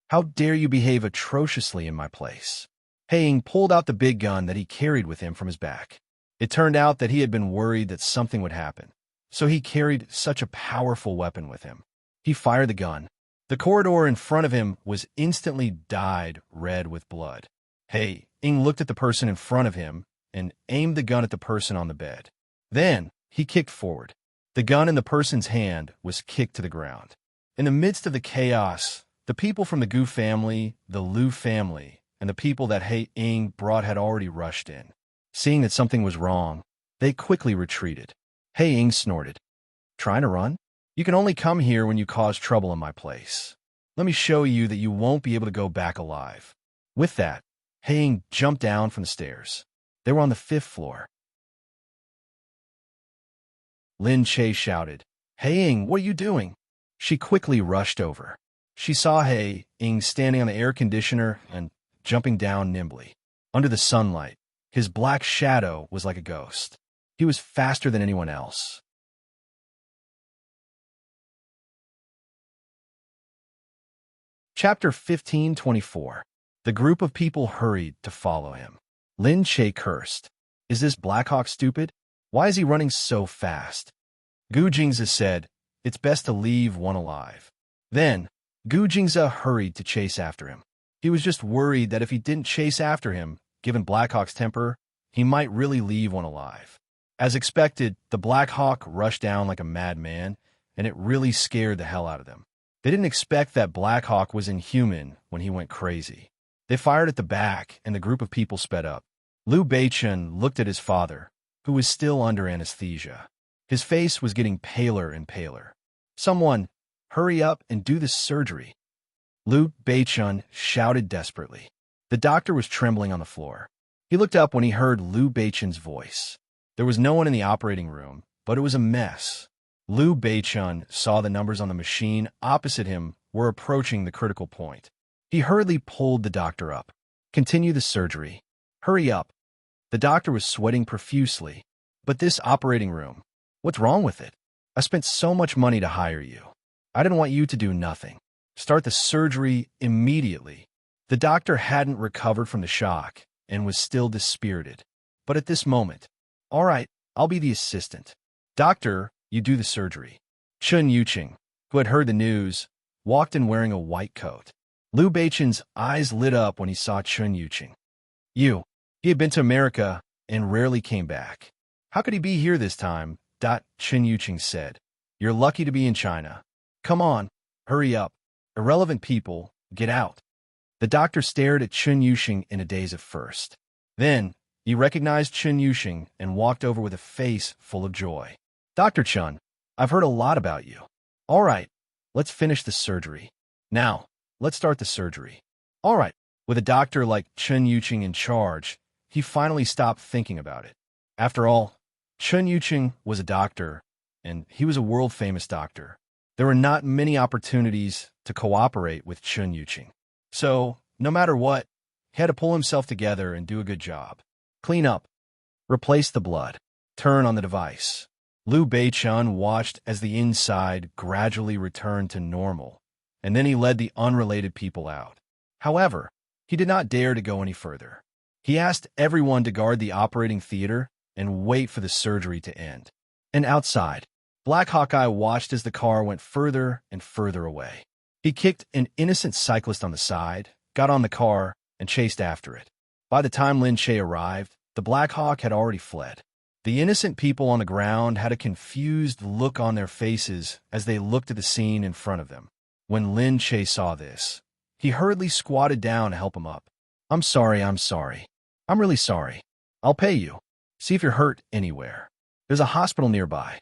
"How dare you behave atrociously in my place?" Haing pulled out the big gun that he carried with him from his back. It turned out that he had been worried that something would happen, so he carried such a powerful weapon with him. He fired the gun. The corridor in front of him was instantly dyed red with blood. Haing looked at the person in front of him and aimed the gun at the person on the bed. Then, he kicked forward. The gun in the person's hand was kicked to the ground. In the midst of the chaos, the people from the Gu family, the Liu family, and the people that Haing brought had already rushed in. Seeing that something was wrong, they quickly retreated. Haing snorted. "Trying to run? You can only come here when you cause trouble in my place. Let me show you that you won't be able to go back alive." With that, Haing jumped down from the stairs. They were on the 5th floor. Lin Che shouted, "Haing, what are you doing?" She quickly rushed over. She saw Haing standing on the air conditioner and jumping down nimbly. Under the sunlight, his black shadow was like a ghost. He was faster than anyone else. Chapter 15:24. The group of people hurried to follow him. Lin Che cursed. "Is this Blackhawk stupid? Why is he running so fast?" Gu Jingzi said, "It's best to leave one alive." Then, Gu Jingzi hurried to chase after him. He was just worried that if he didn't chase after him, given Blackhawk's temper, he might really leave one alive. As expected, the Black Hawk rushed down like a madman, and it really scared the hell out of them. They didn't expect that Black Hawk was inhuman when he went crazy. They fired at the back, and the group of people sped up. Liu Beichun looked at his father, who was still under anesthesia. His face was getting paler and paler. "Someone, hurry up and do this surgery." Liu Beichun shouted desperately. The doctor was trembling on the floor. He looked up when he heard Liu Beichun's voice. There was no one in the operating room, but it was a mess. Liu Beichun saw the numbers on the machine opposite him were approaching the critical point. He hurriedly pulled the doctor up. "Continue the surgery. Hurry up." The doctor was sweating profusely. "But this operating room, what's wrong with it? I spent so much money to hire you. I didn't want you to do nothing. Start the surgery immediately." The doctor hadn't recovered from the shock and was still dispirited. But at this moment, "All right, I'll be the assistant. Doctor, you do the surgery." Chun Yuqing, who had heard the news, walked in wearing a white coat. Liu Beichen's eyes lit up when he saw Chun Yuqing. He had been to America and rarely came back. How could he be here this time? Chun Yuqing said. You're lucky to be in China. Come on, hurry up. Irrelevant people, get out. The doctor stared at Chun Yuqing in a daze at first. Then, he recognized Chun Yuqing and walked over with a face full of joy. Dr. Chun, I've heard a lot about you. All right, let's finish the surgery. Now, let's start the surgery. All right, with a doctor like Chun Yuqing in charge, he finally stopped thinking about it. After all, Chun Yuqing was a doctor, and he was a world-famous doctor. There were not many opportunities to cooperate with Chun Yuqing. So, no matter what, he had to pull himself together and do a good job. Clean up. Replace the blood. Turn on the device. Liu Beichun watched as the inside gradually returned to normal, and then he led the unrelated people out. However, he did not dare to go any further. He asked everyone to guard the operating theater and wait for the surgery to end. And outside, Black Hawkeye watched as the car went further and further away. He kicked an innocent cyclist on the side, got on the car, and chased after it. By the time Lin Che arrived, the Black Hawk had already fled. The innocent people on the ground had a confused look on their faces as they looked at the scene in front of them. When Lin Che saw this, he hurriedly squatted down to help him up. I'm sorry. I'm really sorry. I'll pay you. See if you're hurt anywhere. There's a hospital nearby.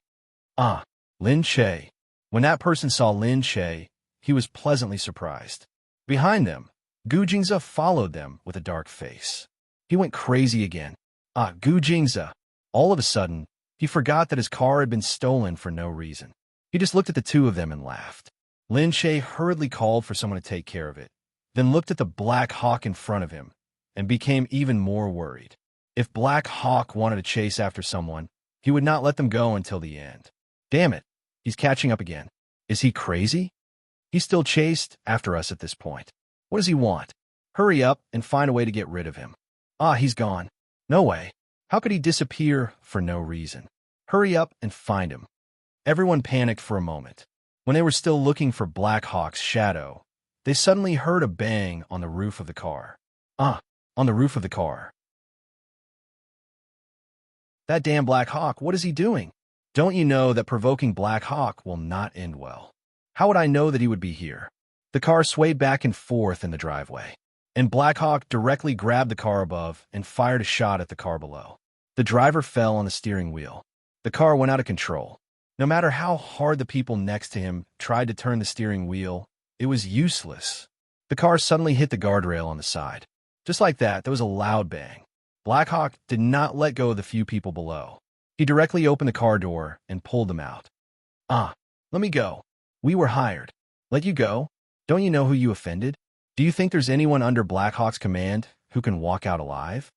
Lin Che. When that person saw Lin Che, he was pleasantly surprised. Behind them, Gu Jingze followed them with a dark face. He went crazy again. Gu Jingze. All of a sudden, he forgot that his car had been stolen for no reason. He just looked at the two of them and laughed. Lin Che hurriedly called for someone to take care of it, then looked at the Black Hawk in front of him and became even more worried. If Black Hawk wanted to chase after someone, he would not let them go until the end. Damn it, he's catching up again. Is he crazy? He's still chased after us at this point. What does he want? Hurry up and find a way to get rid of him. He's gone. No way. How could he disappear for no reason? Hurry up and find him. Everyone panicked for a moment. When they were still looking for Black Hawk's shadow, they suddenly heard a bang on the roof of the car. On the roof of the car. That damn Black Hawk, what is he doing? Don't you know that provoking Black Hawk will not end well? How would I know that he would be here? The car swayed back and forth in the driveway, and Black Hawk directly grabbed the car above and fired a shot at the car below. The driver fell on the steering wheel. The car went out of control. No matter how hard the people next to him tried to turn the steering wheel, it was useless. The car suddenly hit the guardrail on the side. Just like that, there was a loud bang. Black Hawk did not let go of the few people below. He directly opened the car door and pulled them out. Let me go. We were hired. Let you go? Don't you know who you offended? Do you think there's anyone under Black Hawk's command who can walk out alive?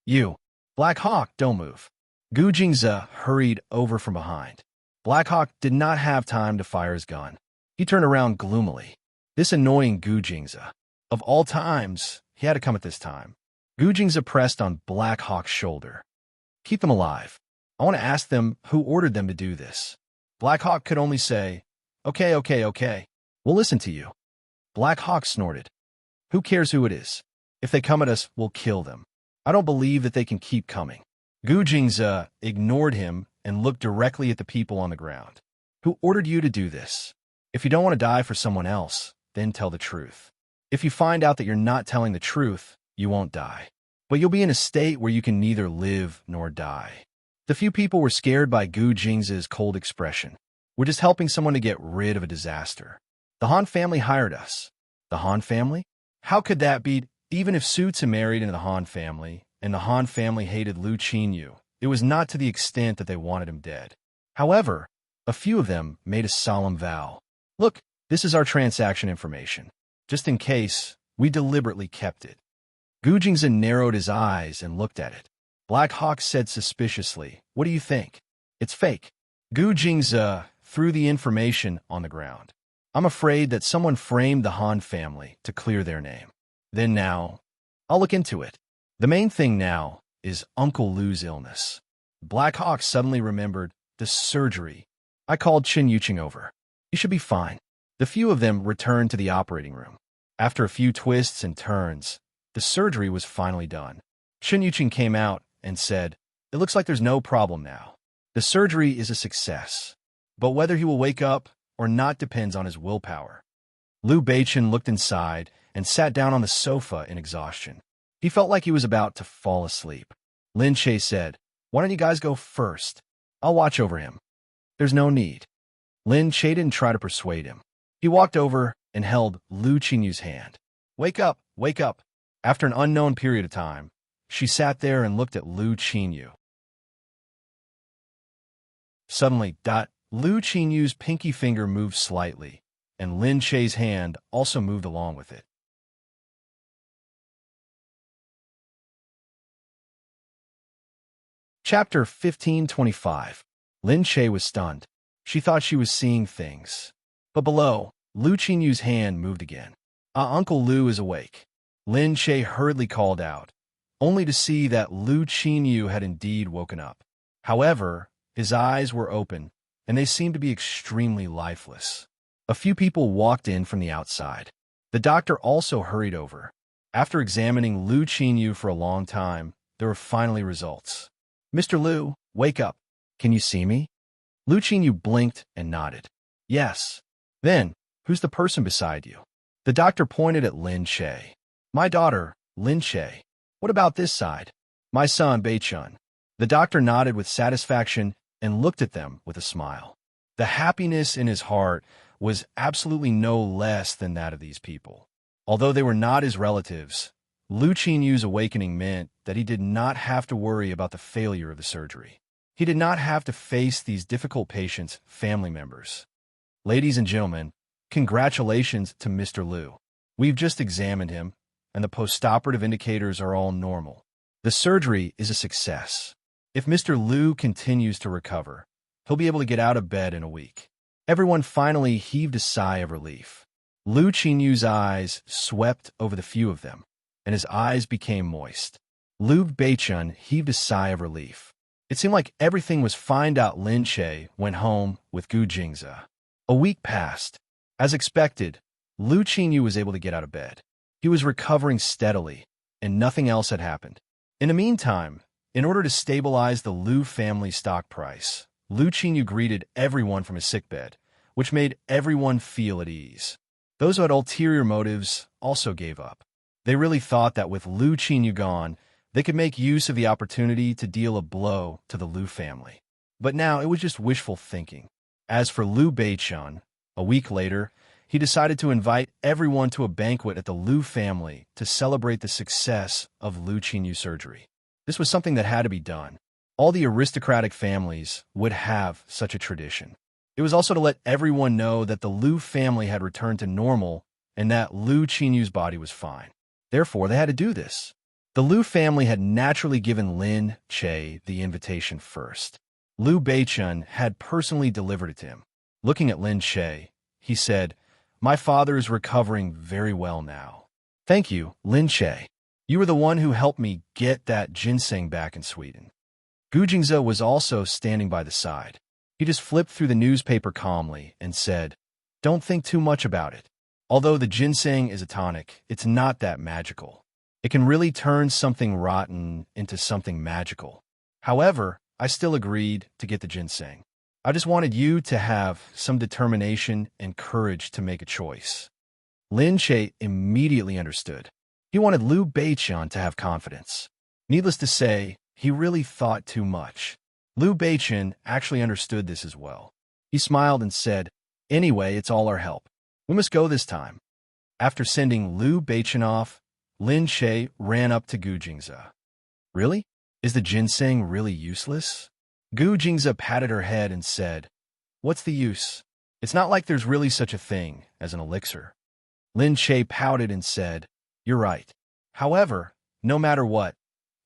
You. Black Hawk, don't move. Gu Jingze hurried over from behind. Black Hawk did not have time to fire his gun. He turned around gloomily. This annoying Gu Jingze. Of all times, he had to come at this time. Gu Jingze pressed on Black Hawk's shoulder. Keep them alive. I want to ask them who ordered them to do this. Black Hawk could only say, Okay. We'll listen to you. Black Hawk snorted. Who cares who it is? If they come at us, we'll kill them. I don't believe that they can keep coming. Gu Jingze ignored him and looked directly at the people on the ground. Who ordered you to do this? If you don't want to die for someone else, then tell the truth. If you find out that you're not telling the truth, you won't die. But you'll be in a state where you can neither live nor die. The few people were scared by Gu Jingze's cold expression. We're just helping someone to get rid of a disaster. The Han family hired us. The Han family? How could that be? Even if Su Tzu married into the Han family, and the Han family hated Liu Qinyu, it was not to the extent that they wanted him dead. However, a few of them made a solemn vow. Look, this is our transaction information. Just in case, we deliberately kept it. Gu Jingze narrowed his eyes and looked at it. Black Hawk said suspiciously, What do you think? It's fake. Gu Jingze threw the information on the ground. I'm afraid that someone framed the Han family to clear their name. Then now, I'll look into it. The main thing now is Uncle Lu's illness. Black Hawk suddenly remembered the surgery. I called Chun Yuqing over. He should be fine. The few of them returned to the operating room. After a few twists and turns, the surgery was finally done. Shen Yuqing came out and said, "It looks like there's no problem now. The surgery is a success, but whether he will wake up or not depends on his willpower." Liu Beichen looked inside and sat down on the sofa in exhaustion. He felt like he was about to fall asleep. Lin Che said, "Why don't you guys go first? I'll watch over him." "There's no need." Lin Che didn't try to persuade him. He walked over and held Lu Qinyu's hand. "Wake up, wake up." After an unknown period of time, she sat there and looked at Lu Qinyu. Suddenly, Lu Qinyu's pinky finger moved slightly, and Lin Che's hand also moved along with it. Chapter 1525. Lin Che was stunned. She thought she was seeing things. But below, Lu Qinyu's hand moved again. Uncle Lu is awake." Lin Che hurriedly called out, only to see that Lu Qinyu had indeed woken up. However, his eyes were open, and they seemed to be extremely lifeless. A few people walked in from the outside. The doctor also hurried over. After examining Lu Qinyu for a long time, there were finally results. "Mr. Lu, wake up. Can you see me?" Lu Qinyu blinked and nodded. "Yes." "Then, who's the person beside you?" The doctor pointed at Lin Che. "My daughter, Lin Che." "What about this side?" "My son, Beichun." The doctor nodded with satisfaction and looked at them with a smile. The happiness in his heart was absolutely no less than that of these people. Although they were not his relatives, Lu Qinyu's awakening meant that he did not have to worry about the failure of the surgery. He did not have to face these difficult patients' family members. "Ladies and gentlemen, congratulations to Mr. Lu. We've just examined him, and the postoperative indicators are all normal. The surgery is a success. If Mr. Lu continues to recover, he'll be able to get out of bed in a week." Everyone finally heaved a sigh of relief. Lu Qinyu's eyes swept over the few of them, and his eyes became moist. Liu Beichun heaved a sigh of relief. It seemed like everything was fine. Lin Che went home with Gu Jingze. A week passed. As expected, Lu Qinyu was able to get out of bed. He was recovering steadily, and nothing else had happened. In the meantime, in order to stabilize the Lu family stock price, Lu Qinyu greeted everyone from his sickbed, which made everyone feel at ease. Those who had ulterior motives also gave up. They really thought that with Lu Qinyu gone, they could make use of the opportunity to deal a blow to the Lu family. But now it was just wishful thinking. As for Liu Beichun, a week later, he decided to invite everyone to a banquet at the Lu family to celebrate the success of Lu Qinyu's surgery. This was something that had to be done. All the aristocratic families would have such a tradition. It was also to let everyone know that the Lu family had returned to normal and that Lu Qinyu's body was fine. Therefore, they had to do this. The Lu family had naturally given Lin Che the invitation first. Liu Beichun had personally delivered it to him. Looking at Lin Che, he said, "My father is recovering very well now." "Thank you, Lin Che. You were the one who helped me get that ginseng back in Sweden." Gu Jingze was also standing by the side. He just flipped through the newspaper calmly and said, "Don't think too much about it. Although the ginseng is a tonic, it's not that magical. It can really turn something rotten into something magical. However, I still agreed to get the ginseng. I just wanted you to have some determination and courage to make a choice." Lin Che immediately understood. He wanted Liu Beichun to have confidence. Needless to say, he really thought too much. Liu Beichun actually understood this as well. He smiled and said, "Anyway, it's all our help. We must go this time." After sending Liu Beichun off, Lin Che ran up to Gu Jingze. "Really? Is the ginseng really useless?" Gu Jingze patted her head and said, "What's the use? It's not like there's really such a thing as an elixir." Lin Che pouted and said, "You're right. However, no matter what,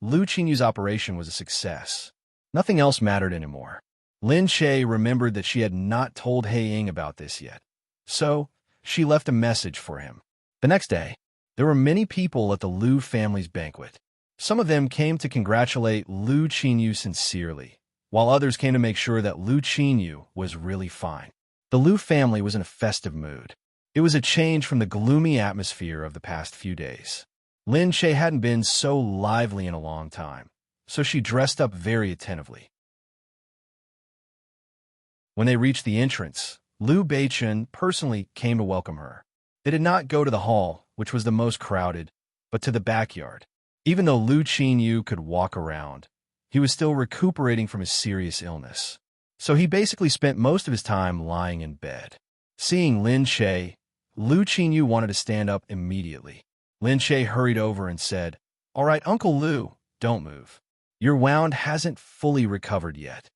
Lu Qinyu's operation was a success. Nothing else mattered anymore." Lin Che remembered that she had not told He Ying about this yet, so she left a message for him. The next day, there were many people at the Lu family's banquet. Some of them came to congratulate Lu Qinyu sincerely, while others came to make sure that Lu Qinyu was really fine. The Lu family was in a festive mood. It was a change from the gloomy atmosphere of the past few days. Lin Shay hadn't been so lively in a long time, so she dressed up very attentively. When they reached the entrance, Liu Beichen personally came to welcome her. They did not go to the hall, which was the most crowded, but to the backyard. Even though Lu Qinyu could walk around, he was still recuperating from his serious illness. So he basically spent most of his time lying in bed. Seeing Lin Shay, Lu Qinyu wanted to stand up immediately. Lin Shay hurried over and said, "All right, Uncle Lu, don't move. Your wound hasn't fully recovered yet."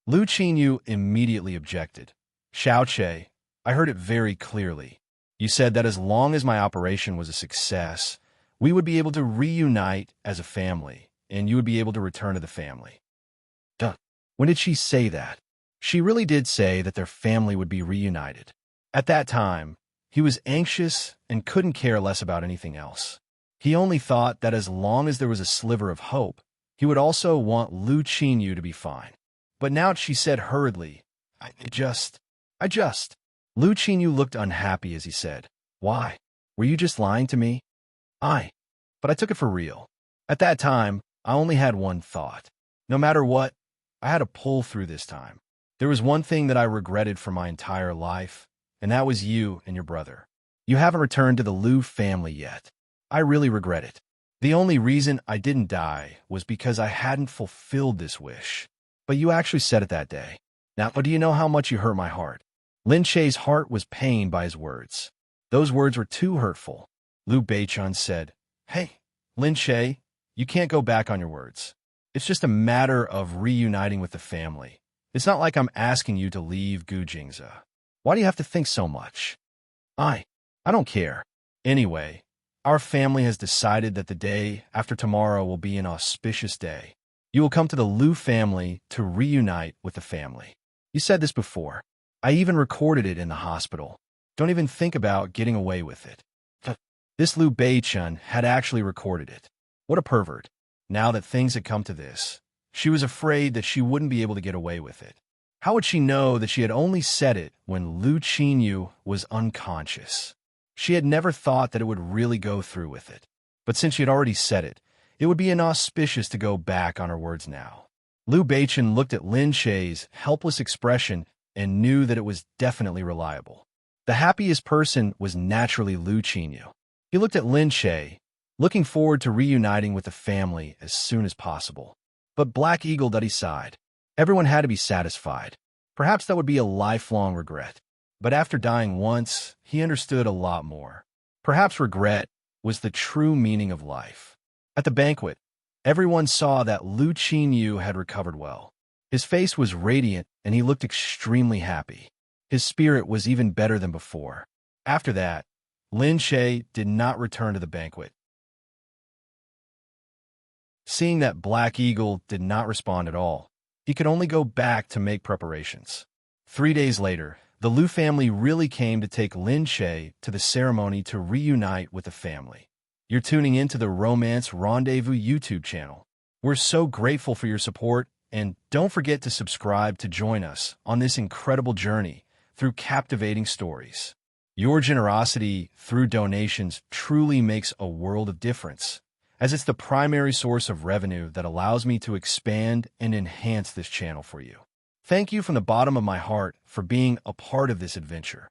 Lu Qinyu immediately objected. "Xiao Che, I heard it very clearly. You said that as long as my operation was a success, we would be able to reunite as a family, and you would be able to return to the family." Duh. When did she say that? She really did say that their family would be reunited. At that time, he was anxious and couldn't care less about anything else. He only thought that as long as there was a sliver of hope, he would also want Lu Qinyu to be fine. But now she said hurriedly, I just. Lu Qinyu looked unhappy as he said, "Why? Were you just lying to me?" But I took it for real. At that time, I only had one thought. No matter what, I had to pull through this time. There was one thing that I regretted for my entire life, and that was you and your brother. You haven't returned to the Liu family yet. I really regret it. The only reason I didn't die was because I hadn't fulfilled this wish. But you actually said it that day. Now, do you know how much you hurt my heart? Lin Shay's heart was pained by his words. Those words were too hurtful. Liu Beichun said, "Hey, Lin Shay, you can't go back on your words. It's just a matter of reuniting with the family. It's not like I'm asking you to leave Gujingze. Why do you have to think so much?" I don't care. Anyway, our family has decided that the day after tomorrow will be an auspicious day. You will come to the Liu family to reunite with the family. You said this before. I even recorded it in the hospital. Don't even think about getting away with it. This Liu Beichun had actually recorded it. What a pervert. Now that things had come to this, she was afraid that she wouldn't be able to get away with it. How would she know that she had only said it when Lu Qinyu was unconscious? She had never thought that it would really go through with it. But since she had already said it, it would be inauspicious to go back on her words now. Liu Beichun looked at Lin Shay's helpless expression and knew that it was definitely reliable. The happiest person was naturally Lu Qinyu. He looked at Lin Shay, looking forward to reuniting with the family as soon as possible. But Black Eagle Duddy sighed. Everyone had to be satisfied. Perhaps that would be a lifelong regret. But after dying once, he understood a lot more. Perhaps regret was the true meaning of life. At the banquet, everyone saw that Lu Qinyu had recovered well. His face was radiant and he looked extremely happy. His spirit was even better than before. After that, Lin Shay did not return to the banquet. Seeing that Black Eagle did not respond at all, he could only go back to make preparations. 3 days later, the Liu family really came to take Lin Shay to the ceremony to reunite with the family. You're tuning into the Romance Rendezvous YouTube channel. We're so grateful for your support, and don't forget to subscribe to join us on this incredible journey through captivating stories. Your generosity through donations truly makes a world of difference, as it's the primary source of revenue that allows me to expand and enhance this channel for you. Thank you from the bottom of my heart for being a part of this adventure.